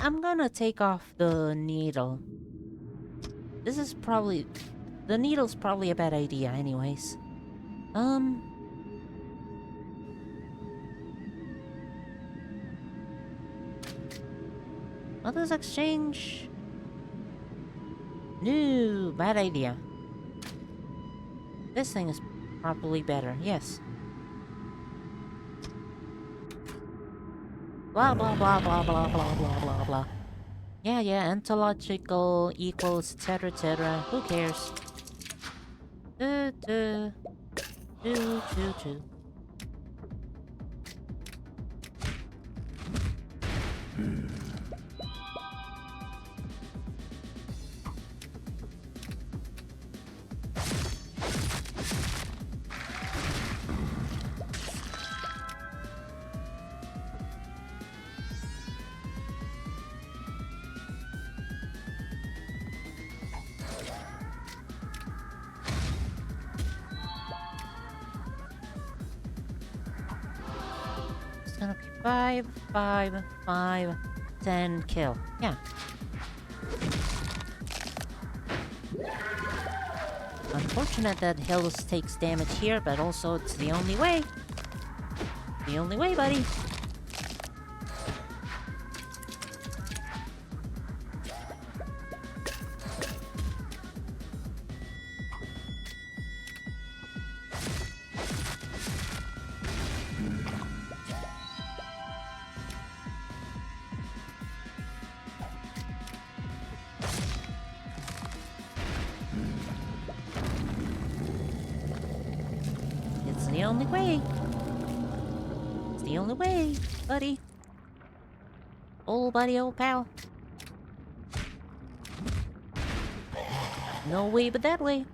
I'm gonna take off the needle. This is probably... The needle's probably a bad idea anyways. Others exchange? No, bad idea. This thing is probably better, yes. Blah blah blah blah blah blah blah blah blah. Yeah, ontological equals etc etc. Who cares? Do do do do do. Gonna be 5, 5, 5, 10 kill. Yeah. Unfortunate that Hills takes damage here, but also it's the only way. The only way, buddy. It's the only way. It's the only way, buddy. Old buddy, old pal. No way but that way.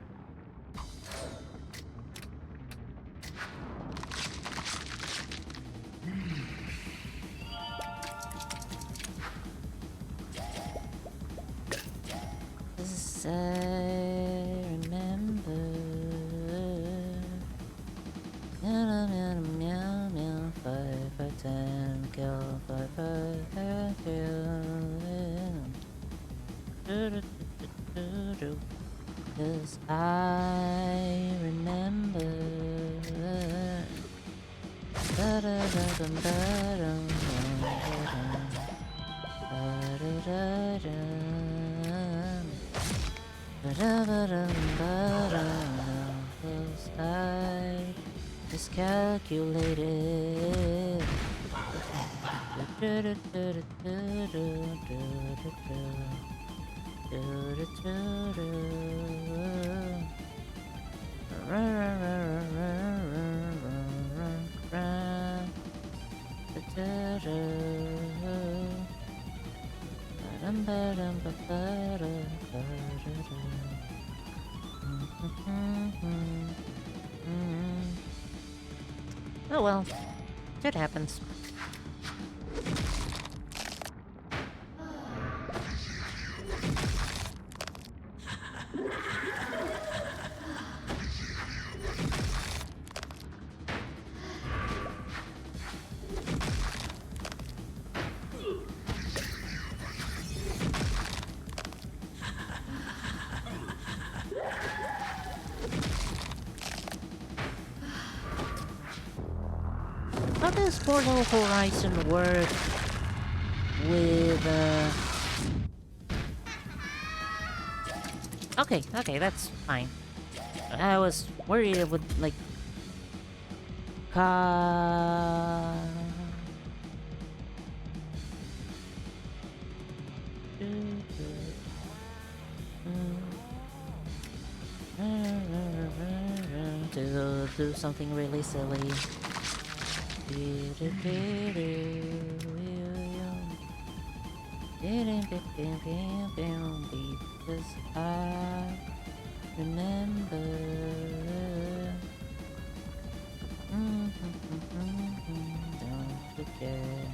This is, remember. Meow, meow, meow, meow, 5 for 10, kill, 5 for 10, kill. Do, do, do, do, do. 'Cause I remember. Da, da, da, dum, da, dum, da, da, da, da, da, da, dum, da, dum, 'cause I miscalculated. Oh well, shit happens. How does Portal Horizon work with, Okay, that's fine. I was worried it would, like, to do something really silly. Because I remember. Don't forget.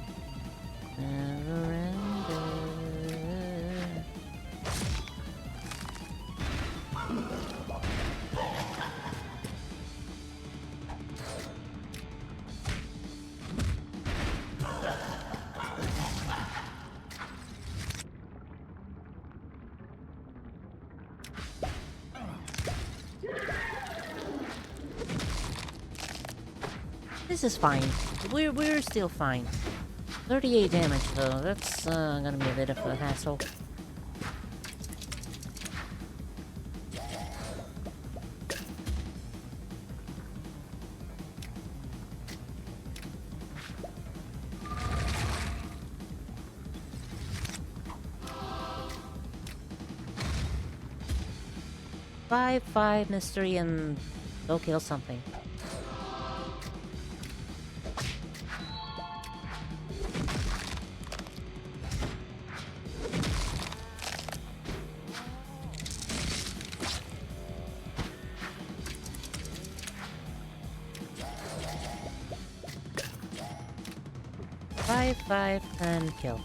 Never ended. This is fine. We're still fine. 38 damage though. That's gonna be a bit of a hassle. Five mystery and go kill something. Five and kill.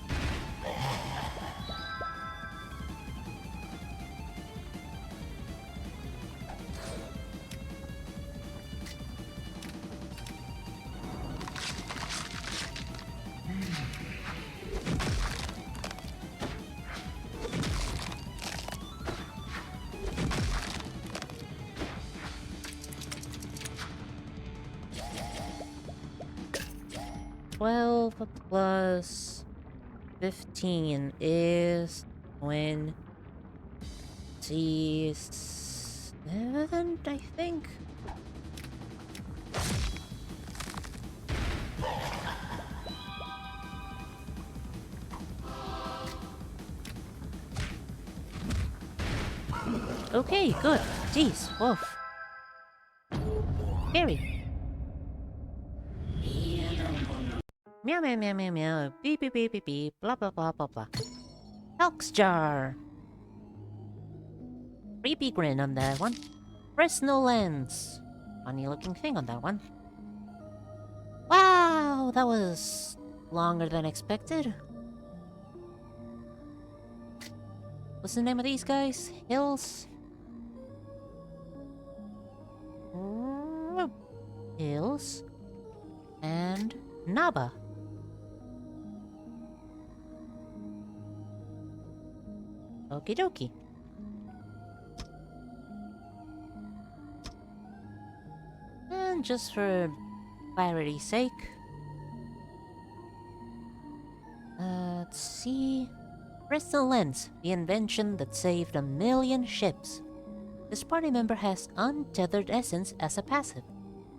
Twelve plus 15 is 27, I think. Okay, good. Jeez, woof. Scary. Meow meow meow meow meow. Beep beep beep beep beep. Blah blah blah blah blah. Elks jar. Creepy grin on that one. Fresnel lens. Funny looking thing on that one. Wow, that was longer than expected. What's the name of these guys? Hills? Hills. And Naba. Okie dokie. And just for clarity's sake, let's see. Crystal Lens, the invention that saved 1,000,000 ships. This party member has untethered essence as a passive.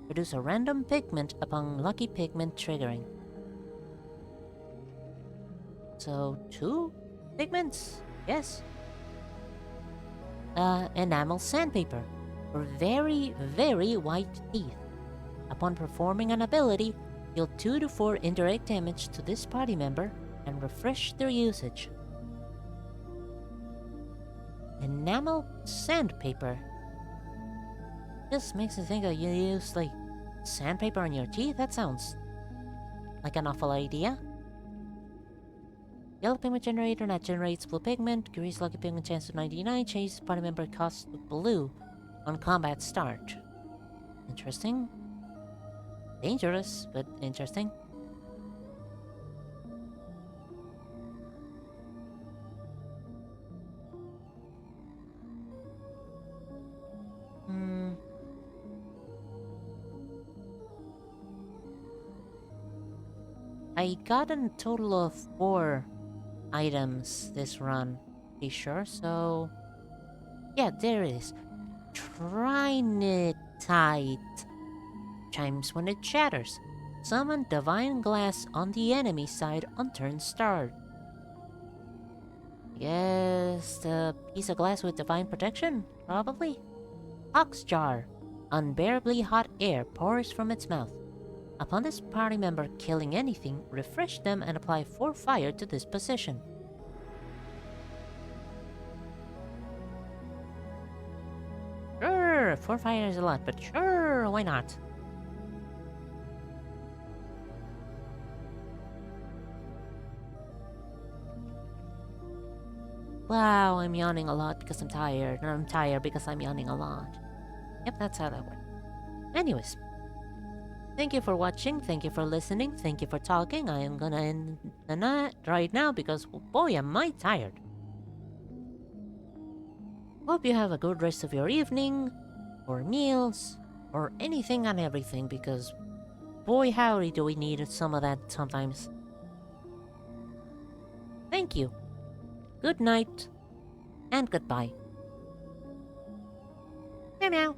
Produce a random pigment upon lucky pigment triggering. So, 2 pigments? Yes. Enamel sandpaper. For very, very white teeth. Upon performing an ability, deal 2 to 4 indirect damage to this party member and refresh their usage. Enamel sandpaper. This makes me think of you use, like, sandpaper on your teeth? That sounds like an awful idea. Yellow pigment generator that generates blue pigment. Grease lucky pigment chance of 99. Changes party member cost to blue on combat start. Interesting. Dangerous, but interesting. I got a total of 4 items this run. Pretty sure, so... Yeah, there it is. Trinitite. Chimes when it shatters. Summon Divine Glass on the enemy side on turn start. Yes, the piece of glass with divine protection? Probably. Ox Jar. Unbearably hot air pours from its mouth. Upon this party member killing anything, refresh them and apply 4 fire to this position. Sure, 4 fire is a lot, but sure, why not? Wow, I'm yawning a lot because I'm tired, and I'm tired because I'm yawning a lot. Yep, that's how that works. Anyways, thank you for watching, thank you for listening, thank you for talking. I am gonna end the night right now because, boy, am I tired. Hope you have a good rest of your evening, or meals, or anything and everything, because boy howdy do we need some of that sometimes. Thank you. Good night, and goodbye. Meow meow.